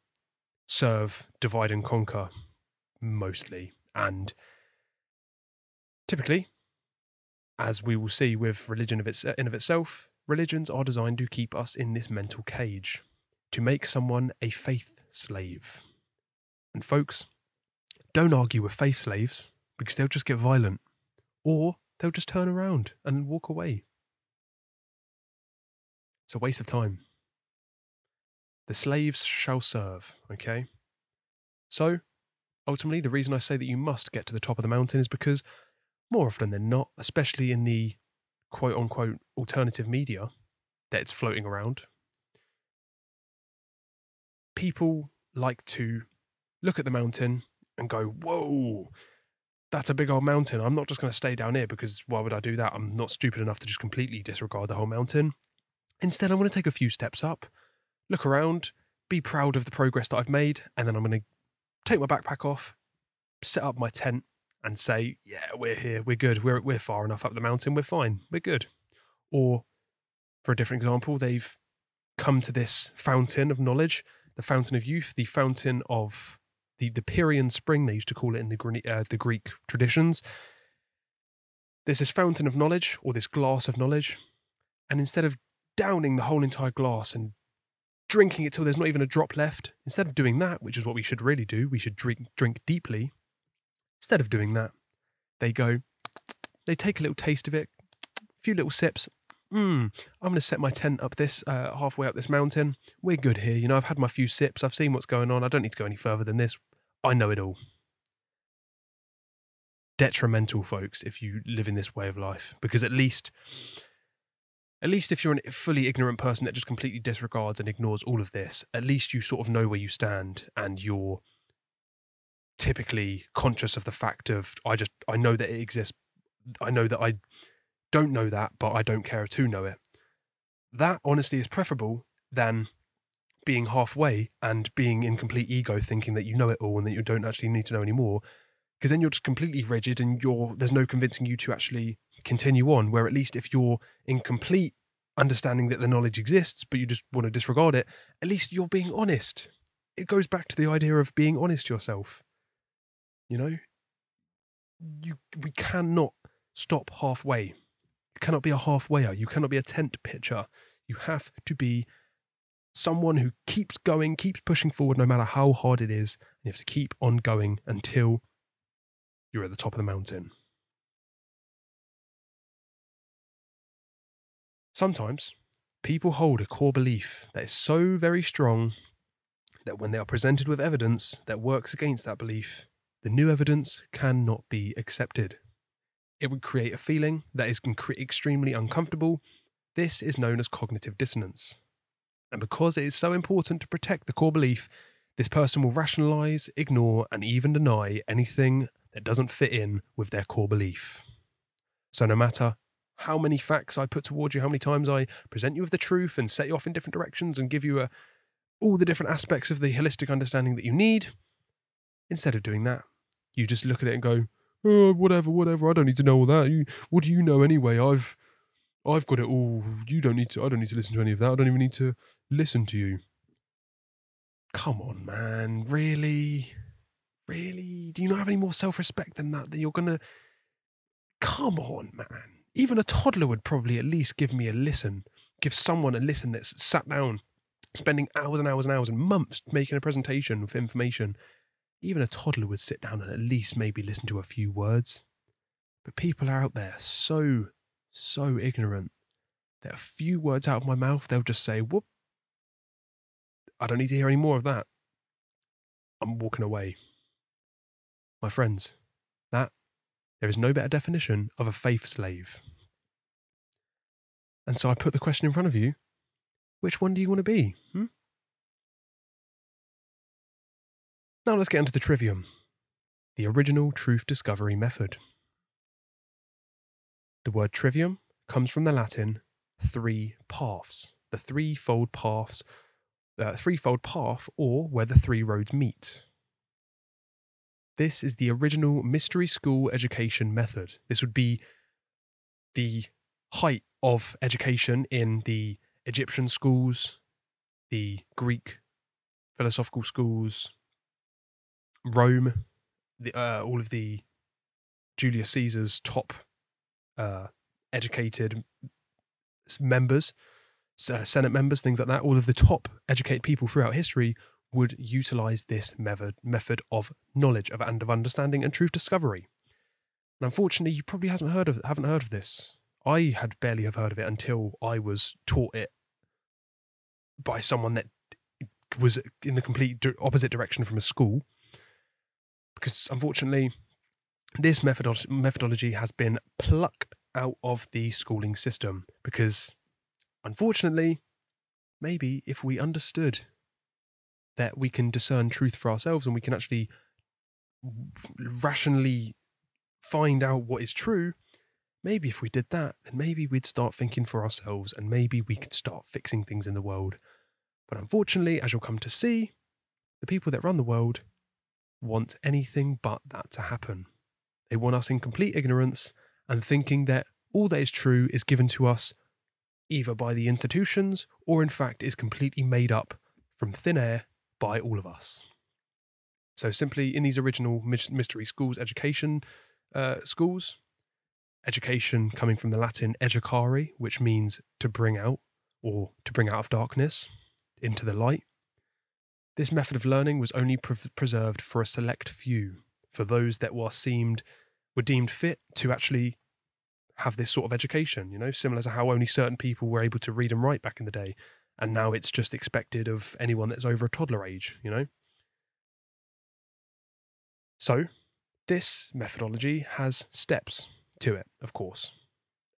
serve divide and conquer mostly. And typically, as we will see with religion in of itself, religions are designed to keep us in this mental cage, to make someone a faith slave. And folks, don't argue with faith slaves because they'll just get violent, or they'll just turn around and walk away. It's a waste of time. The slaves shall serve, okay? So, ultimately, the reason I say that you must get to the top of the mountain is because more often than not, especially in the quote-unquote alternative media that's floating around, people like to look at the mountain and go, whoa, that's a big old mountain. I'm not just going to stay down here because why would I do that? I'm not stupid enough to just completely disregard the whole mountain. Instead, I'm going to take a few steps up, look around, be proud of the progress that I've made, and then I'm going to take my backpack off, set up my tent, and say, yeah, we're here, we're good, we're far enough up the mountain, we're fine, we're good. Or, for a different example, they've come to this fountain of knowledge, the fountain of youth, the fountain of the Pierian spring, they used to call it in the Greek traditions. There's this fountain of knowledge, or this glass of knowledge, and instead of downing the whole entire glass and drinking it till there's not even a drop left, instead of doing that, which is what we should really do, we should drink deeply. Instead of doing that, they take a little taste of it, a few little sips. I'm going to set my tent up this halfway up this mountain. We're good here. You know, I've had my few sips. I've seen what's going on. I don't need to go any further than this. I know it all. Detrimental, folks, if you live in this way of life, because at least if you're a fully ignorant person that just completely disregards and ignores all of this, at least you sort of know where you stand, and you're typically conscious of the fact of, I know that it exists. I know that I don't know that, but I don't care to know it. That honestly is preferable than being halfway and being in complete ego, thinking that you know it all and that you don't actually need to know anymore, because then you're just completely rigid and there's no convincing you to actually continue on, where at least if you're in complete understanding that the knowledge exists, but you just want to disregard it, at least you're being honest. It goes back to the idea of being honest to yourself. You know, we cannot stop halfway. You cannot be a halfwayer. You cannot be a tent pitcher. You have to be someone who keeps going, keeps pushing forward no matter how hard it is. And you have to keep on going until you're at the top of the mountain. Sometimes People hold a core belief that is so very strong that when they are presented with evidence that works against that belief, the new evidence cannot be accepted. It would create a feeling that is extremely uncomfortable. This is known as cognitive dissonance. And because it is so important to protect the core belief, this person will rationalize, ignore, and even deny anything that doesn't fit in with their core belief. So no matter how many facts I put towards you, how many times I present you with the truth and set you off in different directions and give you all the different aspects of the holistic understanding that you need, instead of doing that, you just look at it and go, oh, whatever, I don't need to know all that. What do you know anyway? I've got it all. I don't need to listen to any of that. I don't even need to listen to you. Come on, man. Really? Really? Do you not have any more self-respect than that you're going to... Come on, man. Even a toddler would probably at least give me a listen. Give someone a listen that's sat down, spending hours and hours and hours and months making a presentation with information. Even a toddler would sit down and at least maybe listen to a few words. But people are out there so ignorant that a few words out of my mouth, they'll just say, whoop, I don't need to hear any more of that. I'm walking away. My friends, there is no better definition of a faith slave. And so I put the question in front of you, which one do you want to be? Now let's get into the trivium. The original truth discovery method. The word trivium comes from the Latin three paths. The threefold path, or where the three roads meet. This is the original mystery school education method. This would be the height of education in the Egyptian schools, the Greek philosophical schools, Rome, all of the Julius Caesar's top educated members, Senate members, things like that, all of the top educated people throughout history would utilize this method of knowledge and of understanding and truth discovery. And unfortunately, you probably haven't heard of this. I had barely have heard of it until I was taught it by someone that was in the complete opposite direction from a school. Because unfortunately, this methodology has been plucked out of the schooling system. Because unfortunately, maybe if we understood that we can discern truth for ourselves and we can actually rationally find out what is true, maybe if we did that, then maybe we'd start thinking for ourselves and maybe we could start fixing things in the world. But unfortunately, as you'll come to see, the people that run the world want anything but that to happen. They want us in complete ignorance and thinking that all that is true is given to us either by the institutions or in fact is completely made up from thin air by all of us. So simply in these original mystery schools, education coming from the Latin educare, which means to bring out or to bring out of darkness into the light. This method of learning was only preserved for a select few, for those that were deemed fit to actually have this sort of education, similar to how only certain people were able to read and write back in the day. And now it's just expected of anyone that's over a toddler age, So, this methodology has steps to it, of course.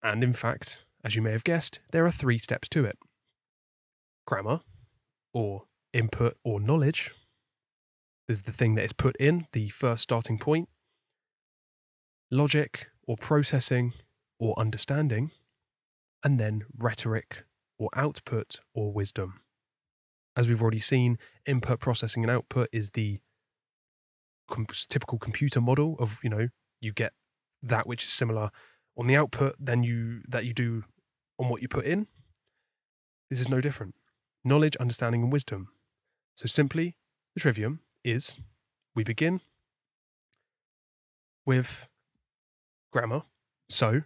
And in fact, as you may have guessed, there are 3 steps to it. Grammar, or input or knowledge, is the thing that is put in, the first starting point. Logic, or processing, or understanding. And then rhetoric, or output, or wisdom. As we've already seen, input, processing, and output is the typical computer model of, you get that which is similar on the output that you do on what you put in. This is no different. Knowledge, understanding, and wisdom. So simply, the trivium is, we begin with grammar. So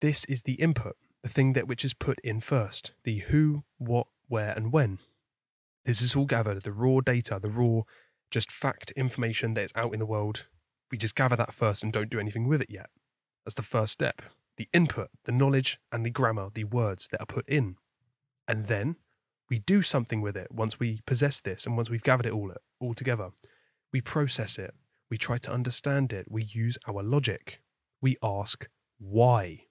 this is the input, the thing which is put in first, the who, what, where, and when. This is all gathered, the raw data, the raw just fact information that is out in the world. We just gather that first and don't do anything with it yet. That's the first step. the input, the knowledge, and the grammar, the words that are put in. And then we do something with it once we possess this and once we've gathered it all together. We process it. We try to understand it. We use our logic. We ask why.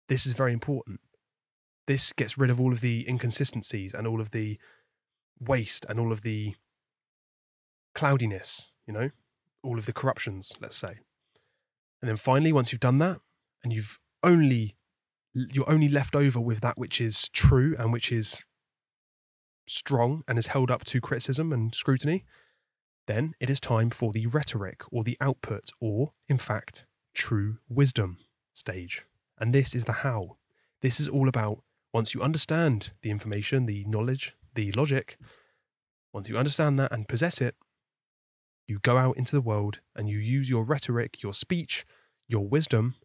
This is very important. This gets rid of all of the inconsistencies and all of the waste and all of the cloudiness, all of the corruptions, let's say. And then finally, once you've done that and you're only left over with that which is true and which is strong and is held up to criticism and scrutiny, then it is time for the rhetoric or the output or, in fact, true wisdom stage. And this is the how. This is all about once you understand the information, the knowledge, the logic, once you understand that and possess it, you go out into the world and you use your rhetoric, your speech, your wisdom,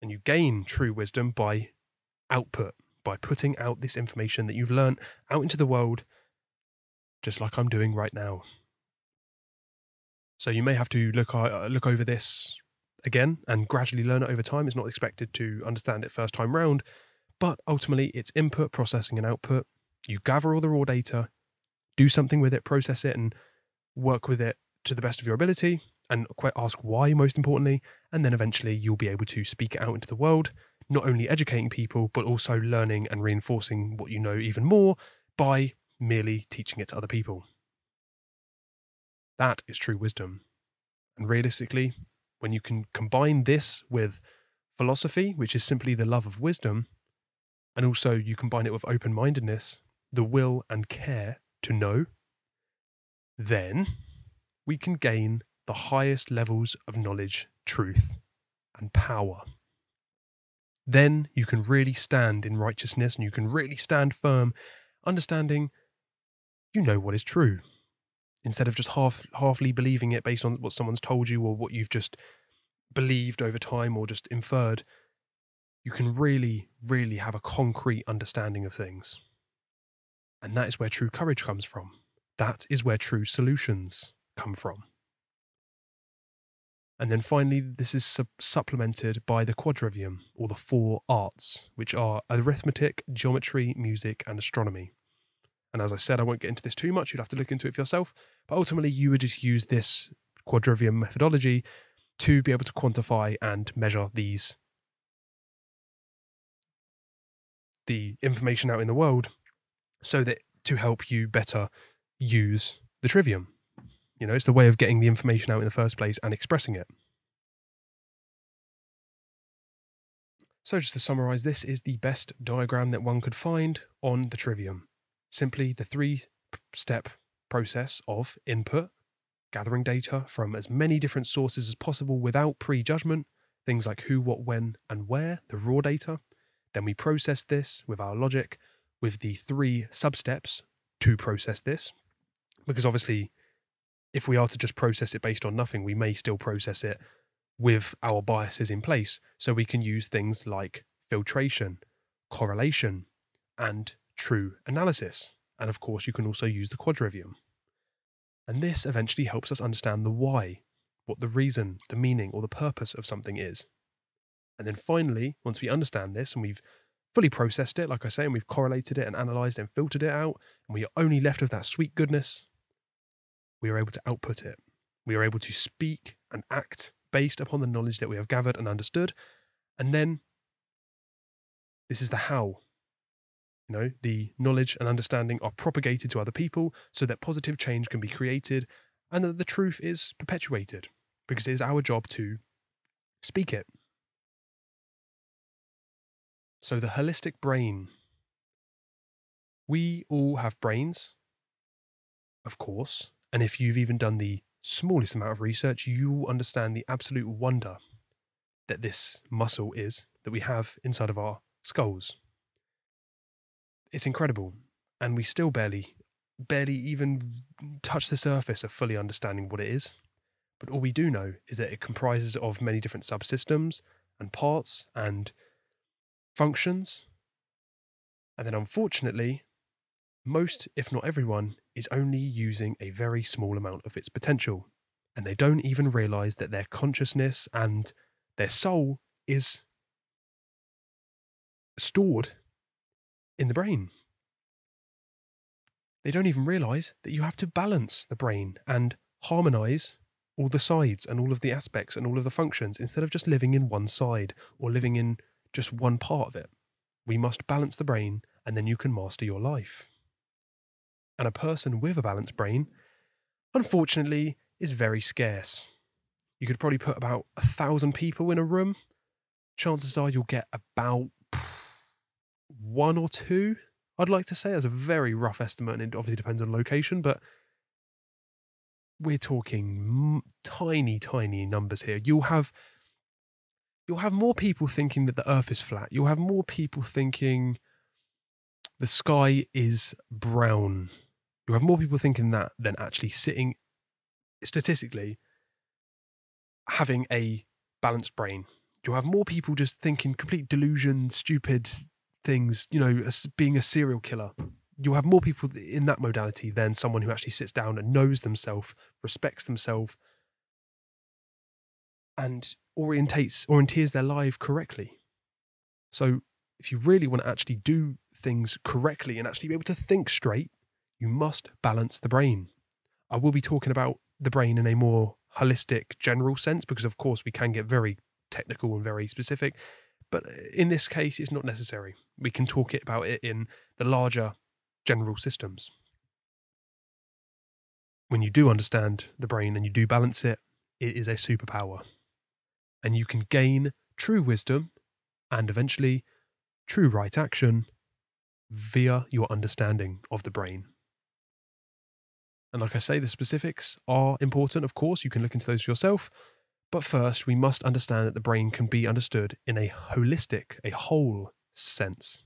and you gain true wisdom by output, by putting out this information that you've learned out into the world, just like I'm doing right now. So you may have to look over this again and gradually learn it over time. It's not expected to understand it first time round, but ultimately it's input, processing, and output. You gather all the raw data, do something with it, process it, and work with it to the best of your ability, and ask why, most importantly, and then eventually you'll be able to speak it out into the world, not only educating people, but also learning and reinforcing what you know even more by merely teaching it to other people. That is true wisdom. And realistically, when you can combine this with philosophy, which is simply the love of wisdom, and also you combine it with open-mindedness, the will and care to know, then we can gain the highest levels of knowledge, truth, and power. Then you can really stand in righteousness and you can really stand firm, understanding you know what is true. Instead of just halfly believing it based on what someone's told you or what you've just believed over time or just inferred, you can really, really have a concrete understanding of things. And that is where true courage comes from. That is where true solutions come from. And then finally, this is supplemented by the quadrivium, or the 4 arts, which are arithmetic, geometry, music, and astronomy. And as I said, I won't get into this too much. You'd have to look into it for yourself. But ultimately, you would just use this quadrivium methodology to be able to quantify and measure the information out in the world so that to help you better use the trivium. It's the way of getting the information out in the first place and expressing it. So just to summarize, this is the best diagram that one could find on the trivium. Simply the 3-step process of input, gathering data from as many different sources as possible without prejudgment, things like who, what, when, and where, the raw data. Then we process this with our logic, with the 3 sub-steps to process this. Because obviously, if we are to just process it based on nothing, we may still process it with our biases in place. So we can use things like filtration, correlation, and true analysis. And of course, you can also use the quadrivium. And this eventually helps us understand the why, what the reason, the meaning, or the purpose of something is. And then finally, once we understand this and we've fully processed it, like I say, and we've correlated it and analysed and filtered it out, and we are only left with that sweet goodness, we are able to output it. We are able to speak and act based upon the knowledge that we have gathered and understood. And then this is the how. The knowledge and understanding are propagated to other people so that positive change can be created and that the truth is perpetuated, because it is our job to speak it. So the holistic brain. We all have brains, of course, and if you've even done the smallest amount of research, you will understand the absolute wonder that this muscle is that we have inside of our skulls. It's incredible, and we still barely even touch the surface of fully understanding what it is. But all we do know is that it comprises of many different subsystems and parts and functions. And then unfortunately, most, if not everyone, is only using a very small amount of its potential. And they don't even realize that their consciousness and their soul is stored in the brain. They don't even realize that you have to balance the brain and harmonize all the sides and all of the aspects and all of the functions instead of just living in one side or living in just one part of it. We must balance the brain, and then you can master your life. And a person with a balanced brain, unfortunately, is very scarce. You could probably put about 1,000 people in a room. Chances are you'll get about 1 or 2, I'd like to say, as a very rough estimate, and it obviously depends on location, but we're talking tiny, tiny numbers here. You'll have more people thinking that the earth is flat. You'll have more people thinking the sky is brown. You'll have more people thinking that than actually sitting, statistically, having a balanced brain. You'll have more people just thinking complete delusion, stupid things, being a serial killer. You'll have more people in that modality than someone who actually sits down and knows themselves, respects themselves, and orientates their life correctly. So if you really want to actually do things correctly and actually be able to think straight, you must balance the brain. I will be talking about the brain in a more holistic, general sense, because of course we can get very technical and very specific, but in this case it's not necessary. We can talk about it in the larger general systems. When you do understand the brain and you do balance it, it is a superpower. And you can gain true wisdom and eventually true right action via your understanding of the brain. And like I say, the specifics are important, of course. You can look into those for yourself. But first, we must understand that the brain can be understood in a holistic, a whole sense.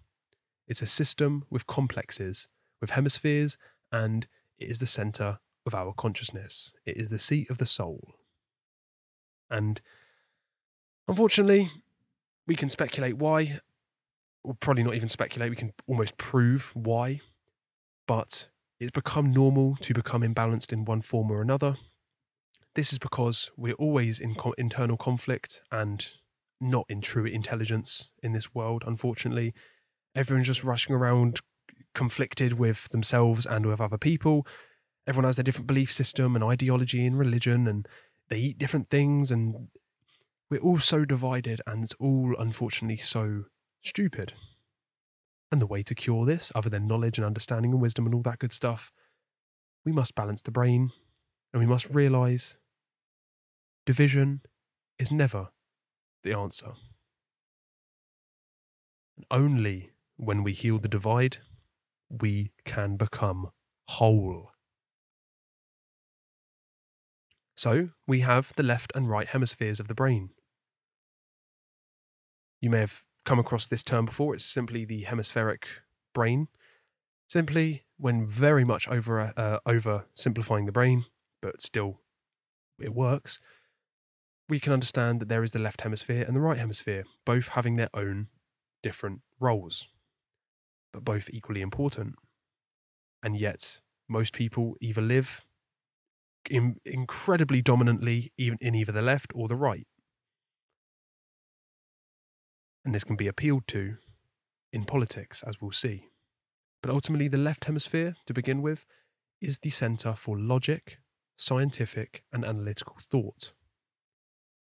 It's a system with complexes, with hemispheres, and it is the center of our consciousness. It is the seat of the soul. And unfortunately, we can speculate why. Well, probably not even speculate. We can almost prove why. But it's become normal to become imbalanced in one form or another. This is because we're always in internal conflict and not in true intelligence in this world, unfortunately. Everyone's just rushing around conflicted with themselves and with other people. Everyone has their different belief system and ideology and religion, and they eat different things, and we're all so divided, and it's all, unfortunately, so stupid. And the way to cure this, other than knowledge and understanding and wisdom and all that good stuff, we must balance the brain, and we must realise division is never the answer. And only when we heal the divide, we can become whole. So, we have the left and right hemispheres of the brain. You may have come across this term before. It's simply the hemispheric brain. Simply, when very much oversimplifying the brain, but still it works, we can understand that there is the left hemisphere and the right hemisphere, both having their own different roles, but both equally important. And yet, most people either live incredibly dominantly even in either the left or the right. And this can be appealed to in politics, as we'll see. But ultimately, the left hemisphere, to begin with, is the centre for logic, scientific, and analytical thought.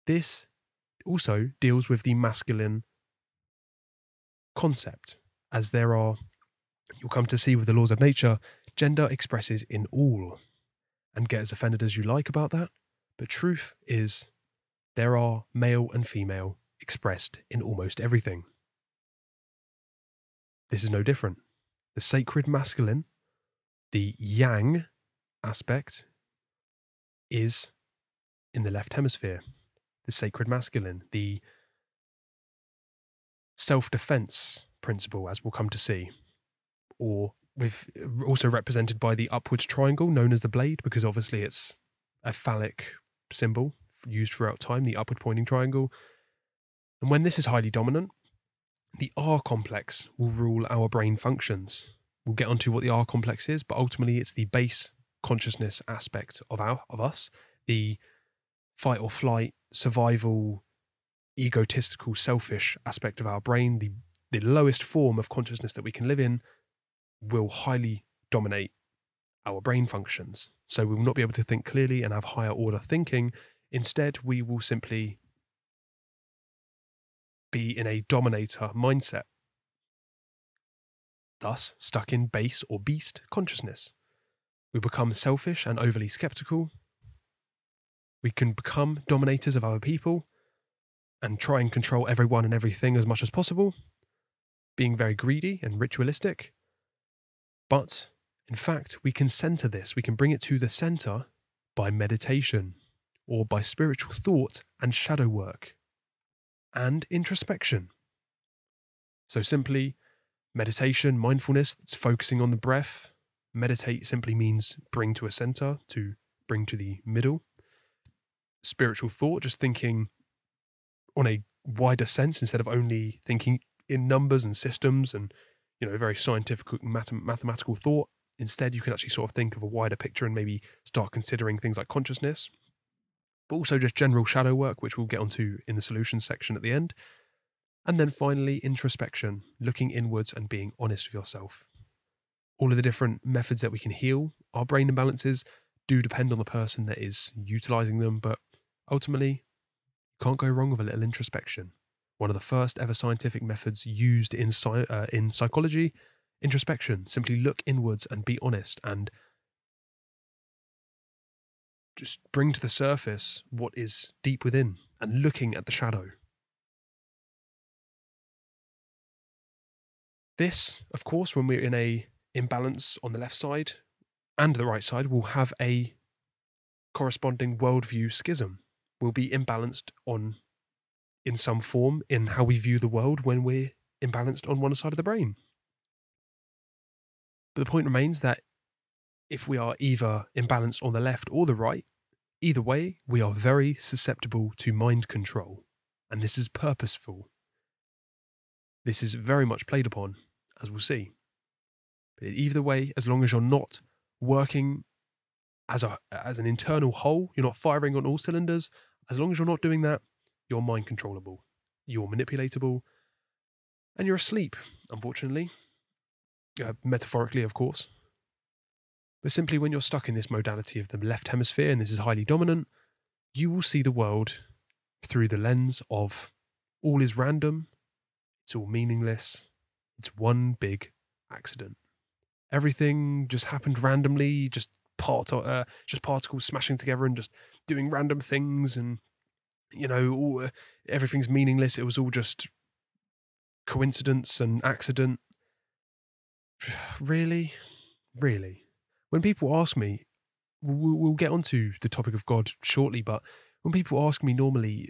This also deals with the masculine concept, as there are, you'll come to see with the laws of nature, gender expresses in all. And get as offended as you like about that, but truth is there are male and female expressed in almost everything. This is no different. The sacred masculine, the yang aspect, is in the left hemisphere. The sacred masculine, the self-defense principle, as we'll come to see, or also represented by the upwards triangle known as the blade, because obviously it's a phallic symbol used throughout time, the upward pointing triangle. And when this is highly dominant, the R complex will rule our brain functions. We'll get onto what the R complex is, but ultimately it's the base consciousness aspect of us, the fight or flight, survival, egotistical, selfish aspect of our brain, the lowest form of consciousness that we can live in, will highly dominate our brain functions. So we will not be able to think clearly and have higher order thinking. Instead, we will simply be in a dominator mindset, thus stuck in base or beast consciousness. We become selfish and overly skeptical. We can become dominators of other people and try and control everyone and everything as much as possible, being very greedy and ritualistic. But in fact, we can center this, we can bring it to the center by meditation or by spiritual thought and shadow work and introspection. So simply meditation, mindfulness, that's focusing on the breath. Meditate simply means bring to a center, to bring to the middle. Spiritual thought, just thinking on a wider sense instead of only thinking in numbers and systems and, very scientific mathematical thought. Instead, you can actually sort of think of a wider picture and maybe start considering things like consciousness, but also just general shadow work, which we'll get onto in the solutions section at the end. And then finally, introspection, looking inwards and being honest with yourself. All of the different methods that we can heal our brain imbalances do depend on the person that is utilizing them, but ultimately, you can't go wrong with a little introspection. One of the first ever scientific methods used in psychology, introspection. Simply look inwards and be honest and just bring to the surface what is deep within and looking at the shadow. This, of course, when we're in a imbalance on the left side and the right side, will have a corresponding worldview schism. We'll be imbalanced in some form in how we view the world when we're imbalanced on one side of the brain. But the point remains that if we are either imbalanced on the left or the right, either way, we are very susceptible to mind control. And this is purposeful. This is very much played upon, as we'll see. But either way, as long as you're not working as an internal whole, you're not firing on all cylinders, as long as you're not doing that, you're mind controllable, you're manipulatable, and you're asleep, unfortunately. Metaphorically, of course. But simply when you're stuck in this modality of the left hemisphere, and this is highly dominant, you will see the world through the lens of all is random, it's all meaningless, it's one big accident. Everything just happened randomly, just particles smashing together and just doing random things, and everything's meaningless. It was all just coincidence and accident. Really? When people ask me, we'll get onto the topic of God shortly, but when people ask me normally,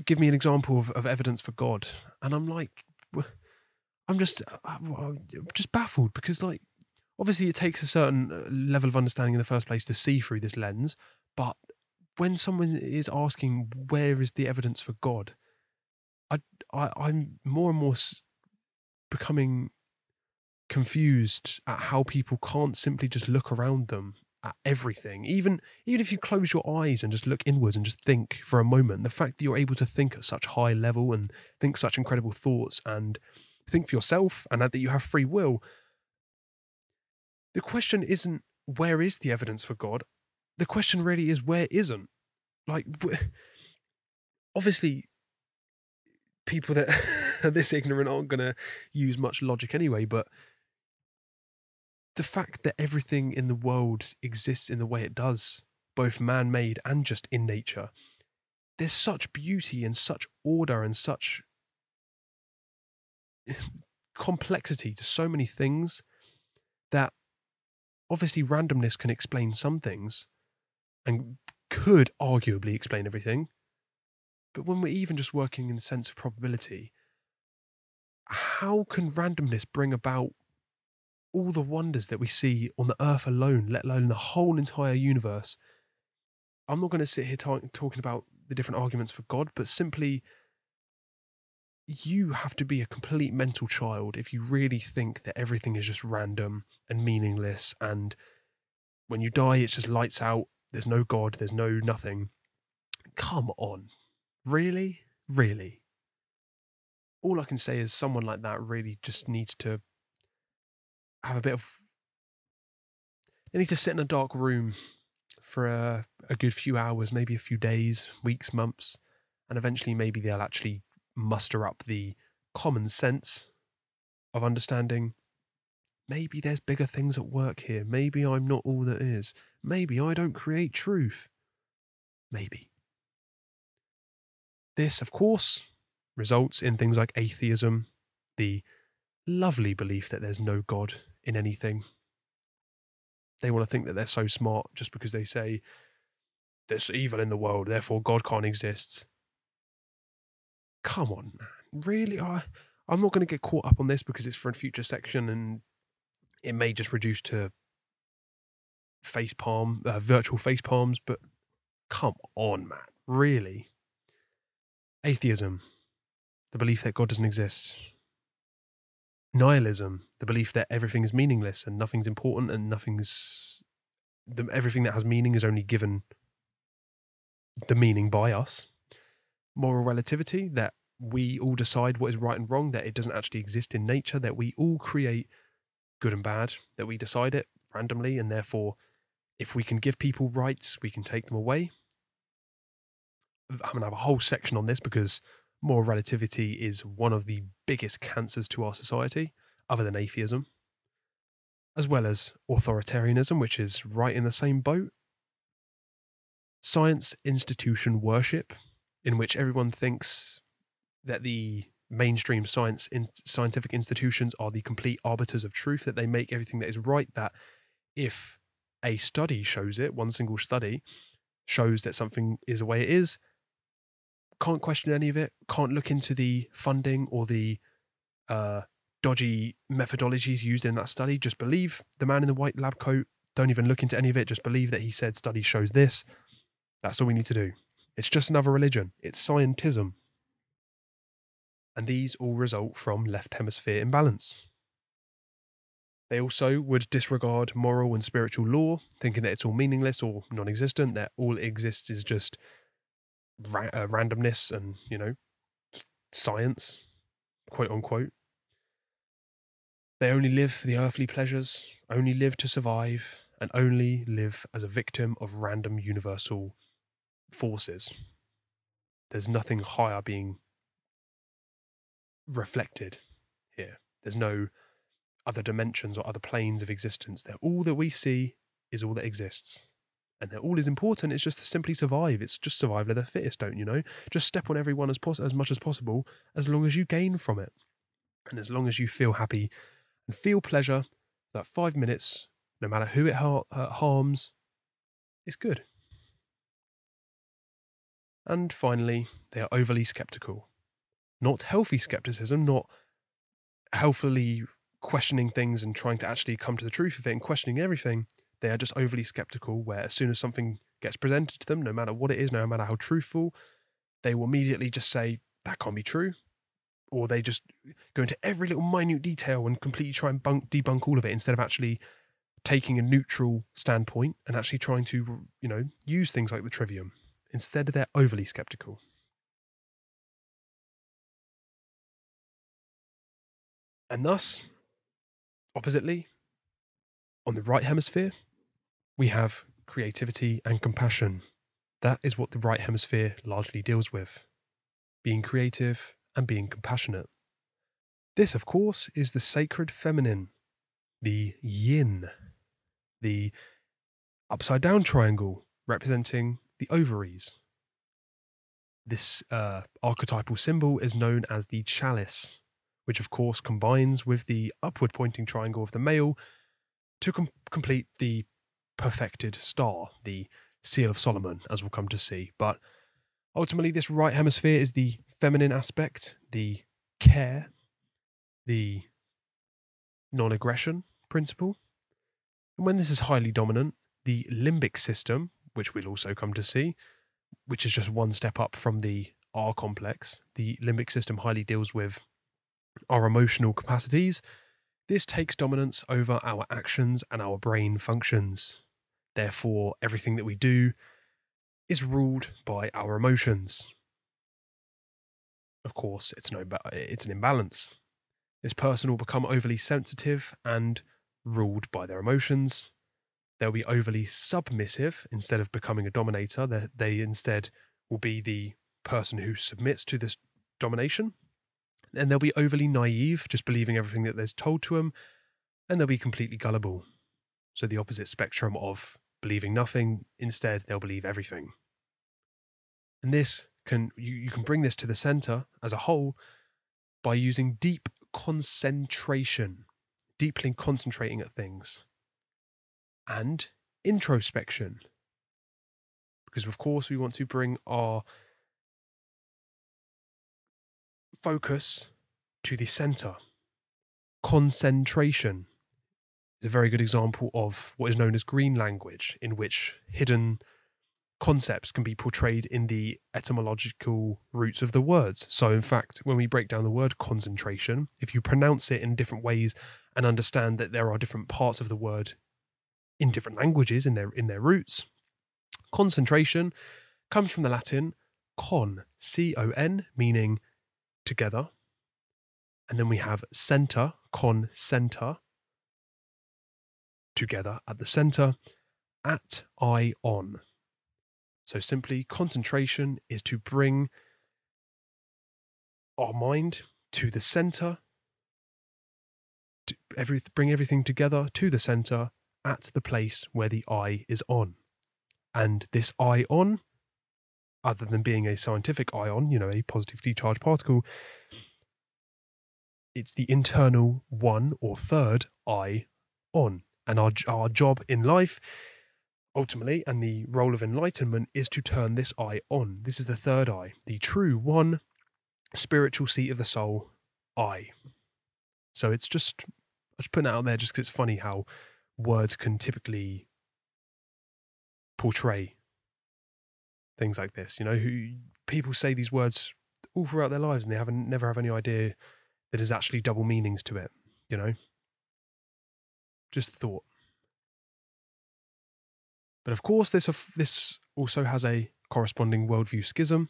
give me an example of evidence for God, and I'm like, I'm just baffled, because obviously it takes a certain level of understanding in the first place to see through this lens, but when someone is asking where is the evidence for God, I'm more and more becoming confused at how people can't simply just look around them at everything. Even if you close your eyes and just look inwards and just think for a moment, the fact that you're able to think at such high level and think such incredible thoughts and think for yourself and that you have free will. The question isn't where is the evidence for God? The question really is where isn't. Obviously, people that are this ignorant aren't going to use much logic anyway, but the fact that everything in the world exists in the way it does, both man-made and just in nature, there's such beauty and such order and such complexity to so many things that obviously randomness can explain some things and could arguably explain everything. But when we're even just working in the sense of probability, how can randomness bring about all the wonders that we see on the earth alone, let alone the whole entire universe? I'm not going to sit here talking about the different arguments for God, but simply you have to be a complete mental child if you really think that everything is just random and meaningless, and when you die it's just lights out, there's no God, there's no nothing. Come on. Really? Really? All I can say is someone like that really just needs to have a bit of. They need to sit in a dark room for a good few hours, maybe a few days, weeks, months, and eventually maybe they'll actually muster up the common sense of understanding maybe there's bigger things at work here. Maybe I'm not all that is. Maybe I don't create truth. Maybe. This, of course, results in things like atheism, the lovely belief that there's no God in anything. They want to think that they're so smart just because they say there's evil in the world, therefore God can't exist. Come on, man. Really? I'm not going to get caught up on this because it's for a future section and it may just reduce to virtual face palms, but come on, man. Really? Atheism, the belief that God doesn't exist. Nihilism, the belief that everything is meaningless and nothing's important and everything that has meaning is only given the meaning by us. Moral relativity, that we all decide what is right and wrong, that it doesn't actually exist in nature, that we all create good and bad, that we decide it randomly, and therefore, if we can give people rights, we can take them away. I'm going to have a whole section on this because moral relativity is one of the biggest cancers to our society, other than atheism, as well as authoritarianism, which is right in the same boat. Science institution worship, in which everyone thinks that the mainstream scientific institutions are the complete arbiters of truth, that they make everything that is right, that if a study shows it, one single study shows that something is the way it is, can't question any of it, can't look into the funding or the dodgy methodologies used in that study, just believe the man in the white lab coat, don't even look into any of it, just believe that he said study shows this. That's all we need to do. It's just another religion. It's scientism. And these all result from left hemisphere imbalance. They also would disregard moral and spiritual law, thinking that it's all meaningless or non-existent, that all it exists is just randomness and, science, quote unquote. They only live for the earthly pleasures, only live to survive, and only live as a victim of random universal forces. There's nothing higher being reflected here. There's no other dimensions or other planes of existence. That all that we see is all that exists. And that all is important is just to simply survive. It's just survival of the fittest, don't you know? Just step on everyone as much as possible, as long as you gain from it. And as long as you feel happy and feel pleasure, that 5 minutes, no matter who it harms, it's good. And finally, they are overly skeptical. Not healthy skepticism, not healthily questioning things and trying to actually come to the truth of it and questioning everything. They are just overly skeptical, where as soon as something gets presented to them, no matter what it is, no matter how truthful, they will immediately just say, that can't be true. Or they just go into every little minute detail and completely try and debunk all of it, instead of actually taking a neutral standpoint and actually trying to, use things like the trivium. Instead, they're overly skeptical. And thus, oppositely, on the right hemisphere, we have creativity and compassion. That is what the right hemisphere largely deals with. Being creative and being compassionate. This, of course, is the sacred feminine, the yin, the upside down triangle representing the ovaries. This archetypal symbol is known as the chalice, which of course combines with the upward pointing triangle of the male to complete the perfected star, the Seal of Solomon, as we'll come to see. But ultimately, this right hemisphere is the feminine aspect, the care, the non-aggression principle. And when this is highly dominant, the limbic system, which we'll also come to see, which is just one step up from the R complex, the limbic system highly deals with our emotional capacities. This takes dominance over our actions and our brain functions. Therefore, everything that we do is ruled by our emotions. of course, it's an imbalance. This person will become overly sensitive and ruled by their emotions. They'll be overly submissive instead of becoming a dominator. They instead will be the person who submits to this domination. And they'll be overly naive, just believing everything that there's told to them. And they'll be completely gullible. So the opposite spectrum of believing nothing, instead they'll believe everything. And this you can bring this to the center as a whole by using deep concentration, deeply concentrating at things, and introspection. Because of course we want to bring our focus to the center. Concentration is a very good example of what is known as green language, in which hidden concepts can be portrayed in the etymological roots of the words. So in fact, when we break down the word concentration, if you pronounce it in different ways and understand that there are different parts of the word in different languages in their roots, concentration comes from the Latin con, C-O-N, meaning together. And then we have center, con center, together at the center, at I on. So simply, concentration is to bring our mind to the center, bring everything together to the center at the place where the I is on. And this I on, other than being a scientific ion, a positively charged particle, it's the internal one or third I on. And our job in life, ultimately, and the role of enlightenment is to turn this eye on. This is the third eye, the true one, spiritual seat of the soul, I. So it's just, I'm just putting it out there just because it's funny how words can typically portray things like this. People say these words all throughout their lives and they never have any idea that there's actually double meanings to it, Just thought. But of course, this also has a corresponding worldview schism.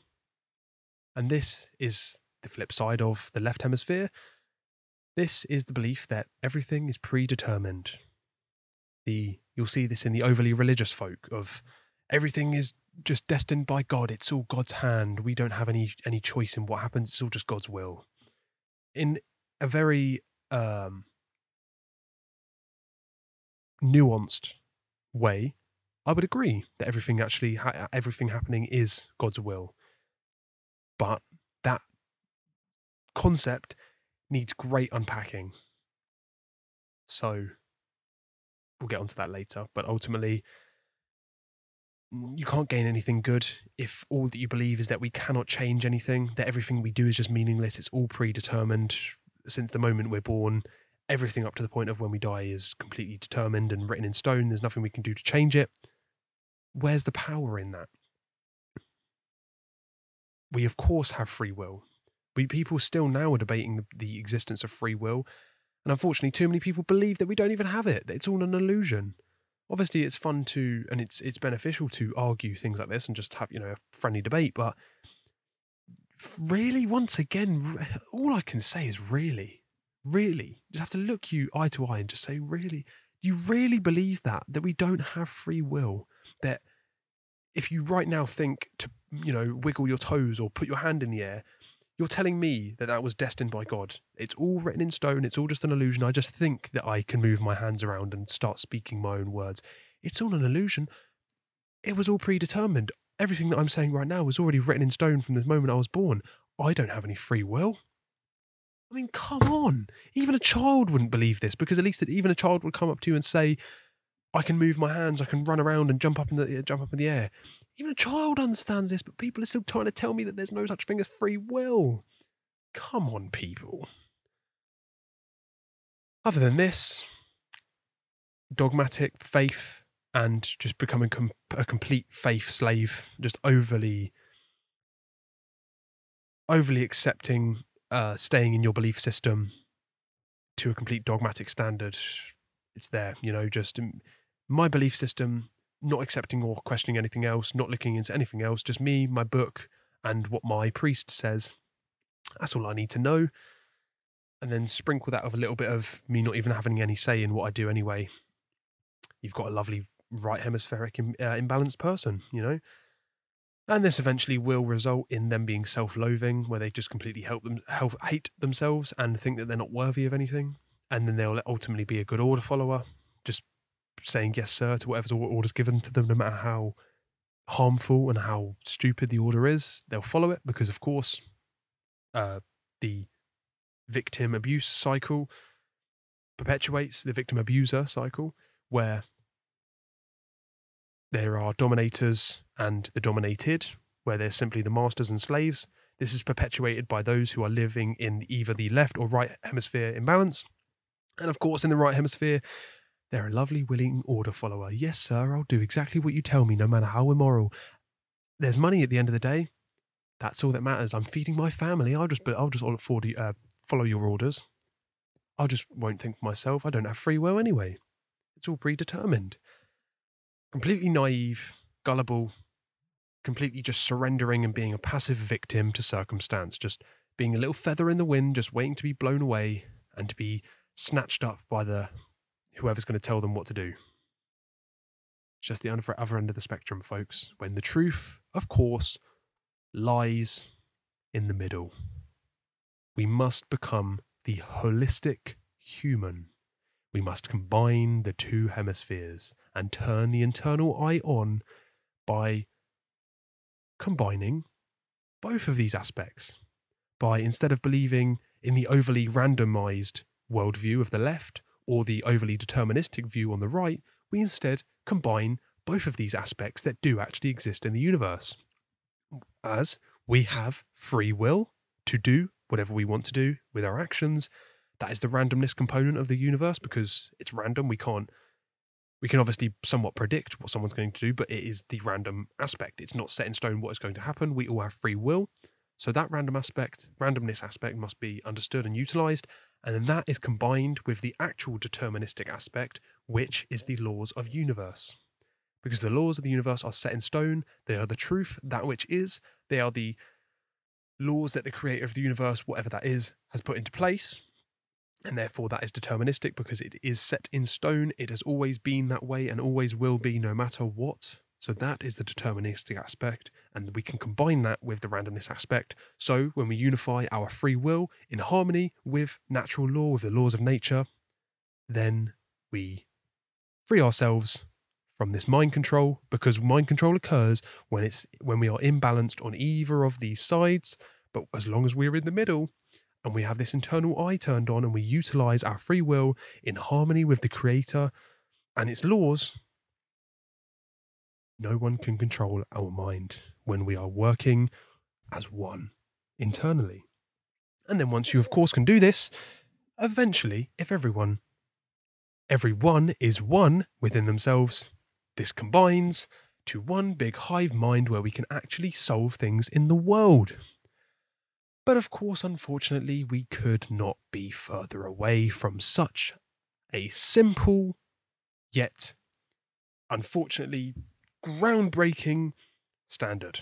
And this is the flip side of the left hemisphere. This is the belief that everything is predetermined. You'll see this in the overly religious folk of everything is just destined by God. It's all God's hand. We don't have any choice in what happens. It's all just God's will. In a very nuanced way, I would agree that everything happening is God's will. But that concept needs great unpacking. So we'll get onto that later. But ultimately, you can't gain anything good if all that you believe is that we cannot change anything, that everything we do is just meaningless. It's all predetermined since the moment we're born. Everything up to the point of when we die is completely determined and written in stone. There's nothing we can do to change it. Where's the power in that? We, of course, have free will. People still now are debating the existence of free will. And unfortunately, too many people believe that we don't even have it, that it's all an illusion. Obviously, it's fun to, and it's beneficial to argue things like this and just have, a friendly debate. But really, once again, all I can say is really, just have to look you eye to eye and just say, really, you really believe that we don't have free will? That if you right now think to, wiggle your toes or put your hand in the air, you're telling me that was destined by God. It's all written in stone. It's all just an illusion. I just think that I can move my hands around and start speaking my own words. It's all an illusion. It was all predetermined. Everything that I'm saying right now was already written in stone from the moment I was born. I don't have any free will. I mean, come on. Even a child wouldn't believe this, because at least even a child would come up to you and say, I can move my hands, I can run around and jump up in the air. Even a child understands this, but people are still trying to tell me that there's no such thing as free will. Come on, people. Other than this, dogmatic faith and just becoming a complete faith slave, just overly accepting, staying in your belief system to a complete dogmatic standard. It's there, just my belief system, not accepting or questioning anything else, not looking into anything else, just me, my book, and what my priest says. That's all I need to know. And then sprinkle that with a little bit of me not even having any say in what I do anyway. You've got a lovely right hemispheric imbalanced person, you know? And this eventually will result in them being self-loathing, where they just completely hate themselves and think that they're not worthy of anything. And then they'll ultimately be a good order follower, just saying yes, sir, to whatever order's given to them, no matter how harmful and how stupid the order is. They'll follow it because, of course, the victim abuse cycle perpetuates the victim abuser cycle, where there are dominators and the dominated, where they're simply the masters and slaves. This is perpetuated by those who are living in either the left or right hemisphere imbalance. And of course, in the right hemisphere, they're a lovely, willing order follower. Yes, sir, I'll do exactly what you tell me, no matter how immoral. There's money at the end of the day. That's all that matters. I'm feeding my family. I'll just follow your orders. I just won't think for myself. I don't have free will anyway. It's all predetermined. Completely naive, gullible, completely just surrendering and being a passive victim to circumstance, just being a little feather in the wind, just waiting to be blown away and to be snatched up by whoever's going to tell them what to do. It's just the other end of the spectrum, folks, when the truth, of course, lies in the middle. We must become the holistic human. We must combine the two hemispheres and turn the internal eye on by combining both of these aspects. By, instead of believing in the overly randomized worldview of the left or the overly deterministic view on the right, we instead combine both of these aspects that do actually exist in the universe. As we have free will to do whatever we want to do with our actions. That is the randomness component of the universe, because it's random. We can obviously somewhat predict what someone's going to do, but it is the random aspect. It's not set in stone what is going to happen. We all have free will. So that randomness aspect must be understood and utilized. And then that is combined with the actual deterministic aspect, which is the laws of universe. Because the laws of the universe are set in stone. They are the truth, that which is. They are the laws that the creator of the universe, whatever that is, has put into place. And therefore that is deterministic because it is set in stone. It has always been that way and always will be, no matter what. So that is the deterministic aspect, and we can combine that with the randomness aspect. So when we unify our free will in harmony with natural law, with the laws of nature, then we free ourselves from this mind control, because mind control occurs when we are imbalanced on either of these sides. But as long as we're in the middle and we have this internal eye turned on and we utilize our free will in harmony with the creator and its laws, no one can control our mind when we are working as one internally. And then once you, of course, can do this, eventually, if everyone is one within themselves, this combines to one big hive mind where we can actually solve things in the world. But of course, unfortunately, we could not be further away from such a simple, yet unfortunately groundbreaking standard.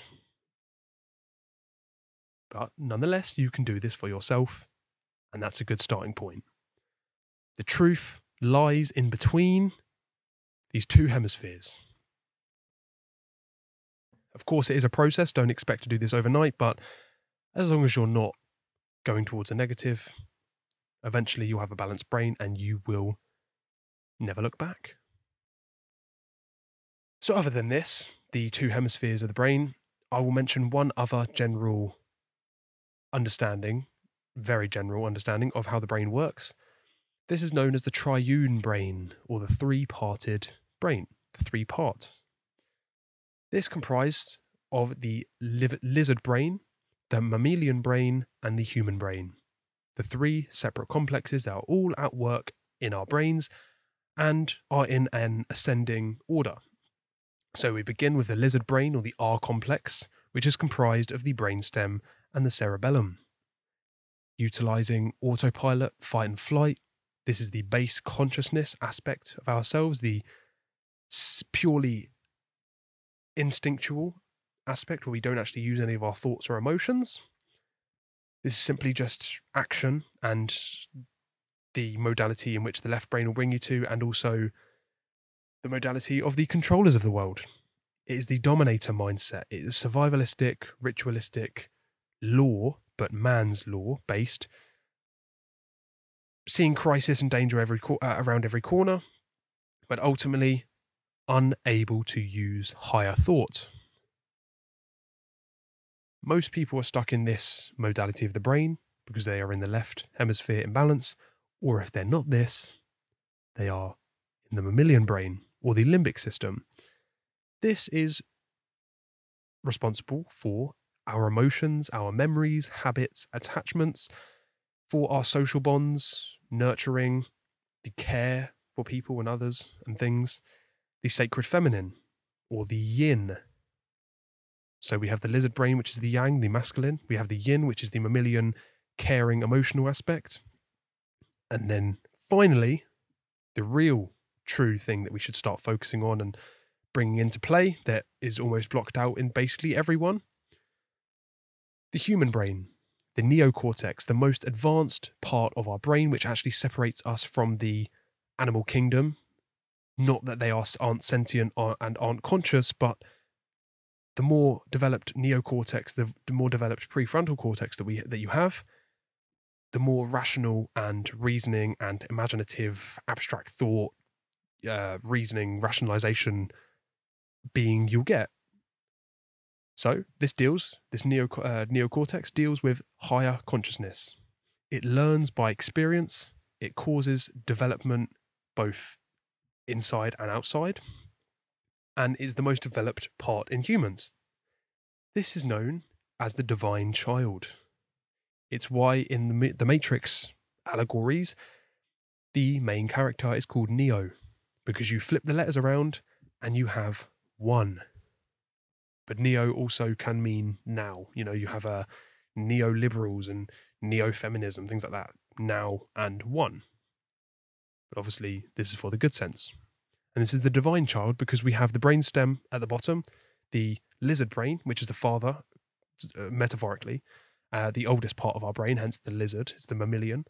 But nonetheless, you can do this for yourself, and that's a good starting point. The truth lies in between these two hemispheres. Of course, it is a process. Don't expect to do this overnight, but as long as you're not going towards a negative, eventually you'll have a balanced brain and you will never look back. So other than this, the two hemispheres of the brain, I will mention one other general understanding, very general understanding of how the brain works. This is known as the triune brain, or the three-parted brain, the three-part. This comprised of the lizard brain, the mammalian brain, and the human brain. The three separate complexes that are all at work in our brains and are in an ascending order. So we begin with the lizard brain, or the R complex, which is comprised of the brainstem and the cerebellum. Utilizing autopilot, fight and flight, this is the base consciousness aspect of ourselves, the purely instinctual aspect where we don't actually use any of our thoughts or emotions. This is simply just action and the modality in which the left brain will bring you to, and also the modality of the controllers of the world. It is the dominator mindset. It is survivalistic, ritualistic law, but man's law based, seeing crisis and danger around every corner, but ultimately unable to use higher thought. Most people are stuck in this modality of the brain because they are in the left hemisphere imbalance, or if they're not this, they are in the mammalian brain or the limbic system. This is responsible for our emotions, our memories, habits, attachments, for our social bonds, nurturing, the care for people and others and things, the sacred feminine or the yin. So we have the lizard brain, which is the yang, the masculine. We have the yin, which is the mammalian, caring, emotional aspect. And then finally, the real true thing that we should start focusing on and bringing into play that is almost blocked out in basically everyone. The human brain, the neocortex, the most advanced part of our brain, which actually separates us from the animal kingdom. Not that they aren't sentient and aren't conscious, but the more developed neocortex, the more developed prefrontal cortex that you have, the more rational and reasoning and imaginative, abstract thought, reasoning, rationalization being you'll get. So this neocortex deals with higher consciousness. It learns by experience. It causes development both inside and outside, and is the most developed part in humans. This is known as the divine child. It's why in the Matrix allegories, the main character is called Neo, because you flip the letters around and you have one. But Neo also can mean now. You know, you have neoliberals and neo-feminism, things like that, now and one. But obviously, this is for the good sense. And this is the divine child because we have the brainstem at the bottom, the lizard brain, which is the father, metaphorically, the oldest part of our brain, hence the lizard, it's the mammalian.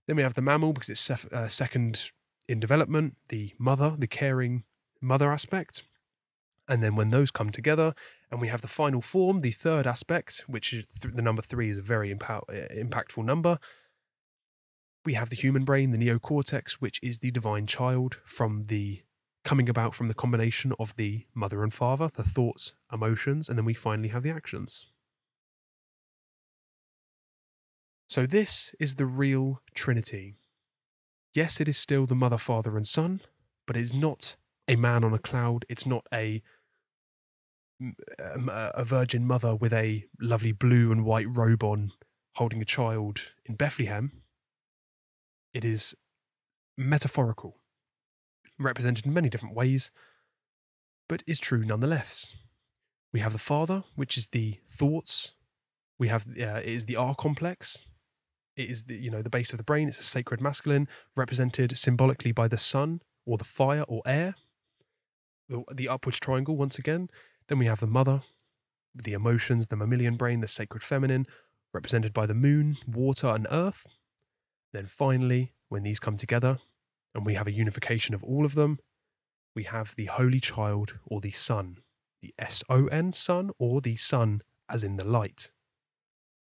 Then we have the mammal because it's second in development, the mother, the caring mother aspect. And then when those come together and we have the final form, the third aspect, which is the number 3 is a very impactful number. We have the human brain, the neocortex, which is the divine child coming about from the combination of the mother and father, the thoughts, emotions, and then we finally have the actions. So this is the real Trinity. Yes, it is still the mother, father, and son, but it is not a man on a cloud. It's not a virgin mother with a lovely blue and white robe on holding a child in Bethlehem. It is metaphorical, represented in many different ways, but is true nonetheless. We have the father, which is the thoughts. We have it is the R complex. It is the base of the brain. It's a sacred masculine, represented symbolically by the sun or the fire or air. The upwards triangle once again. Then we have the mother, the emotions, the mammalian brain, the sacred feminine, represented by the moon, water, and earth. Then finally, when these come together and we have a unification of all of them, we have the Holy Child or the Son, the S-O-N, Son, or the Sun as in the light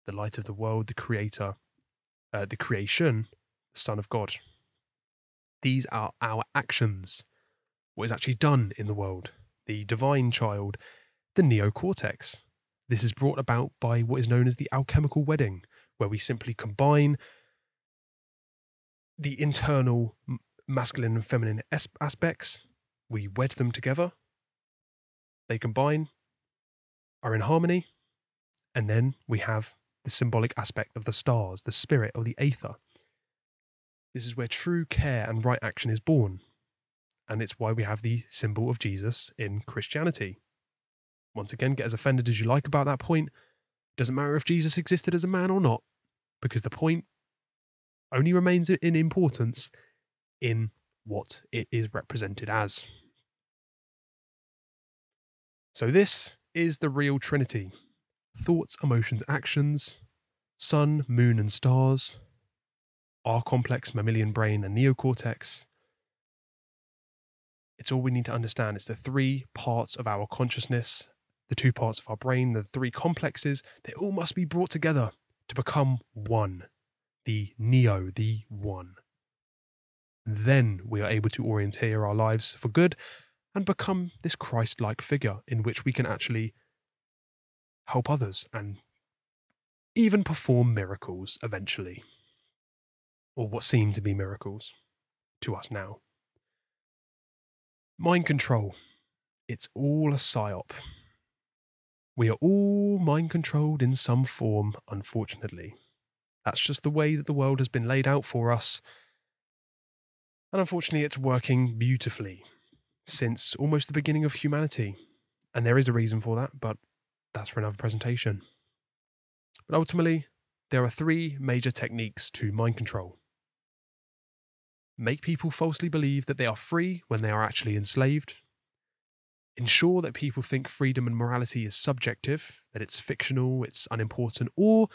of the world, the creator, the creation, the Son of God. These are our actions, what is actually done in the world, the divine child, the neocortex. This is brought about by what is known as the alchemical wedding, where we simply combine the internal masculine and feminine aspects, we wed them together, they combine, are in harmony, and then we have the symbolic aspect of the stars, the spirit of the aether. This is where true care and right action is born, and it's why we have the symbol of Jesus in Christianity. Once again, get as offended as you like about that point. Doesn't matter if Jesus existed as a man or not, because the point only remains in importance in what it is represented as. So this is the real Trinity. Thoughts, emotions, actions. sun, moon, and stars, our complex mammalian brain and neocortex. It's all we need to understand. It's the three parts of our consciousness, the two parts of our brain, the three complexes. They all must be brought together to become one, the neo, the one. Then we are able to orienteer our lives for good and become this Christ-like figure in which we can actually help others and even perform miracles eventually, or what seem to be miracles to us now. Mind control. It's all a psyop. We are all mind controlled in some form, unfortunately. That's just the way that the world has been laid out for us. And unfortunately, it's working beautifully since almost the beginning of humanity. And there is a reason for that, but that's for another presentation. But ultimately, there are three major techniques to mind control. Make people falsely believe that they are free when they are actually enslaved. Ensure that people think freedom and morality is subjective, that it's fictional, it's unimportant, or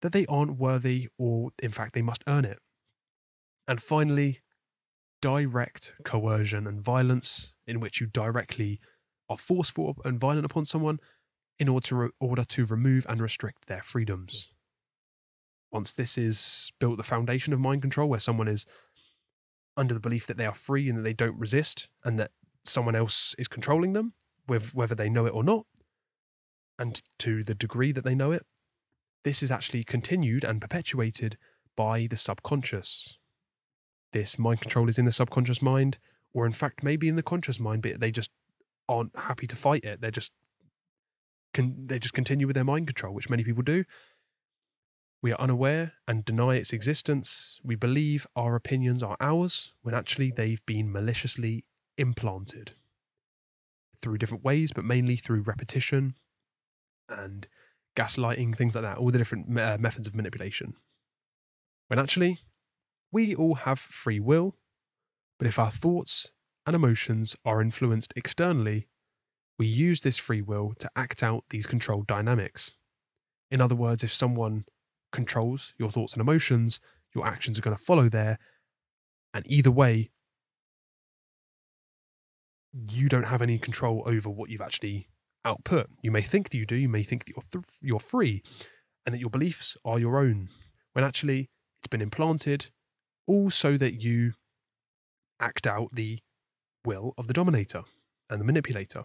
that they aren't worthy, or in fact they must earn it. And finally, direct coercion and violence, in which you directly are forceful and violent upon someone in order to remove and restrict their freedoms. Once this is built the foundation of mind control, where someone is under the belief that they are free and that they don't resist and that someone else is controlling them, whether they know it or not, and to the degree that they know it, this is actually continued and perpetuated by the subconscious. This mind control is in the subconscious mind, or in fact maybe in the conscious mind, but they just aren't happy to fight it. They just continue with their mind control, which many people do. We are unaware and deny its existence. We believe our opinions are ours when actually they've been maliciously implanted through different ways, but mainly through repetition and gaslighting, things like that, all the different methods of manipulation. When actually, we all have free will, but if our thoughts and emotions are influenced externally, we use this free will to act out these controlled dynamics. In other words, if someone controls your thoughts and emotions, your actions are going to follow there, and either way, you don't have any control over what you've actually output. You may think that you do, you may think that you're free, and that your beliefs are your own, when actually it's been implanted all so that you act out the will of the dominator and the manipulator.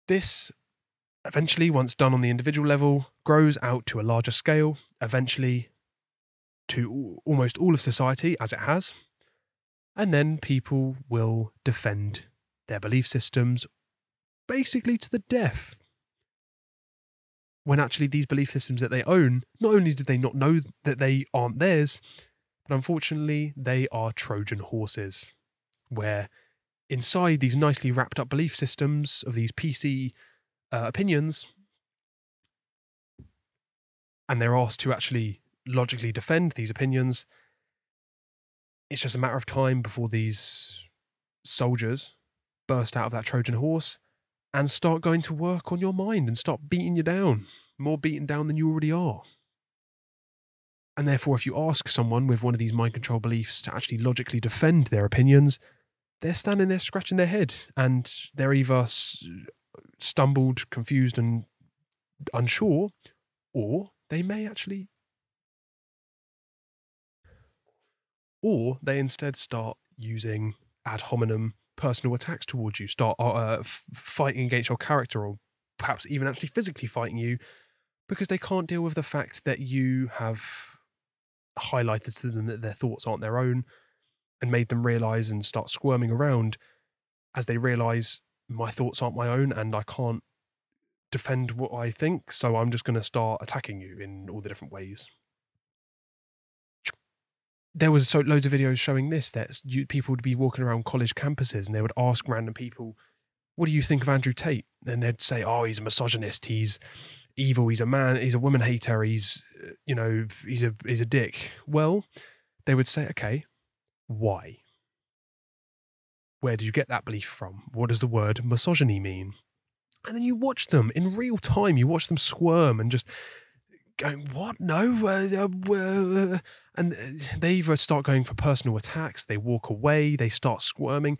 This eventually, once done on the individual level, grows out to a larger scale, eventually to almost all of society, as it has. And then people will defend their belief systems basically to the death. When actually these belief systems that they own, not only do they not know that they aren't theirs, but unfortunately they are Trojan horses, where inside these nicely wrapped up belief systems of these PC opinions, and they're asked to actually logically defend these opinions, it's just a matter of time before these soldiers burst out of that Trojan horse and start going to work on your mind and start beating you down, more beaten down than you already are. And therefore, if you ask someone with one of these mind control beliefs to actually logically defend their opinions, they're standing there scratching their head, and they're either stumbled, confused and unsure, or they may actually, or they instead start using ad hominem personal attacks towards you, start fighting against your character, or perhaps even actually physically fighting you, because they can't deal with the fact that you have highlighted to them that their thoughts aren't their own, and made them realise and start squirming around as they realise my thoughts aren't my own and I can't defend what I think, so I'm just going to start attacking you in all the different ways. There was loads of videos showing this, that people would be walking around college campuses and they would ask random people, what do you think of Andrew Tate? And they'd say, oh, he's a misogynist, he's evil, he's a man, he's a woman hater, he's a dick. Well, they would say, okay, why? Where did you get that belief from? What does the word misogyny mean? And then you watch them in real time, you watch them squirm and just going, what? No. And they either start going for personal attacks, they walk away, they start squirming.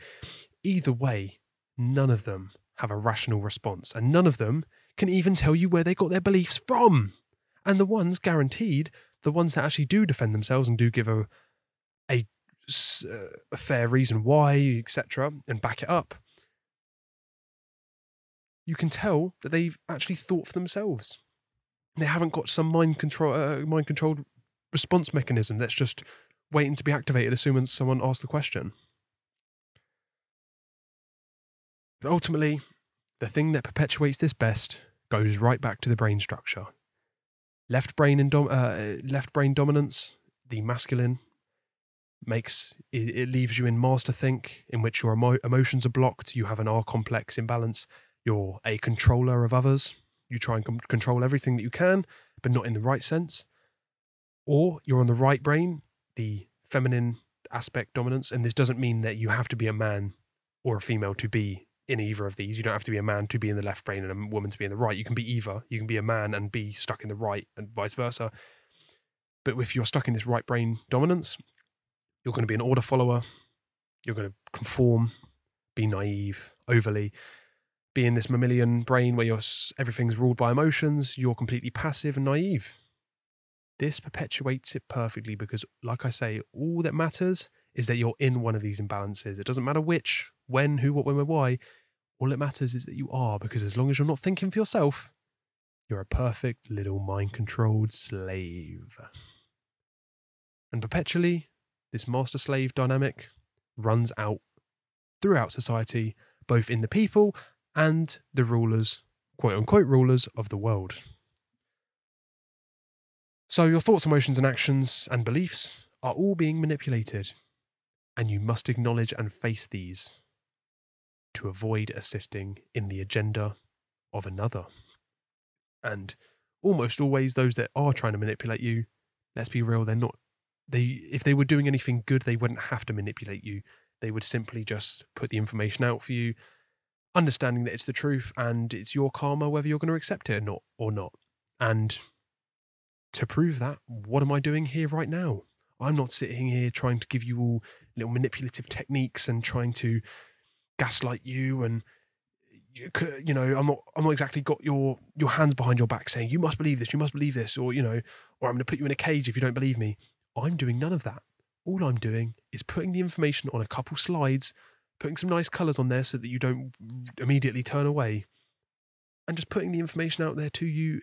Either way, none of them have a rational response, and none of them can even tell you where they got their beliefs from. And the ones guaranteed, the ones that actually do defend themselves and do give a fair reason why, etc., and back it up, you can tell that they've actually thought for themselves. They haven't got some mind-controlled response mechanism that's just waiting to be activated as soon as someone asks the question. But ultimately, the thing that perpetuates this best goes right back to the brain structure. Left brain dominance, the masculine, makes it leaves you in master think, in which your emotions are blocked. You have an R complex imbalance. You're a controller of others. You try and control everything that you can, but not in the right sense. Or you're on the right brain, the feminine aspect dominance. And this doesn't mean that you have to be a man or a female to be in either of these. You don't have to be a man to be in the left brain and a woman to be in the right. You can be either. You can be a man and be stuck in the right, and vice versa. But if you're stuck in this right brain dominance, you're going to be an order follower. You're going to conform, be naive, overly. Be in this mammalian brain where everything's ruled by emotions. You're completely passive and naive. This perpetuates it perfectly because, like I say, all that matters is that you're in one of these imbalances. It doesn't matter which, when, who, what, when, where, why. All that matters is that you are, because as long as you're not thinking for yourself, you're a perfect little mind-controlled slave. And perpetually, this master-slave dynamic runs out throughout society, both in the people and the rulers, quote-unquote rulers of the world. So your thoughts, emotions, and actions and beliefs are all being manipulated, and you must acknowledge and face these to avoid assisting in the agenda of another. And almost always those that are trying to manipulate you, let's be real, if they were doing anything good, they wouldn't have to manipulate you. They would simply just put the information out for you, understanding that it's the truth and it's your karma whether you're going to accept it or not. And to prove that, what am I doing here right now? I'm not sitting here trying to give you all little manipulative techniques and trying to gaslight you, and I'm not exactly got your hands behind your back saying you must believe this, or I'm going to put you in a cage if you don't believe me. I'm doing none of that. All I'm doing is putting the information on a couple slides, putting some nice colours on there so that you don't immediately turn away, and just putting the information out there to you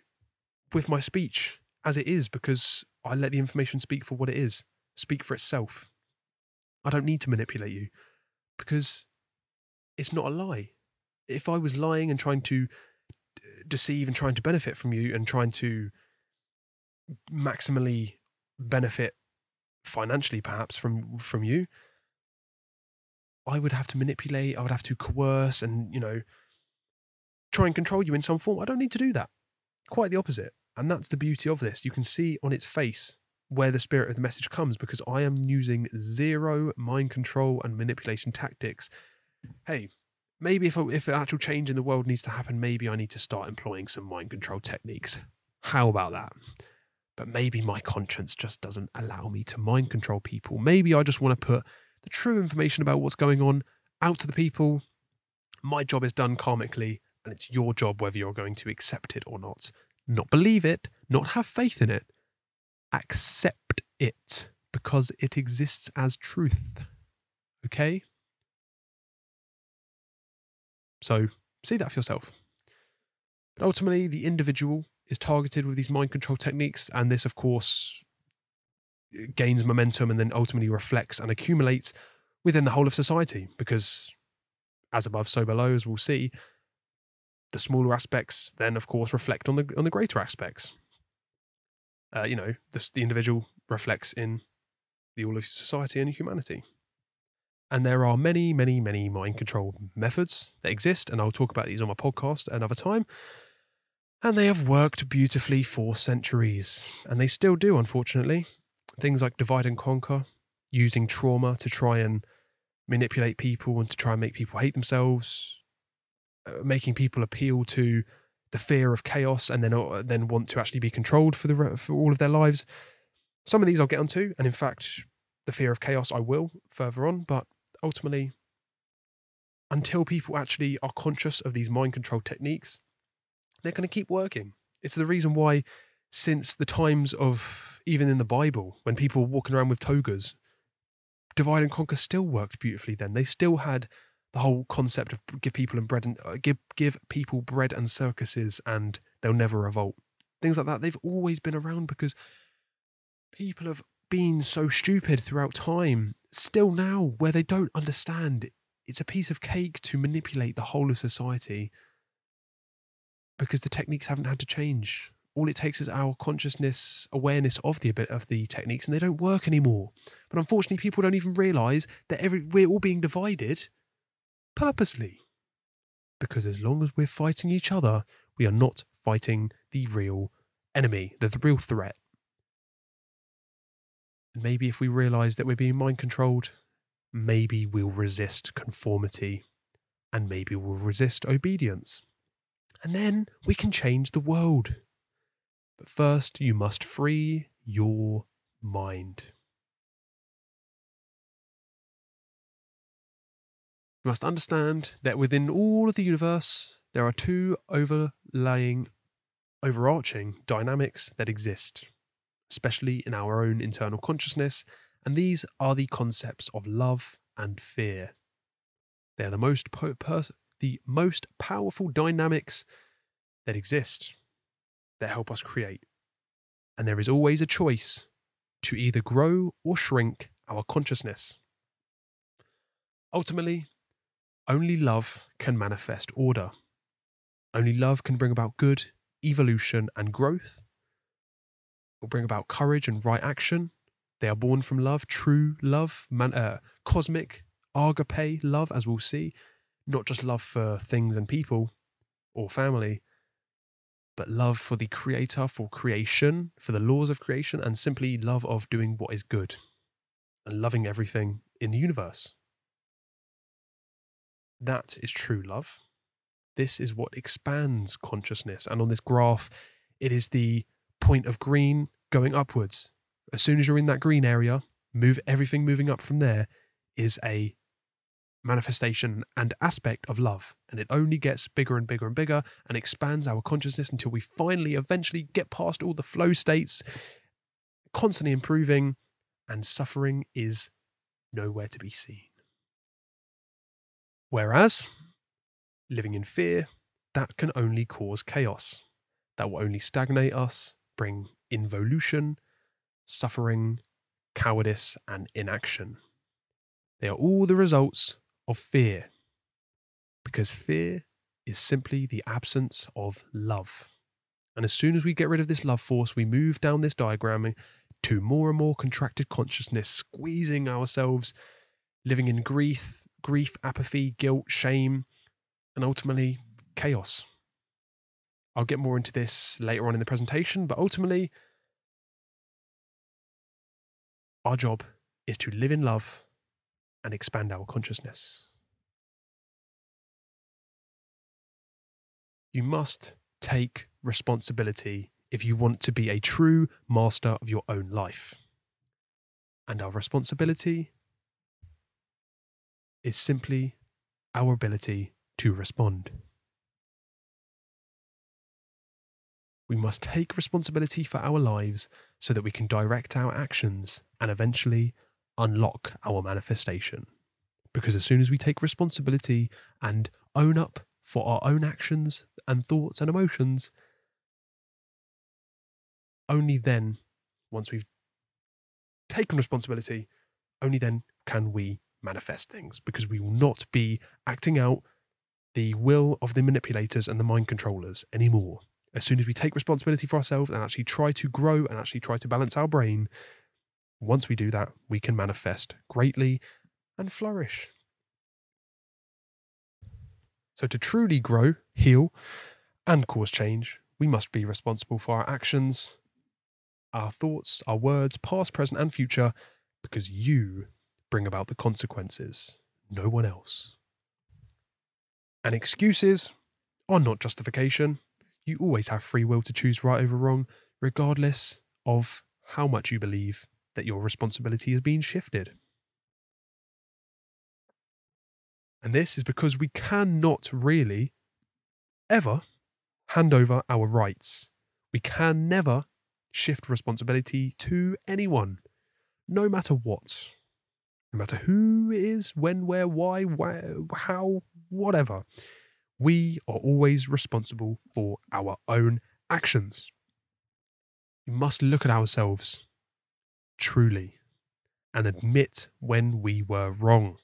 with my speech as it is, because I let the information speak for what it is, speak for itself. I don't need to manipulate you because it's not a lie. If I was lying and trying to deceive and trying to benefit from you and trying to maximally benefit financially perhaps from you, I would have to manipulate, I would have to coerce and, try and control you in some form. I don't need to do that. Quite the opposite. And that's the beauty of this. You can see on its face where the spirit of the message comes, because I am using zero mind control and manipulation tactics. Hey, maybe if an actual change in the world needs to happen, maybe I need to start employing some mind control techniques. How about that? But maybe my conscience just doesn't allow me to mind control people. Maybe I just want to put the true information about what's going on out to the people. My job is done karmically, and it's your job whether you're going to accept it or not. Not believe it, not have faith in it. Accept it, because it exists as truth. Okay? So, see that for yourself. But ultimately, the individual is targeted with these mind control techniques, and this, of course, gains momentum and then ultimately reflects and accumulates within the whole of society, because as above, so below, as we'll see, the smaller aspects then, of course, reflect on the greater aspects. The individual reflects in the all of society and humanity. And there are many, many, many mind control methods that exist, and I'll talk about these on my podcast another time. And they have worked beautifully for centuries, and they still do, unfortunately. Things like divide and conquer, using trauma to try and manipulate people and to try and make people hate themselves, making people appeal to the fear of chaos, and then want to actually be controlled for all of their lives. Some of these I'll get onto, and in fact, the fear of chaos I will further on, but ultimately, until people actually are conscious of these mind control techniques, they're going to keep working. It's the reason why, since the times of, even in the Bible, when people were walking around with togas, divide and conquer still worked beautifully then. They still had the whole concept of give people bread and circuses and they'll never revolt. Things like that, they've always been around because people have been so stupid throughout time. Still now, where they don't understand, it's a piece of cake to manipulate the whole of society because the techniques haven't had to change. All it takes is our consciousness, awareness of the techniques, and they don't work anymore. But unfortunately, people don't even realise that we're all being divided purposely. Because as long as we're fighting each other, we are not fighting the real enemy, the real threat. And maybe if we realise that we're being mind controlled, maybe we'll resist conformity, and maybe we'll resist obedience. And then we can change the world. But first, you must free your mind. You must understand that within all of the universe, there are two overarching dynamics that exist, especially in our own internal consciousness, and these are the concepts of love and fear. They are the most powerful dynamics that exist, that help us create. And there is always a choice to either grow or shrink our consciousness. Ultimately, only love can manifest order. Only love can bring about good, evolution, and growth. It will bring about courage and right action. They are born from love, true love, cosmic, agape love, as we'll see. Not just love for things and people or family, but love for the creator, for creation, for the laws of creation, and simply love of doing what is good and loving everything in the universe. That is true love. This is what expands consciousness. And on this graph, it is the point of green going upwards. As soon as you're in that green area, everything moving up from there is a manifestation and aspect of love, and it only gets bigger and bigger and bigger and expands our consciousness until we finally eventually get past all the flow states, constantly improving, and suffering is nowhere to be seen. Whereas living in fear, that can only cause chaos. That will only stagnate us, bring involution, suffering, cowardice, and inaction. They are all the results of fear, because fear is simply the absence of love. And as soon as we get rid of this love force, we move down this diagram to more and more contracted consciousness, squeezing ourselves, living in grief, apathy, guilt, shame, and ultimately chaos. I'll get more into this later on in the presentation, but ultimately, our job is to live in love and expand our consciousness. You must take responsibility if you want to be a true master of your own life. And our responsibility is simply our ability to respond. We must take responsibility for our lives so that we can direct our actions and eventually unlock our manifestation. Because as soon as we take responsibility and own up for our own actions and thoughts and emotions, only then, once we've taken responsibility, only then can we manifest things, because we will not be acting out the will of the manipulators and the mind controllers anymore. As soon as we take responsibility for ourselves and actually try to grow and actually try to balance our brain, once we do that, we can manifest greatly and flourish. So to truly grow, heal, and cause change, we must be responsible for our actions, our thoughts, our words, past, present, and future, because you bring about the consequences, no one else. And excuses are not justification. You always have free will to choose right over wrong, regardless of how much you believe that your responsibility is being shifted. And this is because we cannot really ever hand over our rights. We can never shift responsibility to anyone, no matter what. No matter who it is, when, where, why, how, whatever. We are always responsible for our own actions. We must look at ourselves truly and admit when we were wrong.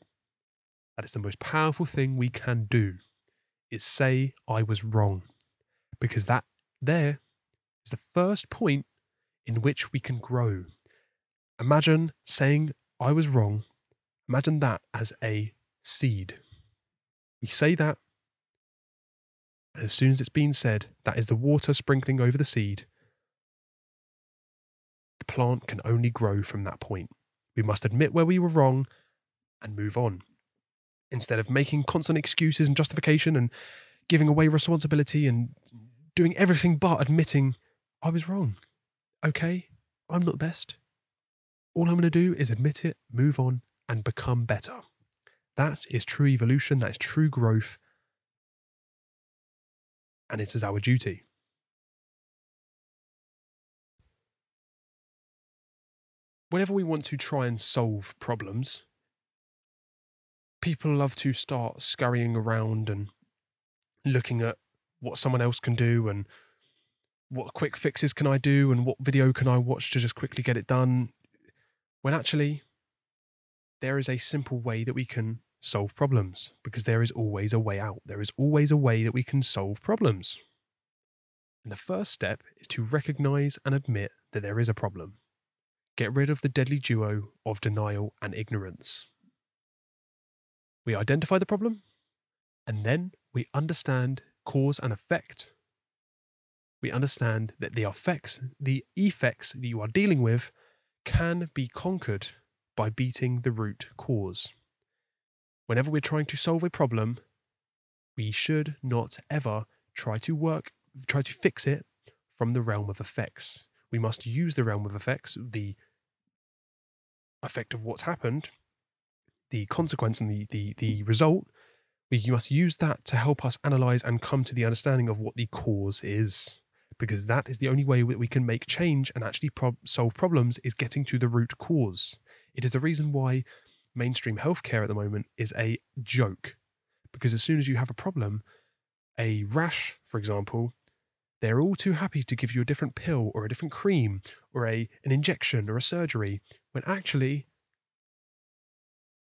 That is the most powerful thing we can do, is say, I was wrong. Because that there is the first point in which we can grow. Imagine saying, I was wrong. Imagine that as a seed. We say that, and as soon as it's been said, that is the water sprinkling over the seed. The plant can only grow from that point. We must admit where we were wrong and move on. Instead of making constant excuses and justification and giving away responsibility and doing everything but admitting, I was wrong. Okay, I'm not the best. All I'm going to do is admit it, move on, and become better. That is true evolution, that is true growth, and it is our duty. Whenever we want to try and solve problems, people love to start scurrying around and looking at what someone else can do and what quick fixes can I do and what video can I watch to just quickly get it done, when actually there is a simple way that we can solve problems, because there is always a way out. There is always a way that we can solve problems. And the first step is to recognize and admit that there is a problem. Get rid of the deadly duo of denial and ignorance. We identify the problem, and then we understand cause and effect. We understand that the effects that you are dealing with can be conquered by beating the root cause. Whenever we're trying to solve a problem, we should not ever try to fix it from the realm of effects. We must use the realm of effects, the effect of what's happened, the consequence and the result. You must use that to help us analyze and come to the understanding of what the cause is. Because that is the only way that we can make change and actually solve problems, is getting to the root cause. It is the reason why mainstream healthcare at the moment is a joke. Because as soon as you have a problem, a rash, for example, they're all too happy to give you a different pill or a different cream or an injection or a surgery, when actually,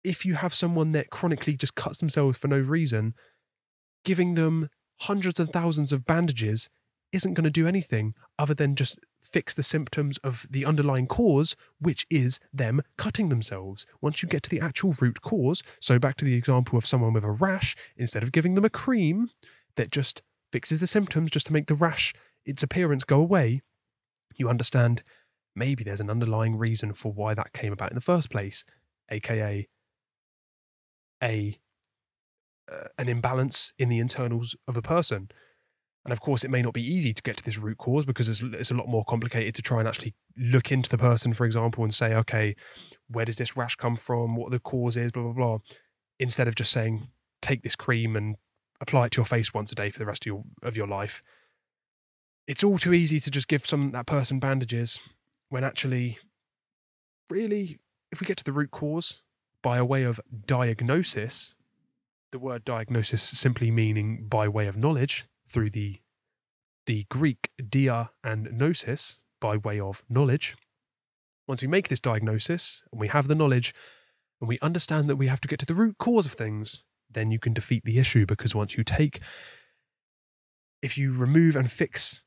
if you have someone that chronically just cuts themselves for no reason, giving them hundreds and thousands of bandages isn't going to do anything other than just fix the symptoms of the underlying cause, which is them cutting themselves. Once you get to the actual root cause, so back to the example of someone with a rash, instead of giving them a cream that just fixes the symptoms just to make the rash, its appearance, go away, you understand maybe there's an underlying reason for why that came about in the first place, aka an imbalance in the internals of a person. And of course, it may not be easy to get to this root cause, because it's a lot more complicated to try and actually look into the person, for example, and say, okay, where does this rash come from? What the cause is, blah, blah, blah. Instead of just saying, take this cream and apply it to your face once a day for the rest of your life. It's all too easy to just give that person bandages, when actually, really, if we get to the root cause by a way of diagnosis, the word diagnosis simply meaning by way of knowledge, through the Greek dia and gnosis, by way of knowledge. Once we make this diagnosis and we have the knowledge and we understand that we have to get to the root cause of things, then you can defeat the issue, because if you remove and fix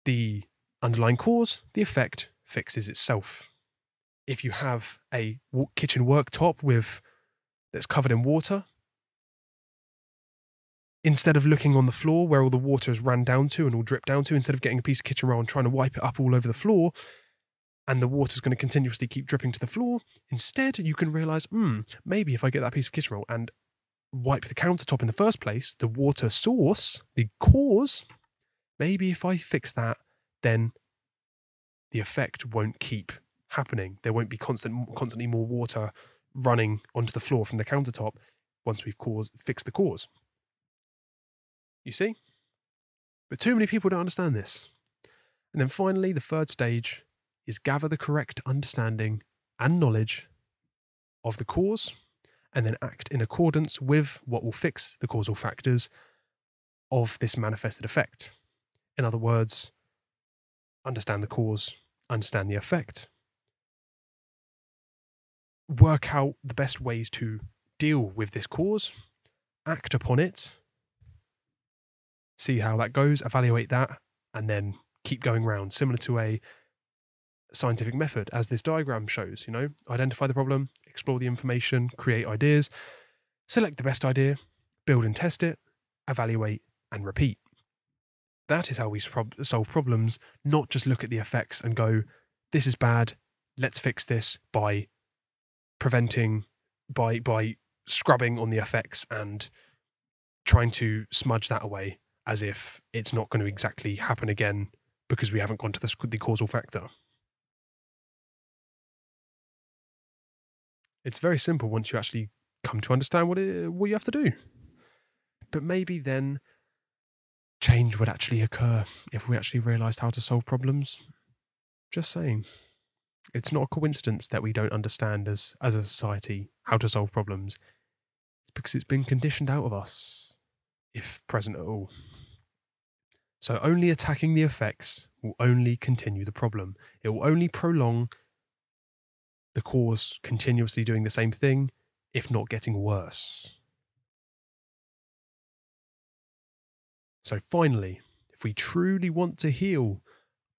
the underlying cause, the effect fixes itself. If you have a kitchen worktop that's covered in water, instead of looking on the floor where all the water has ran down to and all dripped down to, instead of getting a piece of kitchen roll and trying to wipe it up all over the floor, and the water's going to continuously keep dripping to the floor, instead you can realise, maybe if I get that piece of kitchen roll and wipe the countertop in the first place, the water source, the cause, maybe if I fix that, then the effect won't keep happening. There won't be constantly more water running onto the floor from the countertop once we've fixed the cause. You see? But too many people don't understand this. And then finally, the third stage is gather the correct understanding and knowledge of the cause, and then act in accordance with what will fix the causal factors of this manifested effect. In other words, understand the cause, understand the effect. Work out the best ways to deal with this cause, act upon it, see how that goes, evaluate that, and then keep going round, similar to a scientific method, as this diagram shows, identify the problem, explore the information, create ideas, select the best idea, build and test it, evaluate and repeat. That is how we solve problems, not just look at the effects and go, this is bad, let's fix this by preventing, by scrubbing on the effects and trying to smudge that away as if it's not going to exactly happen again because we haven't gone to the causal factor. It's very simple once you actually come to understand what you have to do. But maybe then change would actually occur if we actually realised how to solve problems. Just saying. It's not a coincidence that we don't understand as a society how to solve problems. It's because it's been conditioned out of us, if present at all. So only attacking the effects will only continue the problem. It will only prolong the cause continuously doing the same thing, if not getting worse. So finally, if we truly want to heal,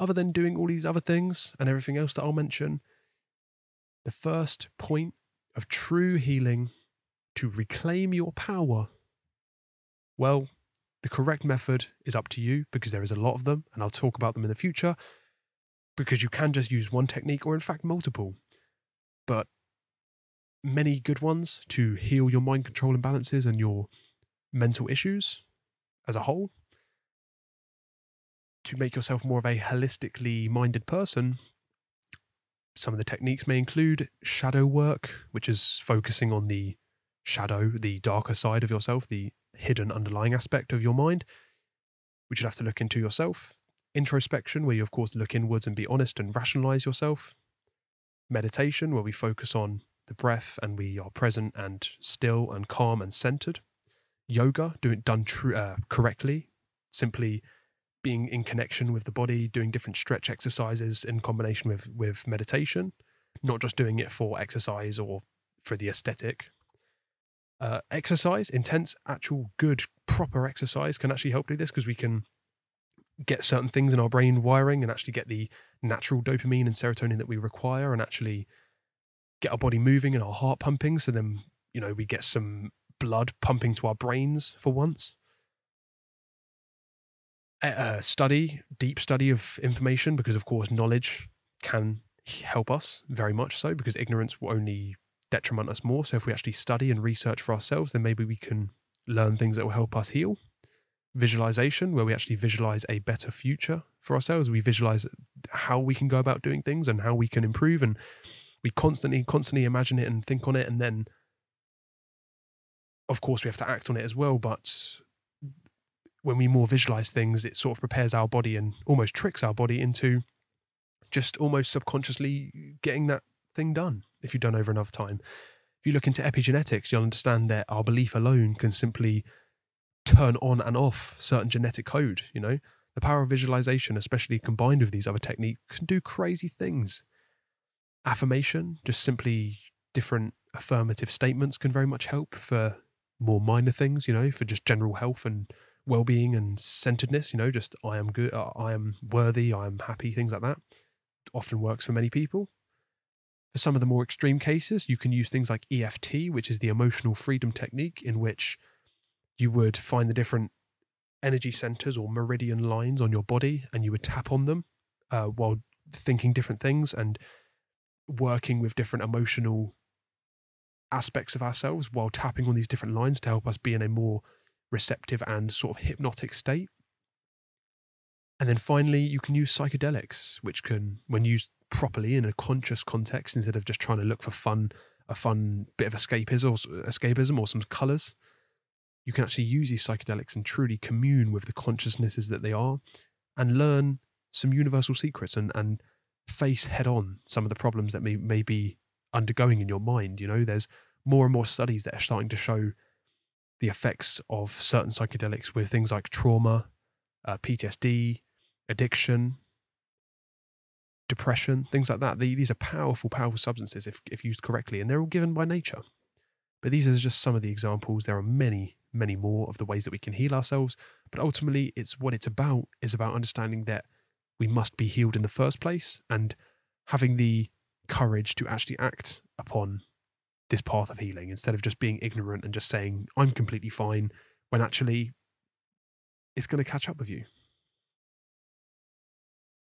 other than doing all these other things and everything else that I'll mention, the first point of true healing, to reclaim your power, well, the correct method is up to you, because there is a lot of them, and I'll talk about them in the future, because you can just use one technique, or in fact multiple. But many good ones to heal your mind control imbalances and your mental issues as a whole, to make yourself more of a holistically minded person. Some of the techniques may include shadow work, which is focusing on the shadow, the darker side of yourself, the hidden underlying aspect of your mind, which you'd have to look into yourself. Introspection, where you of course look inwards and be honest and rationalize yourself. Meditation, where we focus on the breath and we are present and still and calm and centered. Yoga, done correctly, simply being in connection with the body, doing different stretch exercises in combination with meditation, not just doing it for exercise or for the aesthetic. Exercise, intense, actual good, proper exercise can actually help do this, because we can get certain things in our brain wiring and actually get the natural dopamine and serotonin that we require, and actually get our body moving and our heart pumping. So then, we get some blood pumping to our brains for once. Deep study of information, because of course knowledge can help us very much so, because ignorance will only detriment us more. So if we actually study and research for ourselves, then maybe we can learn things that will help us heal. Visualization, where we actually visualize a better future for ourselves. We visualize how we can go about doing things and how we can improve, and we constantly imagine it and think on it, and then of course we have to act on it as well. But when we more visualize things, it sort of prepares our body and almost tricks our body into just almost subconsciously getting that thing done, if you've done over enough time. If you look into epigenetics, you'll understand that our belief alone can simply turn on and off certain genetic code. The power of visualization, especially combined with these other techniques, can do crazy things. Affirmation, just simply different affirmative statements, can very much help for more minor things, for just general health and well-being and centeredness, just I am good, I am worthy, I am happy, things like that. Often works for many people. For some of the more extreme cases, you can use things like EFT, which is the emotional freedom technique, in which you would find the different energy centers or meridian lines on your body, and you would tap on them while thinking different things and working with different emotional aspects of ourselves while tapping on these different lines to help us be in a more receptive and sort of hypnotic state. And then finally, you can use psychedelics, which can, when used properly in a conscious context, instead of just trying to look for a fun bit of escapism or some colours, you can actually use these psychedelics and truly commune with the consciousnesses that they are and learn some universal secrets and face head on some of the problems that may be undergoing in your mind. You know, there's more and more studies that are starting to show the effects of certain psychedelics with things like trauma, PTSD, addiction, depression, things like that. These are powerful, powerful substances if used correctly, and they're all given by nature. But these are just some of the examples. There are many, many more of the ways that we can heal ourselves. But ultimately, it's about understanding that we must be healed in the first place and having the courage to actually act upon this path of healing instead of just being ignorant and just saying, I'm completely fine, when actually it's going to catch up with you.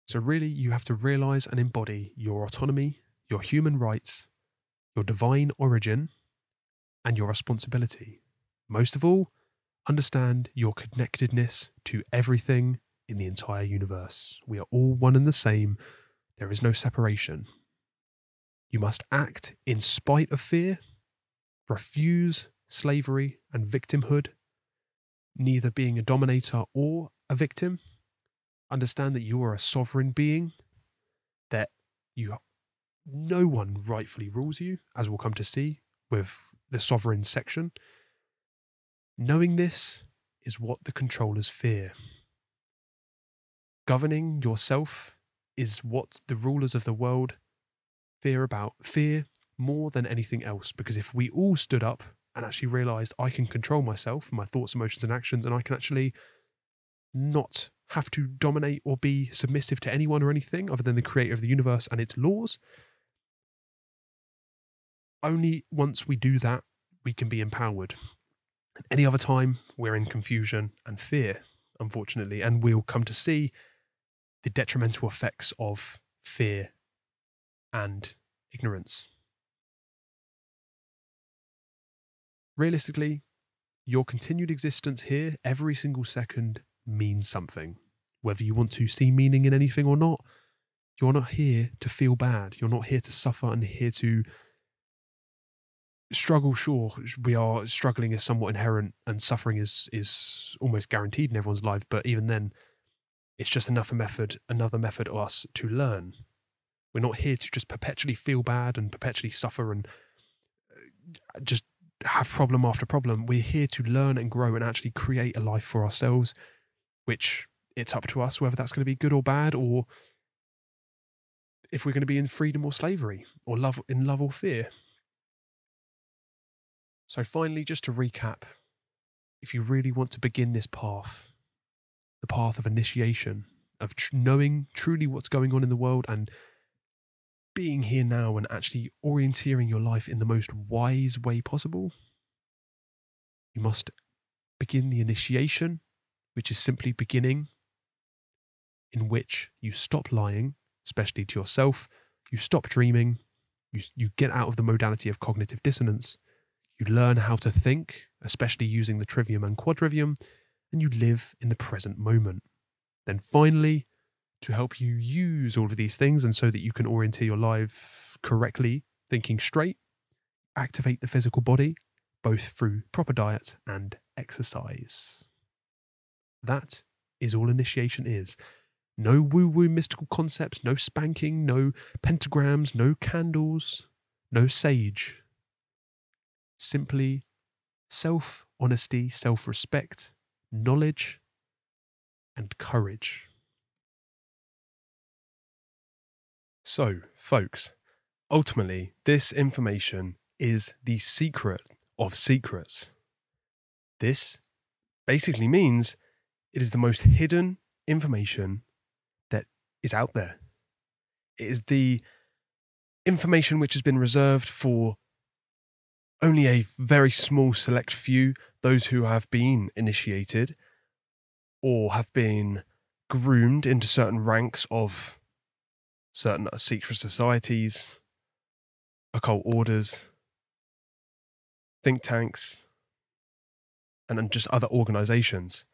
So really, you have to realize and embody your autonomy, your human rights, your divine origin, and your responsibility. Most of all, understand your connectedness to everything in the entire universe. We are all one and the same. There is no separation. You must act in spite of fear, refuse slavery and victimhood, neither being a dominator or a victim. Understand that you are a sovereign being, that no one rightfully rules you, as we'll come to see with the sovereign section. Knowing this is what the controllers fear. Governing yourself is what the rulers of the world fear more than anything else, because if we all stood up and actually realized I can control myself, my thoughts, emotions and actions, and I can actually not have to dominate or be submissive to anyone or anything other than the creator of the universe and its laws, only once we do that, we can be empowered. Any other time, we're in confusion and fear, unfortunately, and we'll come to see the detrimental effects of fear and ignorance. Realistically, your continued existence here, every single second, means something. Whether you want to see meaning in anything or not, you're not here to feel bad. You're not here to suffer and here to struggle. Sure, we are struggling is somewhat inherent and suffering is almost guaranteed in everyone's life, but even then, it's just another method of us to learn. We're not here to just perpetually feel bad and perpetually suffer and just have problem after problem. We're here to learn and grow and actually create a life for ourselves, which it's up to us whether that's going to be good or bad, or if we're going to be in freedom or slavery, or love or fear. So finally, just to recap, if you really want to begin this path, the path of initiation, of knowing truly what's going on in the world and being here now and actually orienteering your life in the most wise way possible, you must begin the initiation, which is simply beginning, in which you stop lying, especially to yourself, you stop dreaming, you get out of the modality of cognitive dissonance, you learn how to think, especially using the trivium and quadrivium, and you live in the present moment. Then finally, to help you use all of these things and so that you can orientate your life correctly, thinking straight, activate the physical body, both through proper diet and exercise. That is all initiation is. No woo-woo mystical concepts, no spanking, no pentagrams, no candles, no sage. Simply self-honesty, self-respect, knowledge, and courage. So, folks, ultimately, this information is the secret of secrets. This basically means it is the most hidden information that is out there. It is the information which has been reserved for only a very small select few, those who have been initiated or have been groomed into certain ranks of certain secret societies, occult orders, think tanks, and then just other organizations.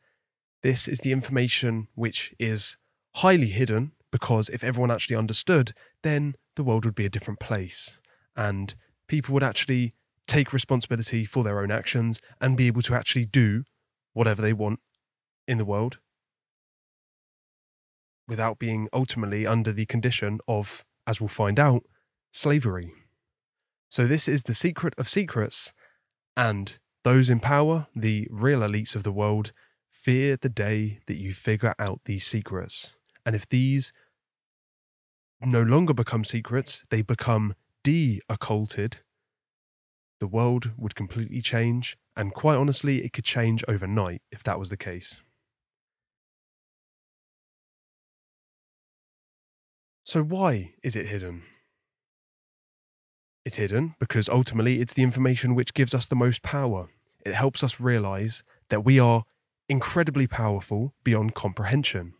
This is the information which is highly hidden, because if everyone actually understood, then the world would be a different place, and people would actually take responsibility for their own actions and be able to actually do whatever they want in the world without being ultimately under the condition of, as we'll find out, slavery. So this is the secret of secrets, and those in power, the real elites of the world, fear the day that you figure out these secrets. And if these no longer become secrets, they become de-occulted, the world would completely change, and quite honestly, it could change overnight if that was the case. So why is it hidden? It's hidden because ultimately it's the information which gives us the most power. It helps us realize that we are incredibly powerful beyond comprehension.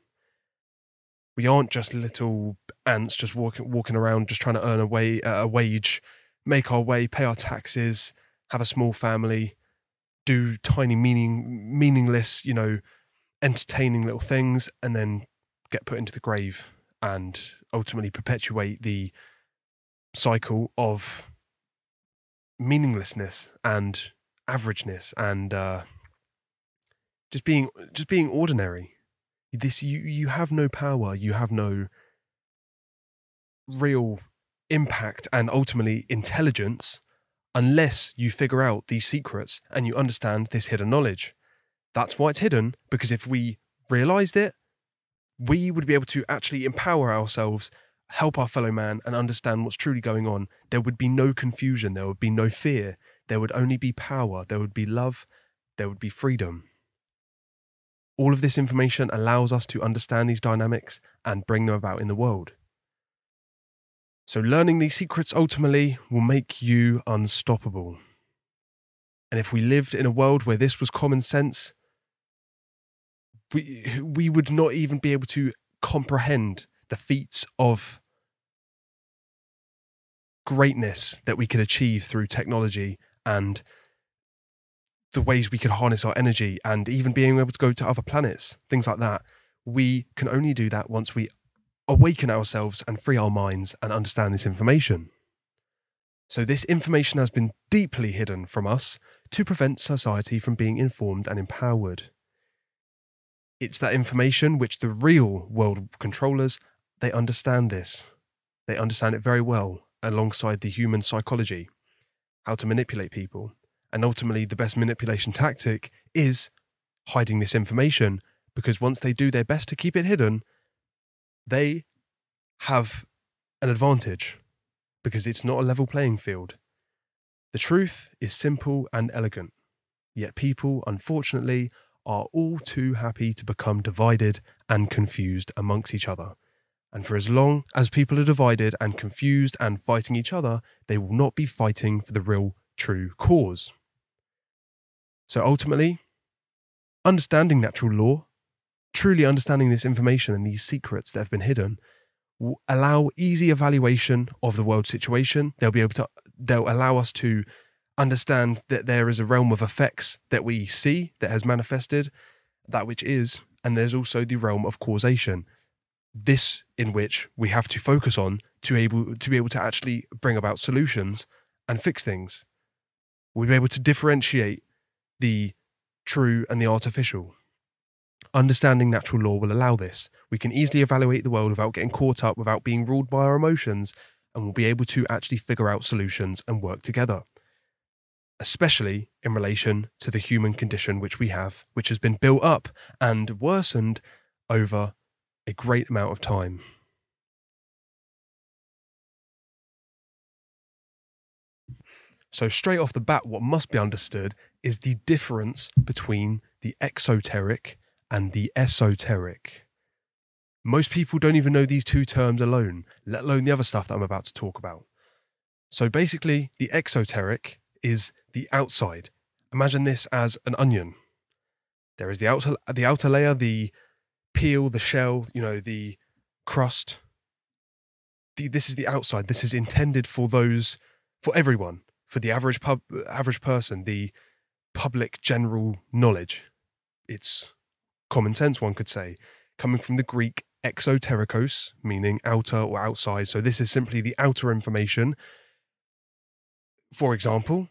We aren't just little ants just walking around just trying to earn a wage, make our way, pay our taxes, have a small family, do tiny meaningless, entertaining little things, and then get put into the grave and ultimately perpetuate the cycle of meaninglessness and averageness and just being ordinary. This you have no power, you have no real impact and ultimately intelligence unless you figure out these secrets and you understand this hidden knowledge. That's why it's hidden, because if we realized it, we would be able to actually empower ourselves, help our fellow man, and understand what's truly going on. There would be no confusion, there would be no fear, there would only be power, there would be love, there would be freedom. All of this information allows us to understand these dynamics and bring them about in the world. So learning these secrets ultimately will make you unstoppable. And if we lived in a world where this was common sense, we would not even be able to comprehend the feats of greatness that we could achieve through technology and the ways we could harness our energy and even being able to go to other planets, things like that. We can only do that once we awaken ourselves and free our minds and understand this information. So this information has been deeply hidden from us to prevent society from being informed and empowered. It's that information which the real world controllers, they understand this. They understand it very well alongside the human psychology, how to manipulate people. And ultimately, the best manipulation tactic is hiding this information, because once they do their best to keep it hidden, they have an advantage because it's not a level playing field. The truth is simple and elegant, yet people, unfortunately, are all too happy to become divided and confused amongst each other. And for as long as people are divided and confused and fighting each other, they will not be fighting for the real, true cause. So ultimately, understanding natural law, truly understanding this information and these secrets that have been hidden, will allow easy evaluation of the world situation. They'll allow us to understand that there is a realm of effects that we see that has manifested, that which is, and there's also the realm of causation. This in which we have to focus on to be able to actually bring about solutions and fix things. We'll be able to differentiate the true and the artificial. Understanding natural law will allow this. We can easily evaluate the world without getting caught up, without being ruled by our emotions, and we'll be able to actually figure out solutions and work together. Especially in relation to the human condition which we have, which has been built up and worsened over a great amount of time. So straight off the bat, what must be understood is the difference between the exoteric and the esoteric. Most people don't even know these two terms alone, let alone the other stuff that I'm about to talk about. So basically, the exoteric is the outside. Imagine this as an onion. There is the outer layer, the peel, the shell, the crust. This is the outside. This is intended for everyone. for the average person, the public general knowledge. It's common sense, one could say, coming from the Greek exoterikos, meaning outer or outside. So this is simply the outer information. For example,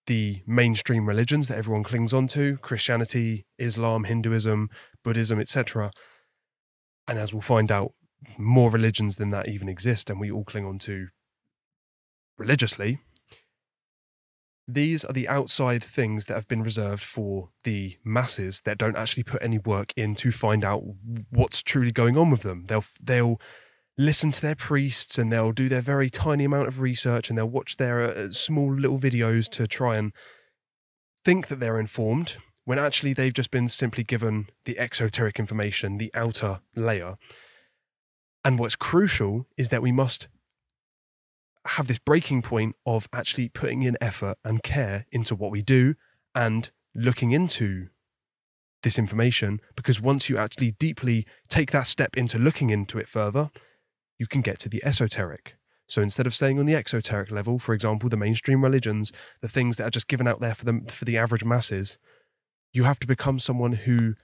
the mainstream religions that everyone clings onto, Christianity, Islam, Hinduism, Buddhism, etc. And as we'll find out, more religions than that even exist, and we all cling onto religiously. These are the outside things that have been reserved for the masses that don't actually put any work in to find out what's truly going on with them. They'll listen to their priests, and they'll do their very tiny amount of research, and they'll watch their small little videos to try and think that they're informed, when actually they've just been simply given the exoteric information, the outer layer. And what's crucial is that we must have this breaking point of actually putting in effort and care into what we do and looking into this information, because once you actually deeply take that step into looking into it further, you can get to the esoteric. So instead of staying on the exoteric level, for example, the mainstream religions, the things that are just given out there for the average masses, you have to become someone who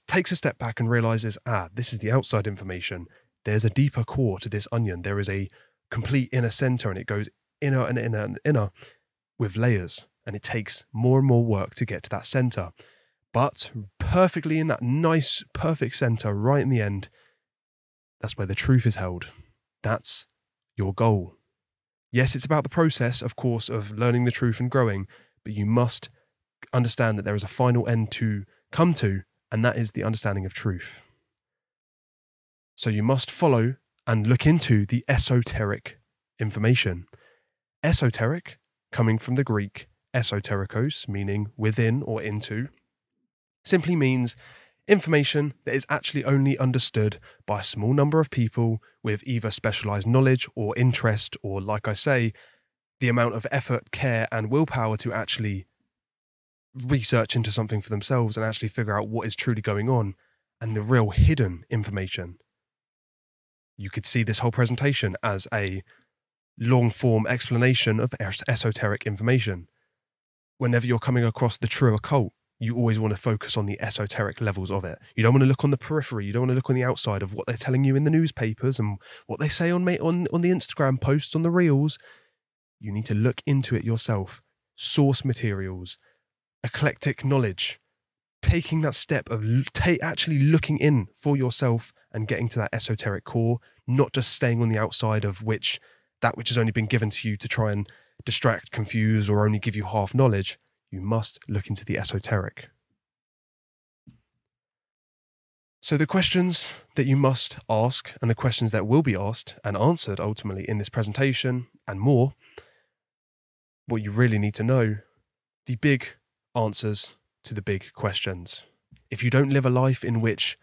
takes a step back and realizes, this is the outside information. There's a deeper core to this onion. There is a complete inner center, and it goes inner and inner and inner with layers, and it takes more and more work to get to that center. But perfectly in that nice, perfect center, right in the end, that's where the truth is held. That's your goal. Yes, it's about the process, of course, of learning the truth and growing, but you must understand that there is a final end to come to, and that is the understanding of truth. So you must follow and look into the esoteric information. Esoteric, coming from the Greek esoterikos, meaning within or into, simply means information that is actually only understood by a small number of people with either specialized knowledge or interest, or, like I say, the amount of effort, care, and willpower to actually research into something for themselves and actually figure out what is truly going on, and the real hidden information. You could see this whole presentation as a long-form explanation of esoteric information. Whenever you're coming across the true occult, you always want to focus on the esoteric levels of it. You don't want to look on the periphery. You don't want to look on the outside of what they're telling you in the newspapers and what they say on the Instagram posts, on the reels. You need to look into it yourself. Source materials, eclectic knowledge, taking that step of actually looking in for yourself and getting to that esoteric core, not just staying on the outside of that which has only been given to you to try and distract, confuse, or only give you half knowledge. You must look into the esoteric. So the questions that you must ask, and the questions that will be asked and answered ultimately in this presentation and more, what you really need to know, the big answers to the big questions. If you don't live a life in which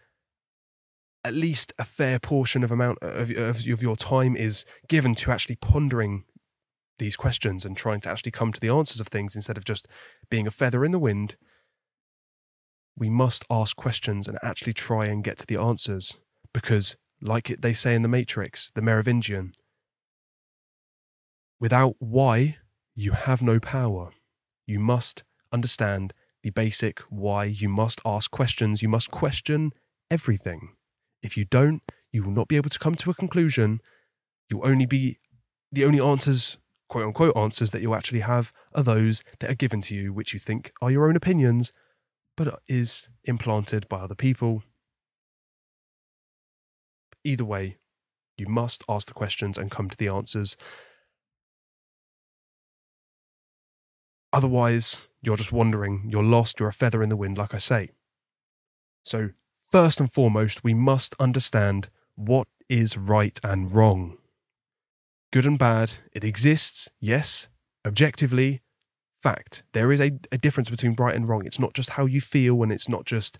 at least a fair portion of your time is given to actually pondering these questions and trying to actually come to the answers of things instead of just being a feather in the wind, we must ask questions and actually try and get to the answers, because like they say in The Matrix, the Merovingian, without why, you have no power. You must understand the basic why. You must ask questions. You must question everything. If you don't, you will not be able to come to a conclusion. You'll only be the only answers, quote unquote answers, that you'll actually have are those that are given to you, which you think are your own opinions, but is implanted by other people. Either way, you must ask the questions and come to the answers. Otherwise, you're just wandering, you're lost, you're a feather in the wind, like I say. So, first and foremost, we must understand what is right and wrong. Good and bad, it exists, yes, objectively, fact. There is a difference between right and wrong. It's not just how you feel, and it's not just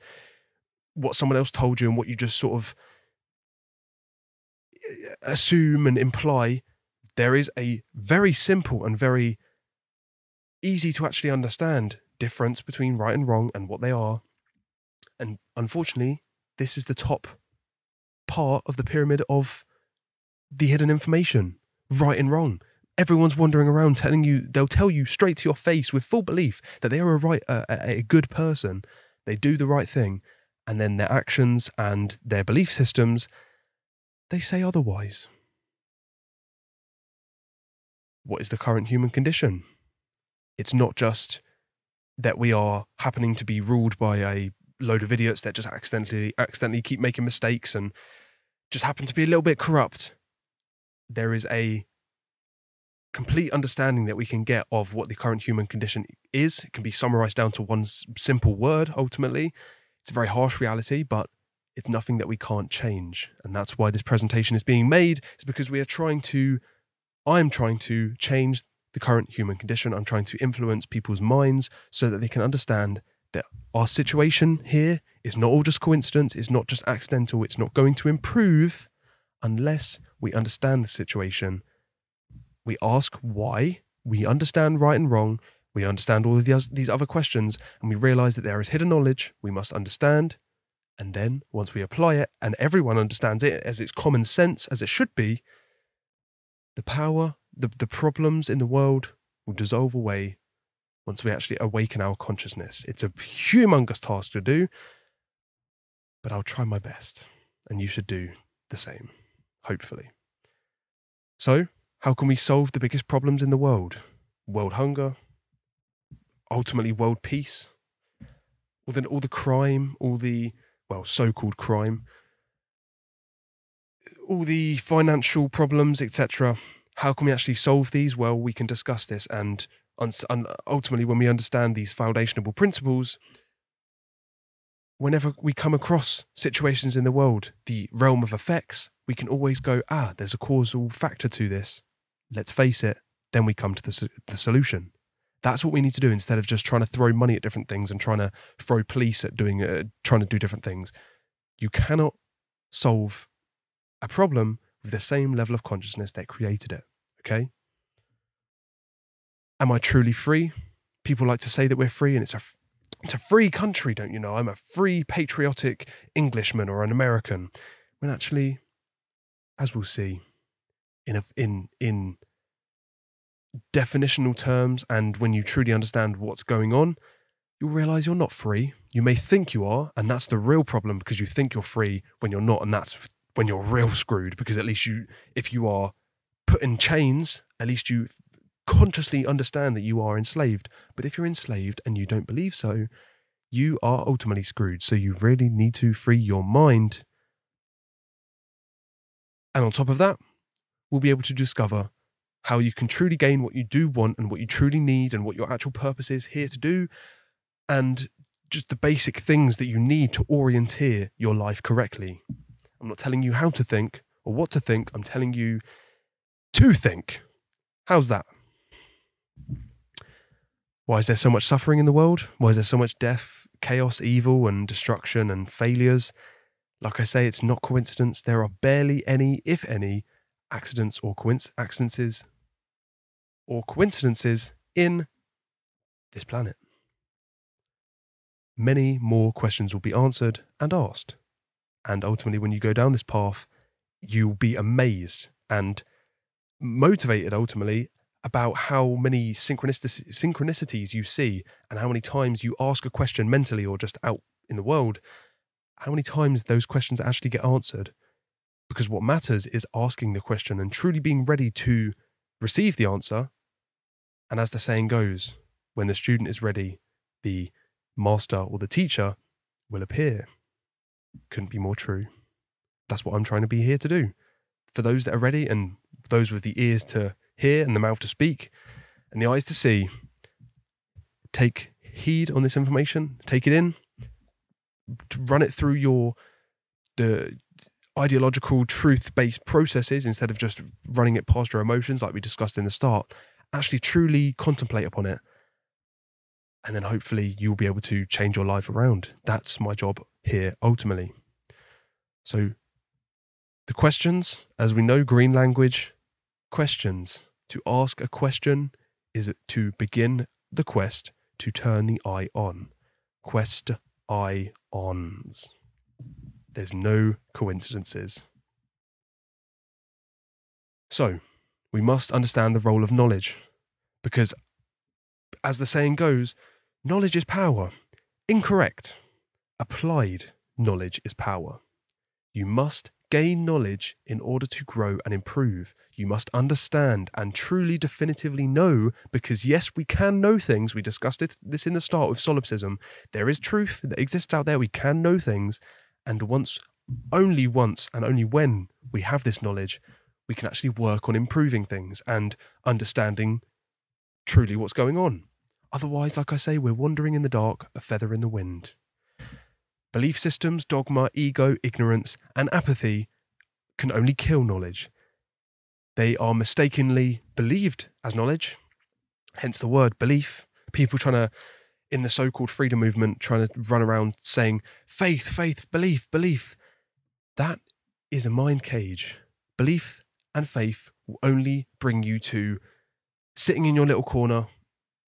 what someone else told you and what you just sort of assume and imply. There is a very simple and very easy to actually understand difference between right and wrong and what they are. And unfortunately, this is the top part of the pyramid of the hidden information, right and wrong. Everyone's wandering around telling you, they'll tell you straight to your face with full belief that they are a good person. They do the right thing. And then their actions and their belief systems, they say otherwise. What is the current human condition? It's not just that we are happening to be ruled by a load of idiots that just accidentally keep making mistakes and just happen to be a little bit corrupt. There is a complete understanding that we can get of what the current human condition is. It can be summarized down to one simple word, ultimately. It's a very harsh reality, but it's nothing that we can't change. And that's why this presentation is being made, is because I'm trying to change the current human condition. I'm trying to influence people's minds so that they can understand that our situation here is not all just coincidence, it's not just accidental, it's not going to improve unless we understand the situation. We ask why, we understand right and wrong, we understand all of these other questions, and we realize that there is hidden knowledge we must understand. And then once we apply it and everyone understands it as it's common sense, as it should be, the power, the problems in the world will dissolve away once we actually awaken our consciousness. It's a humongous task to do, but I'll try my best, and you should do the same, hopefully. So, how can we solve the biggest problems in the world? World hunger, ultimately world peace, all the crime, so-called crime, all the financial problems, etc. How can we actually solve these? Well, we can discuss this, and ultimately, when we understand these foundational principles, whenever we come across situations in the world, the realm of effects, we can always go, there's a causal factor to this. Let's face it. Then we come to the solution. That's what we need to do instead of just trying to throw money at different things and trying to throw police at trying to do different things. You cannot solve a problem with the same level of consciousness that created it. Okay? Am I truly free? People like to say that we're free, and it's a free country, don't you know? I'm a free, patriotic Englishman or an American. When actually, as we'll see, in definitional terms, and when you truly understand what's going on, you'll realize you're not free. You may think you are, and that's the real problem, because you think you're free when you're not, and that's when you're real screwed, because at least if you are put in chains, at least you consciously understand that you are enslaved. But if you're enslaved and you don't believe so, you are ultimately screwed. So you really need to free your mind. And on top of that, we'll be able to discover how you can truly gain what you do want and what you truly need and what your actual purpose is here to do, and just the basic things that you need to orienteer your life correctly. I'm not telling you how to think or what to think. I'm telling you to think. How's that? Why is there so much suffering in the world? Why is there so much death, chaos, evil, and destruction and failures? Like I say, it's not coincidence. There are barely any, if any, accidents or coincidences in this planet. Many more questions will be answered and asked. And ultimately, when you go down this path, you'll be amazed and motivated, ultimately, about how many synchronicities you see, and how many times you ask a question mentally or just out in the world, how many times those questions actually get answered. Because what matters is asking the question and truly being ready to receive the answer. And as the saying goes, when the student is ready, the master or the teacher will appear. Couldn't be more true. That's what I'm trying to be here to do. For those that are ready, and those with the ears to hear and the mouth to speak and the eyes to see, take heed on this information, take it in, run it through the ideological truth-based processes instead of just running it past your emotions like we discussed in the start. Actually truly contemplate upon it, and then hopefully you'll be able to change your life around. That's my job here, ultimately. So the questions, as we know, green language, questions. To ask a question is to begin the quest to turn the eye on. Quest eye ons. There's no coincidences. So, We must understand the role of knowledge, because, as the saying goes, knowledge is power. Incorrect. Applied knowledge is power. You must gain knowledge in order to grow and improve. You must understand and truly definitively know, because yes, we can know things. We discussed this in the start with solipsism. There is truth that exists out there. We can know things. And only once and only when we have this knowledge, we can actually work on improving things and understanding truly what's going on. Otherwise, like I say, we're wandering in the dark, a feather in the wind. Belief systems, dogma, ego, ignorance, and apathy can only kill knowledge. They are mistakenly believed as knowledge, hence the word belief. People in the so-called freedom movement, trying to run around saying, faith, faith, belief, belief. That is a mind cage. Belief and faith will only bring you to sitting in your little corner,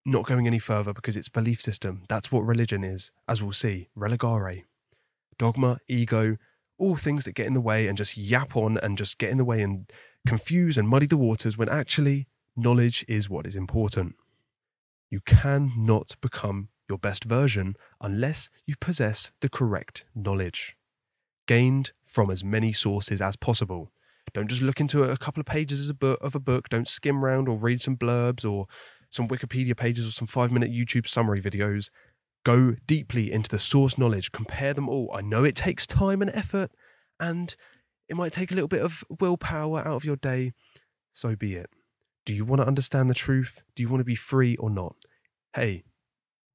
not going any further, because it's belief system. That's what religion is, as we'll see. Religare. Dogma, ego, all things that get in the way and just yap on and just get in the way and confuse and muddy the waters, when actually knowledge is what is important. You cannot become your best version unless you possess the correct knowledge, gained from as many sources as possible. Don't just look into a couple of pages of a book. Don't skim around or read some blurbs or some Wikipedia pages or some 5-minute YouTube summary videos. Go deeply into the source knowledge. Compare them all. I know it takes time and effort, and it might take a little bit of willpower out of your day. So be it. Do you want to understand the truth? Do you want to be free or not? Hey,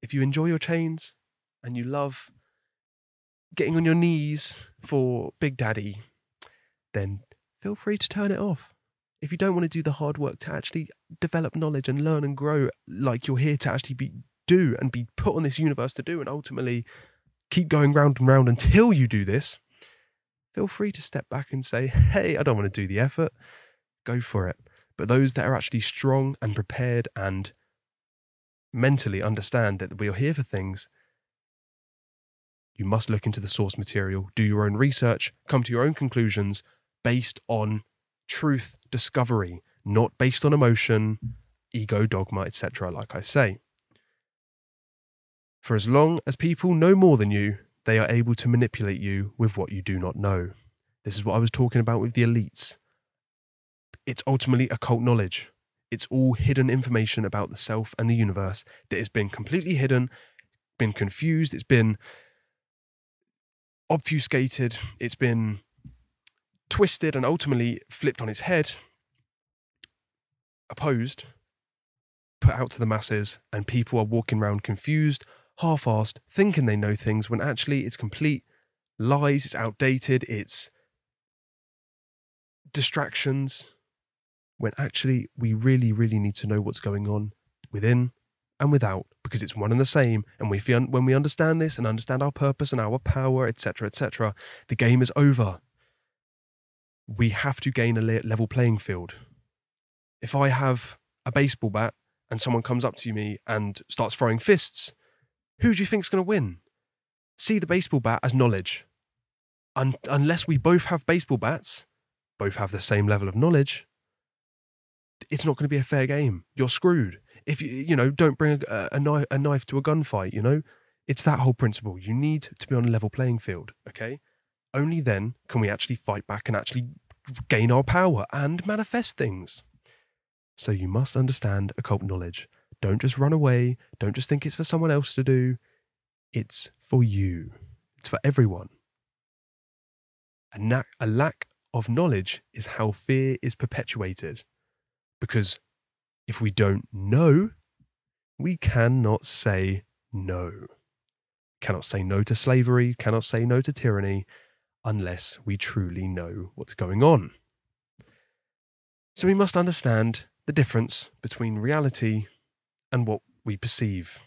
if you enjoy your chains and you love getting on your knees for Big Daddy, then feel free to turn it off. If you don't want to do the hard work to actually develop knowledge and learn and grow, like you're here to actually be put on this universe to do, and ultimately keep going round and round until you do this, feel free to step back and say, hey, I don't want to do the effort. Go for it. But those that are actually strong and prepared and mentally understand that we are here for things, you must look into the source material, do your own research, come to your own conclusions based on truth discovery, not based on emotion, ego, dogma, etc., like I say. For as long as people know more than you, they are able to manipulate you with what you do not know. This is what I was talking about with the elites. It's ultimately occult knowledge. It's all hidden information about the self and the universe that has been completely hidden, been confused, it's been obfuscated, it's been twisted and ultimately flipped on its head, opposed, put out to the masses, and people are walking around confused, half-assed, thinking they know things when actually it's complete lies, it's outdated, it's distractions, when actually we really, really need to know what's going on within and without, because it's one and the same. And when we understand this and understand our purpose and our power, etc., etc., the game is over. We have to gain a level playing field. If I have a baseball bat and someone comes up to me and starts throwing fists, who do you think's going to win? See the baseball bat as knowledge. Unless we both have baseball bats, both have the same level of knowledge, it's not going to be a fair game. You're screwed. If don't bring a knife to a gunfight, it's that whole principle. You need to be on a level playing field, okay? Only then can we actually fight back and actually gain our power and manifest things. So you must understand occult knowledge. Don't just run away. Don't just think it's for someone else to do. It's for you. It's for everyone. A lack of knowledge is how fear is perpetuated. Because if we don't know, we cannot say no. Cannot say no to slavery, cannot say no to tyranny, unless we truly know what's going on. So we must understand the difference between reality and what we perceive.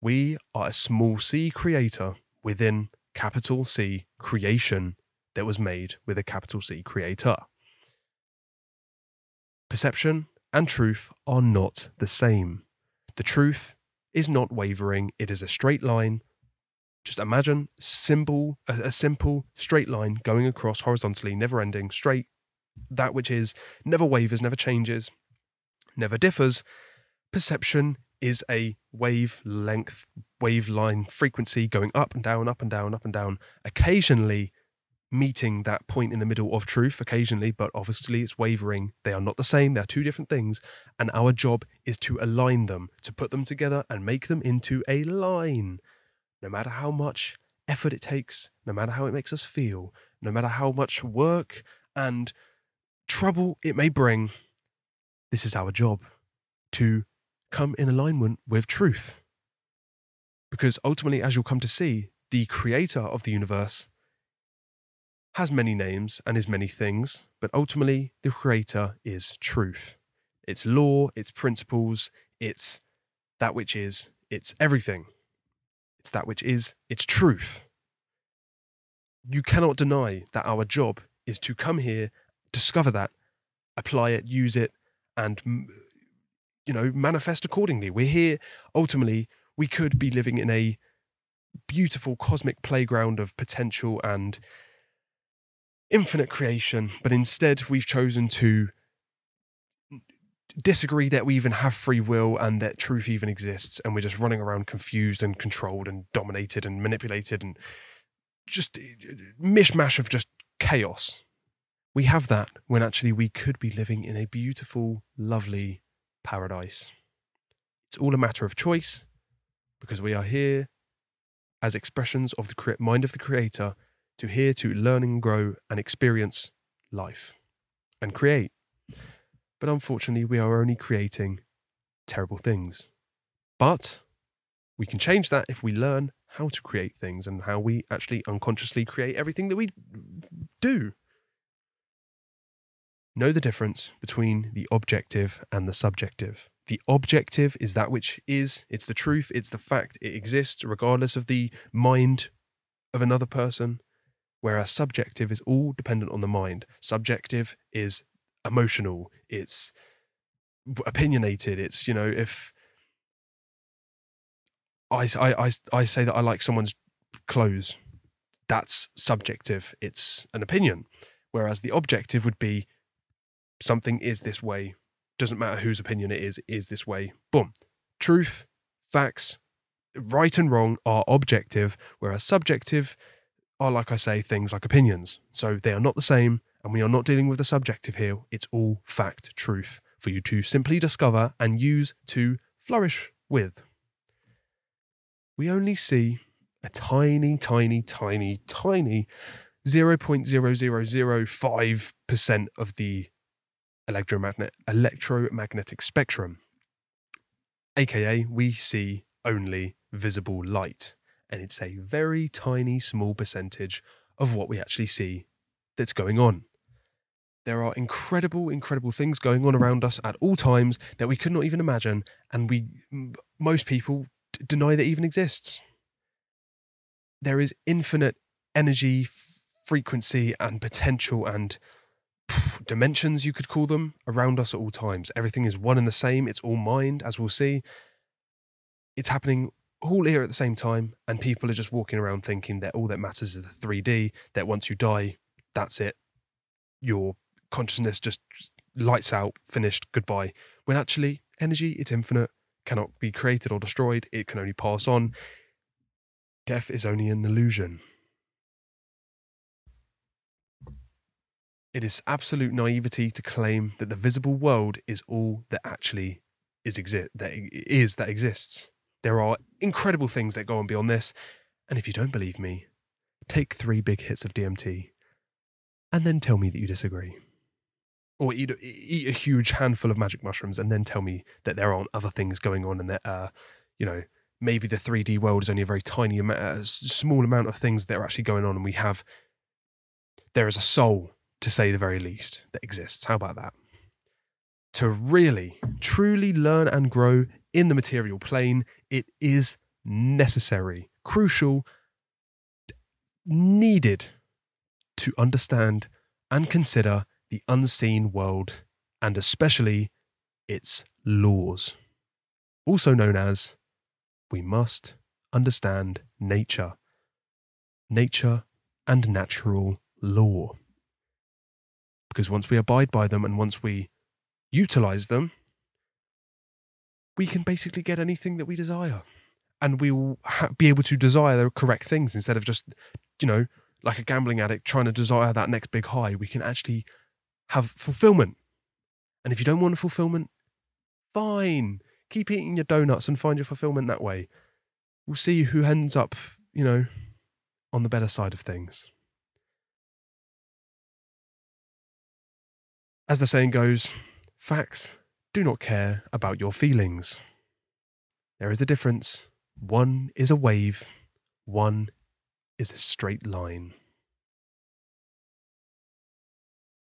We are a small c creator within capital C creation that was made with a capital C creator. Perception and truth are not the same. The truth is not wavering, it is a straight line. Just imagine a simple straight line going across horizontally, never ending, straight, that which is, never wavers, never changes, never differs. Perception is a waveline frequency going up and down, up and down, up and down, occasionally meeting that point in the middle of truth, occasionally, but obviously it's wavering. They are not the same. They are two different things. And our job is to align them, to put them together and make them into a line. No matter how much effort it takes, no matter how it makes us feel, no matter how much work and trouble it may bring, this is our job, to come in alignment with truth. Because ultimately, as you'll come to see, the creator of the universe has many names and is many things, but ultimately the creator is truth. It's law, it's principles, it's that which is, it's everything. It's that which is, it's truth. You cannot deny that our job is to come here, discover that, apply it, use it, and manifest accordingly. We're here, ultimately, we could be living in a beautiful cosmic playground of potential and infinite creation, but instead we've chosen to disagree that we even have free will and that truth even exists, and we're just running around confused and controlled and dominated and manipulated and just mishmash of just chaos. We have that when actually we could be living in a beautiful, lovely paradise. It's all a matter of choice, because we are here as expressions of the mind of the creator, to learn and grow and experience life and create. But unfortunately, we are only creating terrible things. But we can change that if we learn how to create things and how we actually unconsciously create everything that we do. Know the difference between the objective and the subjective. The objective is that which is, it's the truth, it's the fact, it exists regardless of the mind of another person. Whereas subjective is all dependent on the mind. Subjective is emotional, it's opinionated, it's, if I say that I like someone's clothes, that's subjective, it's an opinion. Whereas the objective would be something is this way, doesn't matter whose opinion it is this way. Boom. Truth, facts, right and wrong are objective, whereas subjective are, like I say, things like opinions. So they are not the same, and we are not dealing with the subjective here. It's all fact, truth, for you to simply discover and use to flourish with. We only see a tiny, tiny, tiny, tiny 0.0005% of the electromagnetic spectrum, aka we see only visible light. And it's a very tiny, small percentage of what we actually see that's going on. There are incredible, incredible things going on around us at all times that we could not even imagine, and most people deny that even exists. There is infinite energy, frequency, and potential, and dimensions, you could call them, around us at all times. Everything is one and the same. It's all mind, as we'll see. It's happening all here at the same time, and people are just walking around thinking that all that matters is the 3D, that once you die, that's it. Your consciousness just lights out, finished, goodbye. When actually, energy, it's infinite, cannot be created or destroyed, it can only pass on. Death is only an illusion. It is absolute naivety to claim that the visible world is all that actually that exists. There are incredible things that go on beyond this, and if you don't believe me, take 3 big hits of DMT, and then tell me that you disagree. Or eat a huge handful of magic mushrooms, and then tell me that there aren't other things going on, and that maybe the 3D world is only a very tiny small amount of things that are actually going on, and there is a soul, to say the very least, that exists. How about that? To really, truly learn and grow in the material plane, it is necessary, crucial, needed to understand and consider the unseen world, and especially its laws. Also known as, we must understand nature and natural law. Because once we abide by them and once we utilize them, we can basically get anything that we desire. And we will be able to desire the correct things instead of just, like a gambling addict trying to desire that next big high. We can actually have fulfillment. And if you don't want fulfillment, fine. Keep eating your donuts and find your fulfillment that way. We'll see who ends up, on the better side of things. As the saying goes, facts do not care about your feelings. There is a difference. One is a wave, one is a straight line.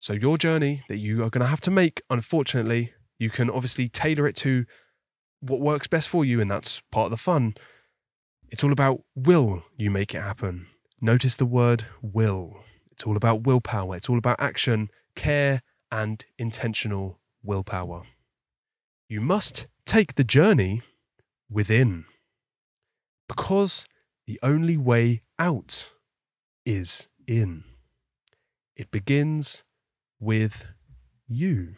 So your journey that you are going to have to make, unfortunately, you can obviously tailor it to what works best for you, and that's part of the fun. It's all about will you make it happen. Notice the word will. It's all about willpower. It's all about action, care, and intentional willpower. You must take the journey within, because the only way out is in. It begins with you,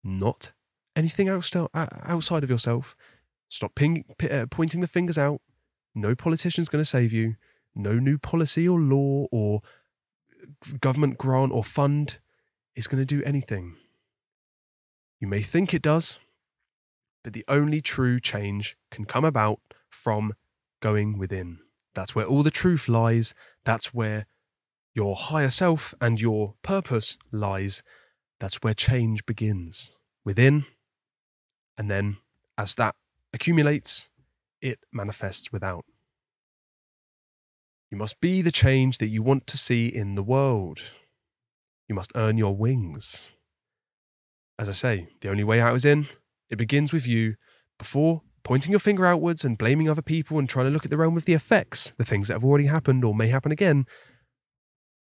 not anything outside of yourself. Stop pointing the fingers out. No politician's going to save you. No new policy or law or government grant or fund is going to do anything. You may think it does, but the only true change can come about from going within. That's where all the truth lies. That's where your higher self and your purpose lies. That's where change begins. Within, and then as that accumulates, it manifests without. You must be the change that you want to see in the world. You must earn your wings. As I say, the only way out is in. It begins with you. Before pointing your finger outwards and blaming other people and trying to look at the realm of the effects, the things that have already happened or may happen again,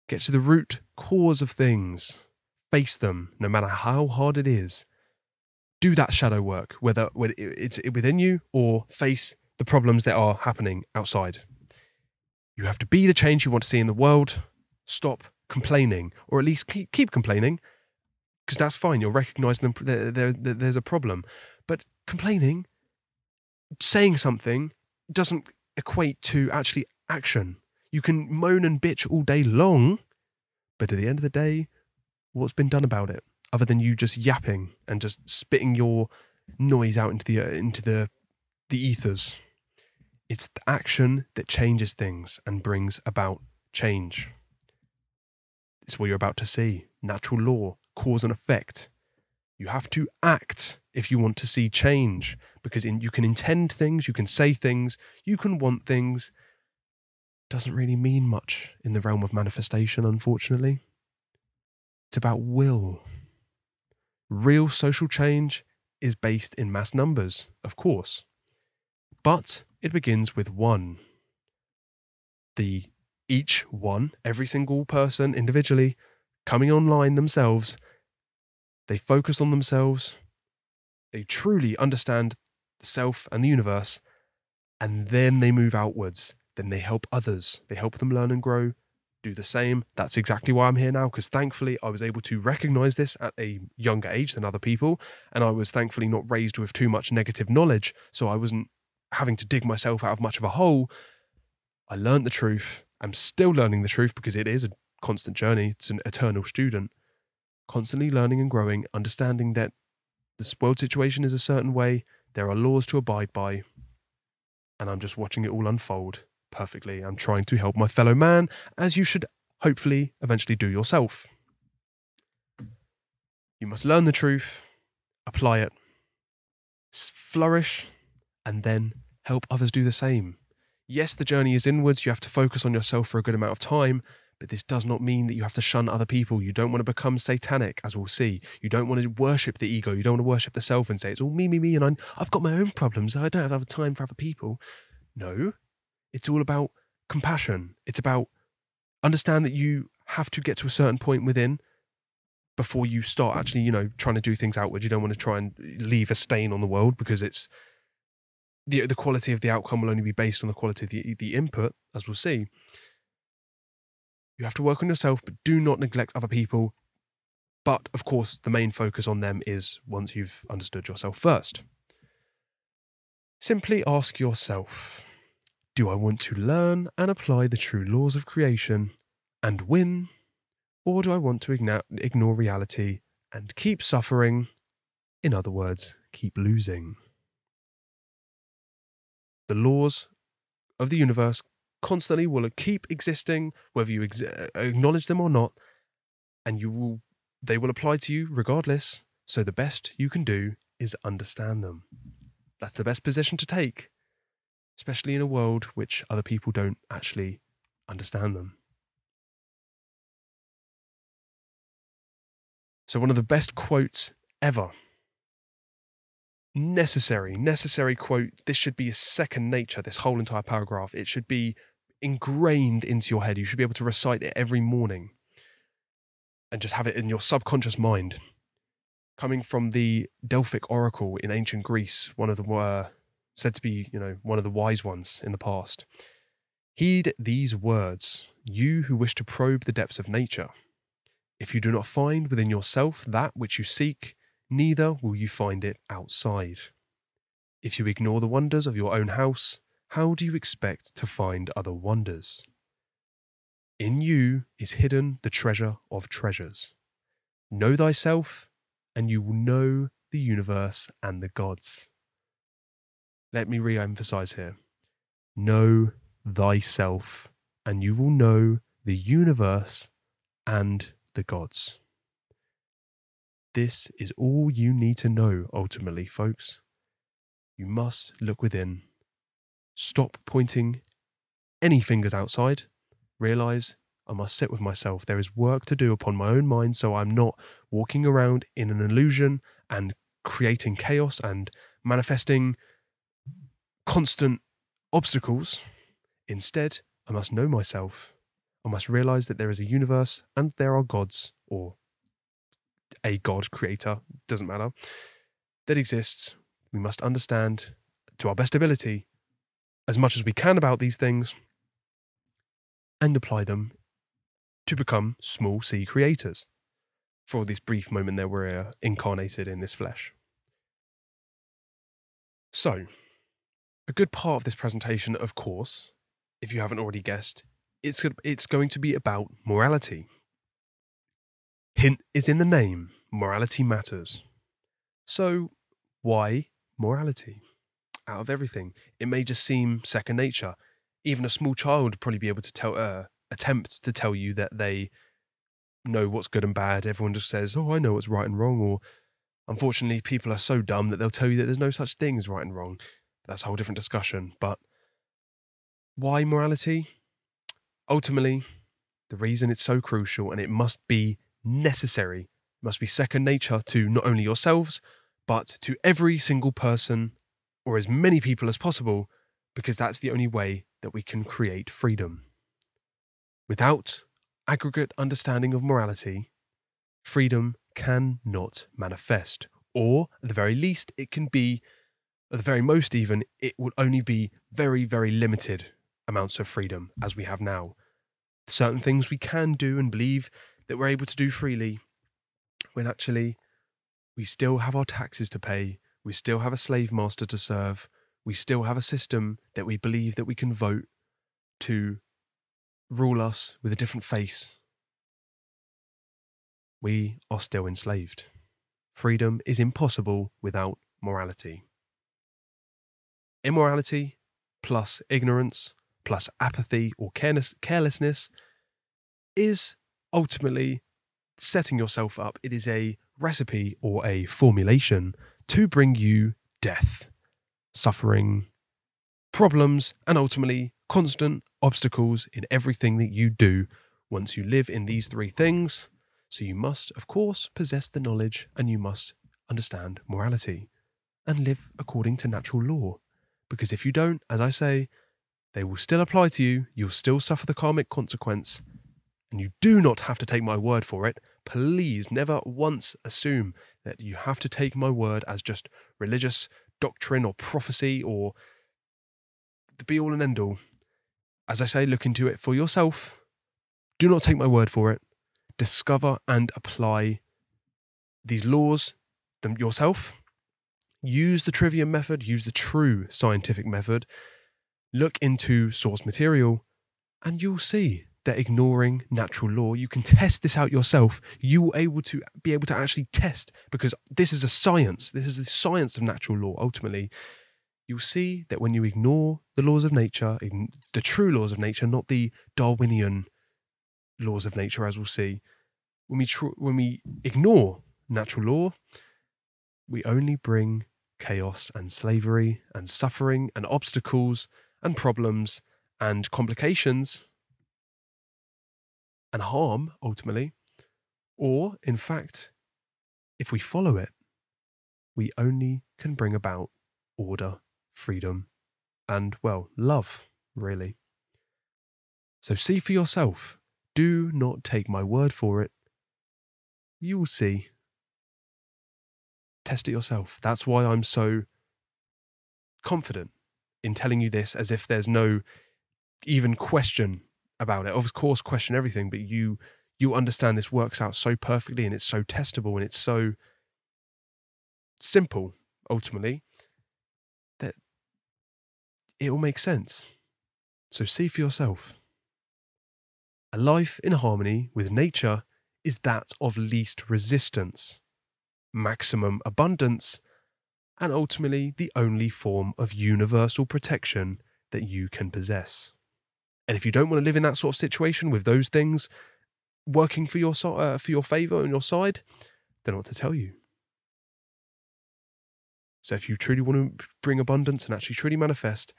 get to the root cause of things. Face them, no matter how hard it is. Do that shadow work, whether it's within you or face the problems that are happening outside. You have to be the change you want to see in the world. Stop complaining, or at least keep complaining, because that's fine. You're recognizing there's a problem. But complaining, saying something, doesn't equate to actually action. You can moan and bitch all day long, but at the end of the day, what's been done about it? Other than you just yapping and just spitting your noise out into the ethers. It's the action that changes things and brings about change. It's what you're about to see. Natural law, cause and effect. You have to act if you want to see change, because you can intend things, you can say things, you can want things. Doesn't really mean much in the realm of manifestation, unfortunately. It's about will. Real social change is based in mass numbers, of course, but it begins with one. Every single person individually coming online themselves, they focus on themselves, they truly understand the self and the universe, and then they move outwards. Then they help others. They help them learn and grow. Do the same. That's exactly why I'm here now, because thankfully I was able to recognize this at a younger age than other people, and I was thankfully not raised with too much negative knowledge, so I wasn't having to dig myself out of much of a hole. I learned the truth. I'm still learning the truth, because it is a constant journey. It's an eternal student, constantly learning and growing, understanding that the world situation is a certain way, there are laws to abide by, and I'm just watching it all unfold perfectly. I'm trying to help my fellow man, as you should hopefully eventually do yourself. You must learn the truth, apply it, flourish, and then help others do the same. Yes, the journey is inwards. You have to focus on yourself for a good amount of time, but this does not mean that you have to shun other people. You don't want to become satanic, as we'll see. You don't want to worship the ego. You don't want to worship the self and say, it's all me, and I've got my own problems. I don't have time for other people. No, it's all about compassion. It's about understand that you have to get to a certain point within before you start actually, trying to do things outward. You don't want to try and leave a stain on the world, because it's the quality of the outcome will only be based on the quality of the input, as we'll see. You have to work on yourself, but do not neglect other people. But of course, the main focus on them is once you've understood yourself first. Simply ask yourself, do I want to learn and apply the true laws of creation and win? Or do I want to ignore reality and keep suffering? In other words, keep losing. The laws of the universe constantly will keep existing, whether you acknowledge them or not, and they will apply to you regardless. So the best you can do is understand them. That's the best position to take, especially in a world which other people don't actually understand them. So one of the best quotes ever. Necessary quote. This should be a second nature, this whole entire paragraph. It should be ingrained into your head. You should be able to recite it every morning and just have it in your subconscious mind. Coming from the Delphic oracle in ancient Greece, one of the said to be, one of the wise ones in the past. Heed these words, you who wish to probe the depths of nature. If you do not find within yourself that which you seek, neither will you find it outside. If you ignore the wonders of your own house, how do you expect to find other wonders? In you is hidden the treasure of treasures. Know thyself, and you will know the universe and the gods. Let me re-emphasize here. Know thyself, and you will know the universe and the gods. This is all you need to know, ultimately, folks. You must look within. Stop pointing any fingers outside. Realize I must sit with myself. There is work to do upon my own mind, so I'm not walking around in an illusion and creating chaos and manifesting constant obstacles. Instead, I must know myself. I must realize that there is a universe and there are gods, or a God creator, doesn't matter, that exists. We must understand to our best ability as much as we can about these things and apply them to become small c creators for this brief moment that we're incarnated in this flesh. So, a good part of this presentation, of course, if you haven't already guessed, it's going to be about morality. Hint is in the name, morality matters. So, why morality? Out of everything, it may just seem second nature. Even a small child would probably be able to attempt to tell you that they know what's good and bad. Everyone just says, oh, I know what's right and wrong. Or unfortunately, people are so dumb that they'll tell you that there's no such thing as right and wrong. That's a whole different discussion. But why morality? Ultimately, the reason it's so crucial, and it must be necessary, it must be second nature to not only yourselves, but to every single person, or as many people as possible, because that's the only way that we can create freedom. Without aggregate understanding of morality, freedom cannot manifest, or at the very least, it can be, at the very most even, it will only be very, very limited amounts of freedom as we have now. Certain things we can do and believe that we're able to do freely, when actually we still have our taxes to pay, we still have a slave master to serve, we still have a system that we believe that we can vote to rule us with a different face. We are still enslaved. Freedom is impossible without morality. Immorality plus ignorance plus apathy or carelessness is ultimately setting yourself up. It is a recipe or a formulation to bring you death, suffering, problems, and ultimately constant obstacles in everything that you do once you live in these three things. So you must, of course, possess the knowledge, and you must understand morality and live according to natural law. Because if you don't, as I say, they will still apply to you, you'll still suffer the karmic consequence, and you do not have to take my word for it. Please never once assume that you have to take my word as just religious doctrine or prophecy or the be-all and end-all. As I say, look into it for yourself. Do not take my word for it. Discover and apply these laws yourself. Use the trivium method, use the true scientific method. Look into source material, and you'll see that ignoring natural law, you can test this out yourself. You will be able to actually test, because this is a science. This is the science of natural law. Ultimately, you'll see that when you ignore the laws of nature, the true laws of nature, not the Darwinian laws of nature, as we'll see, when we ignore natural law, we only bring chaos and slavery and suffering and obstacles and problems and complications and harm, ultimately. Or, in fact, if we follow it, we only can bring about order, freedom, and, well, love, really. So see for yourself. Do not take my word for it. You will see. Test it yourself. That's why I'm so confident in telling you this, as if there's no even question about it. Of course, question everything, but you understand this works out so perfectly, and it's so testable, and it's so simple, ultimately, that it will make sense. So see for yourself. A life in harmony with nature is that of least resistance, maximum abundance, and ultimately the only form of universal protection that you can possess. And if you don't want to live in that sort of situation with those things working for your favor on your side, then I want to tell you. So if you truly want to bring abundance and actually truly manifest,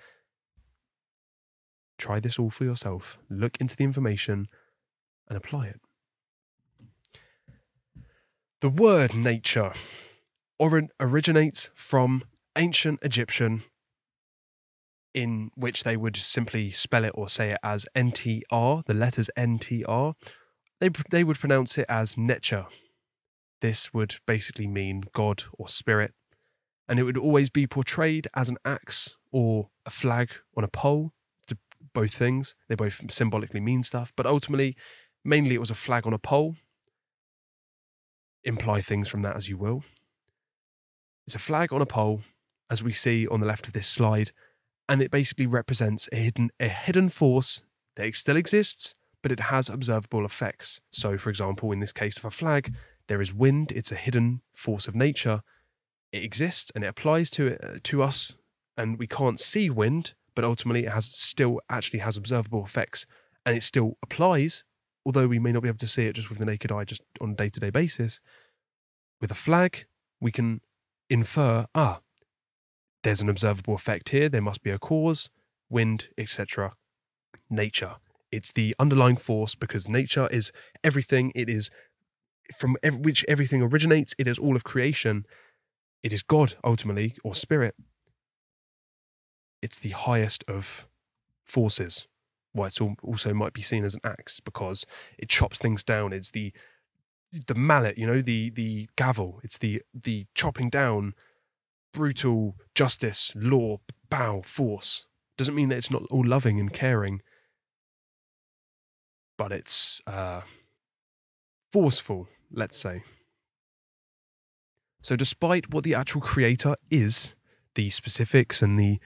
try this all for yourself. Look into the information and apply it. The word nature originates from ancient Egyptian, in which they would simply spell it or say it as NTR, the letters NTR. They would pronounce it as Necha. This would basically mean God or spirit, and it would always be portrayed as an axe or a flag on a pole. Both things, they both symbolically mean stuff, but ultimately, mainly it was a flag on a pole. Imply things from that as you will. It's a flag on a pole, as we see on the left of this slide, and it basically represents a hidden force that still exists, but it has observable effects. So, for example, in this case of a flag, there is wind. It's a hidden force of nature. It exists and it applies to us, and we can't see wind, but ultimately it still has observable effects, and it still applies, although we may not be able to see it just with the naked eye, just on a day-to-day basis. With a flag, we can infer, there's an observable effect here, there must be a cause, wind, etc. Nature. It's the underlying force, because nature is everything. It is from which everything originates. It is all of creation. It is God, ultimately, or spirit. It's the highest of forces. Why it's also might be seen as an axe, because it chops things down. It's the mallet, the gavel. It's the chopping down, brutal justice, law, force. Doesn't mean that it's not all loving and caring, but it's forceful, let's say. So despite what the actual creator is, the specifics and the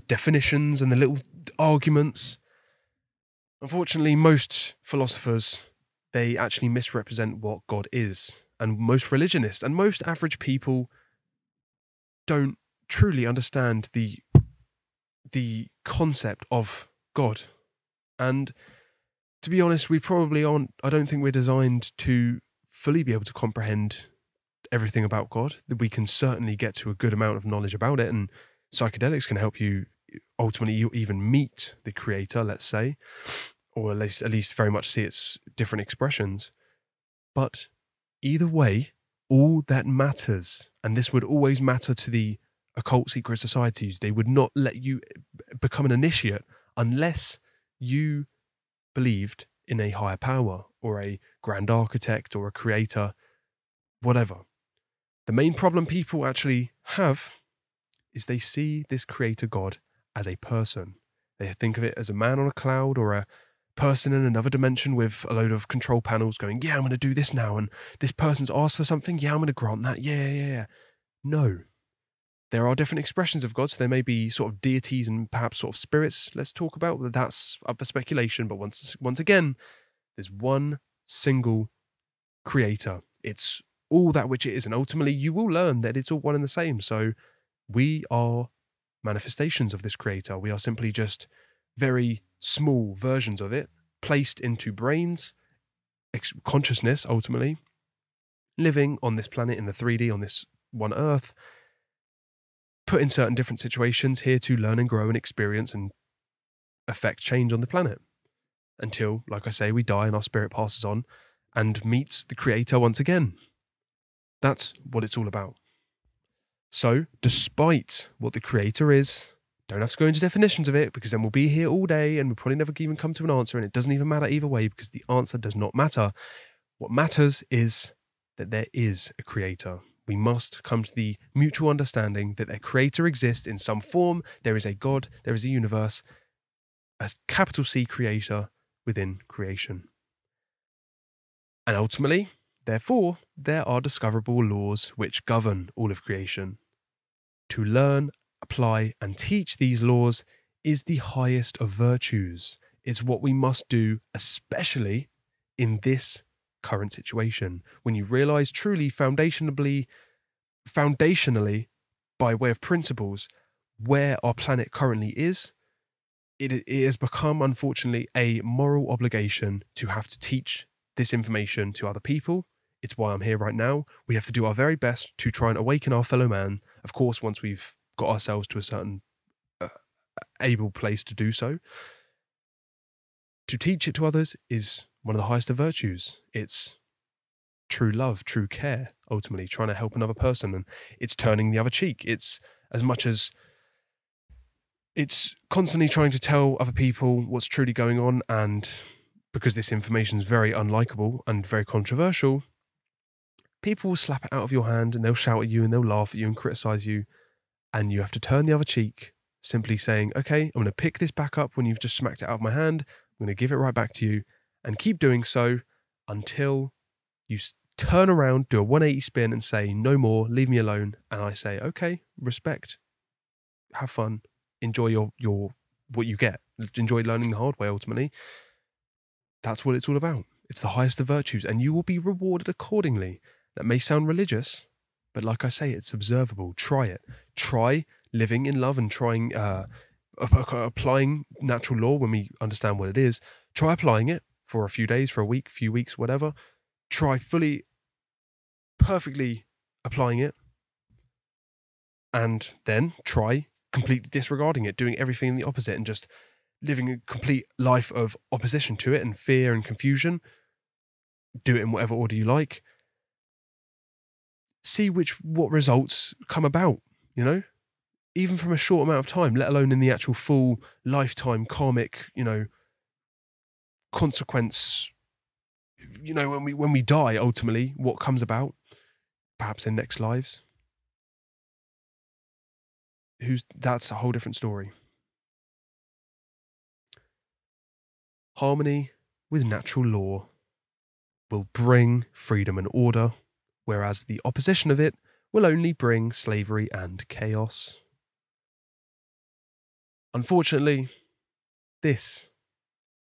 definitions and the little arguments, unfortunately, most philosophers, they actually misrepresent what God is. And most religionists and most average people don't truly understand the concept of God. And to be honest, we probably aren't. I don't think we're designed to fully be able to comprehend everything about God. We can certainly get to a good amount of knowledge about it, and psychedelics can help you ultimately even meet the creator, let's say, or at least very much see its different expressions. But either way, all that matters, and this would always matter to the occult secret societies, they would not let you become an initiate unless you believed in a higher power or a grand architect or a creator, whatever. The main problem people actually have is they see this creator God as a person. They think of it as a man on a cloud or a person in another dimension with a load of control panels going, yeah, I'm going to do this now. And this person's asked for something. Yeah, I'm going to grant that. Yeah. No. There are different expressions of God. So there may be sort of deities and perhaps sort of spirits. Let's talk about that. That's up for speculation. But once again, there's one single creator. It's all that which it is. And ultimately, you will learn that it's all one and the same. So we are manifestations of this creator. We are simply just very small versions of it, placed into brains, consciousness, ultimately, living on this planet in the 3D, on this one Earth, put in certain different situations here to learn and grow and experience and affect change on the planet. Until, like I say, we die and our spirit passes on and meets the creator once again. That's what it's all about. So, despite what the creator is, don't have to go into definitions of it, because then we'll be here all day and we'll probably never even come to an answer, and it doesn't even matter either way, because the answer does not matter. What matters is that there is a creator. We must come to the mutual understanding that a creator exists in some form. There is a God, there is a universe, a capital C creator within creation. And ultimately, therefore, there are discoverable laws which govern all of creation. To learn, apply, and teach these laws is the highest of virtues. It's what we must do, especially in this current situation, when you realize truly foundationally, by way of principles, where our planet currently is. It has become, unfortunately, a moral obligation to have to teach this information to other people. It's why I'm here right now. We have to do our very best to try and awaken our fellow man. Of course, once we've got ourselves to a certain able place to do so. To teach it to others is one of the highest of virtues. It's true love, true care, ultimately trying to help another person, and it's turning the other cheek. It's as much as it's constantly trying to tell other people what's truly going on, and because this information is very unlikable and very controversial, people will slap it out of your hand and they'll shout at you and they'll laugh at you and criticize you, and you have to turn the other cheek, simply saying, okay, I'm going to pick this back up when you've just smacked it out of my hand. I'm going to give it right back to you, and keep doing so until you turn around, do a 180 spin and say, no more, leave me alone. And I say, okay, respect, have fun, enjoy your what you get, enjoy learning the hard way. Ultimately, that's what it's all about. It's the highest of virtues, and you will be rewarded accordingly. That may sound religious, but like I say, it's observable. Try it. Try living in love and trying applying natural law when we understand what it is. Try applying it for a few days, for a week, few weeks, whatever. Try fully, perfectly applying it, and then try completely disregarding it, doing everything the opposite, and just living a complete life of opposition to it and fear and confusion. Do it in whatever order you like. See what results come about, even from a short amount of time, let alone in the actual full lifetime karmic, consequence. When we die, ultimately, what comes about, perhaps in next lives. That's a whole different story. Harmony with natural law will bring freedom and order, whereas the opposition of it will only bring slavery and chaos. Unfortunately, this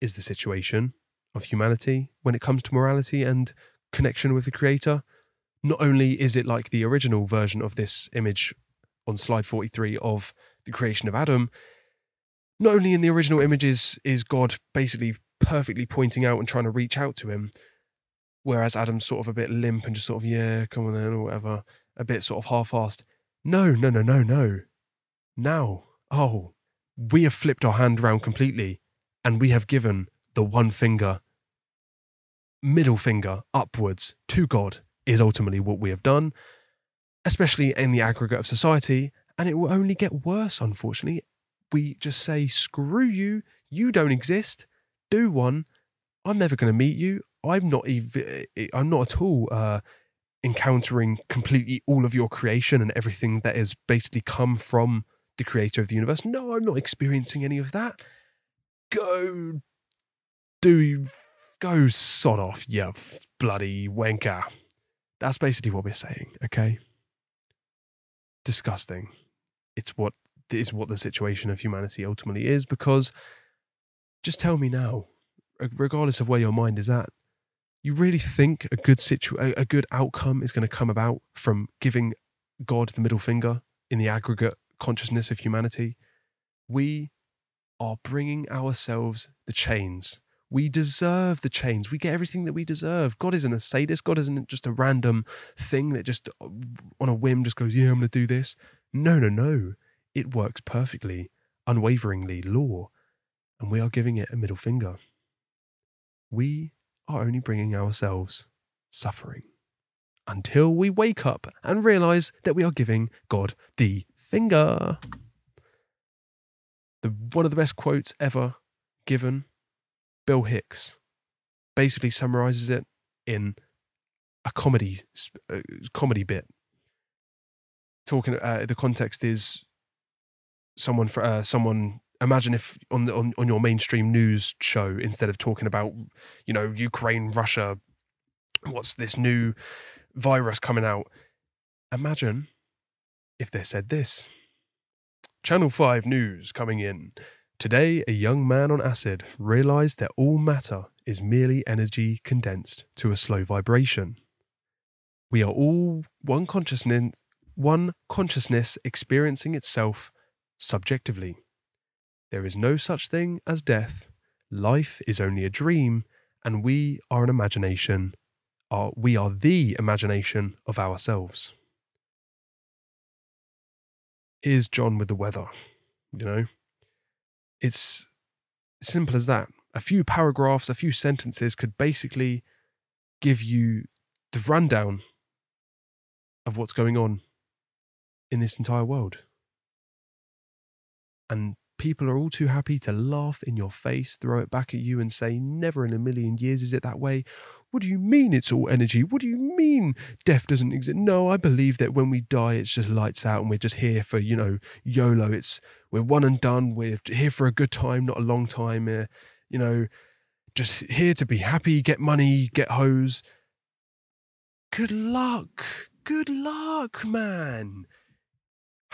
is the situation of humanity when it comes to morality and connection with the Creator. Not only is it like the original version of this image on slide 43 of the creation of Adam, not only in the original images is God basically perfectly pointing out and trying to reach out to him, whereas Adam's sort of a bit limp and just sort of, yeah, come on then, or whatever, a bit sort of half-assed. No. Now, we have flipped our hand around completely, and we have given the one finger, middle finger upwards to God is ultimately what we have done, especially in the aggregate of society, and it will only get worse, unfortunately. We just say, screw you, you don't exist, do one, I'm never going to meet you, I'm not at all encountering completely all of your creation and everything that has basically come from the creator of the universe. No, I'm not experiencing any of that. Go go sod off, you bloody wanker. That's basically what we're saying, okay? Disgusting. It is what the situation of humanity ultimately is, because just tell me now, regardless of where your mind is at, you really think a good outcome is going to come about from giving God the middle finger in the aggregate consciousness of humanity? We are bringing ourselves the chains. We deserve the chains. We get everything that we deserve. God isn't a sadist. God isn't just a random thing that just on a whim just goes, yeah, I'm going to do this. No. It works perfectly, unwaveringly, law, and we are giving it a middle finger. We are only bringing ourselves suffering until we wake up and realize that we are giving God the finger. One of the best quotes ever given, Bill Hicks, basically summarizes it in a comedy bit. Talking, the context is someone. Imagine if on your mainstream news show, instead of talking about, Ukraine, Russia, what's this new virus coming out, imagine if they said this. Channel 5 News coming in. Today, a young man on acid realized that all matter is merely energy condensed to a slow vibration. We are all one consciousness experiencing itself subjectively. There is no such thing as death. Life is only a dream, and we are an imagination. We are the imagination of ourselves. Here's John with the weather. It's simple as that. A few paragraphs, a few sentences could basically give you the rundown of what's going on in this entire world. And people are all too happy to laugh in your face, throw it back at you and say, never in a million years is it that way. What do you mean it's all energy? What do you mean death doesn't exist? No, I believe that when we die, it's just lights out and we're just here for, YOLO. We're one and done. We're here for a good time, not a long time. Just here to be happy, get money, get hoes. Good luck. Good luck, man.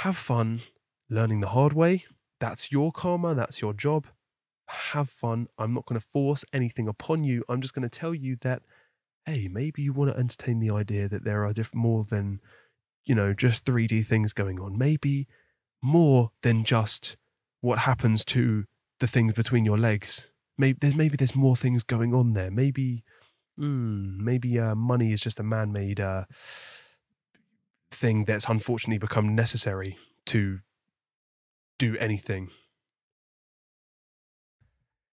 Have fun learning the hard way. That's your karma. That's your job. Have fun. I'm not going to force anything upon you. I'm just going to tell you that, hey, maybe you want to entertain the idea that there are more than, just 3D things going on. Maybe more than just what happens to the things between your legs. Maybe there's more things going on there. Maybe money is just a man-made thing that's unfortunately become necessary to do anything.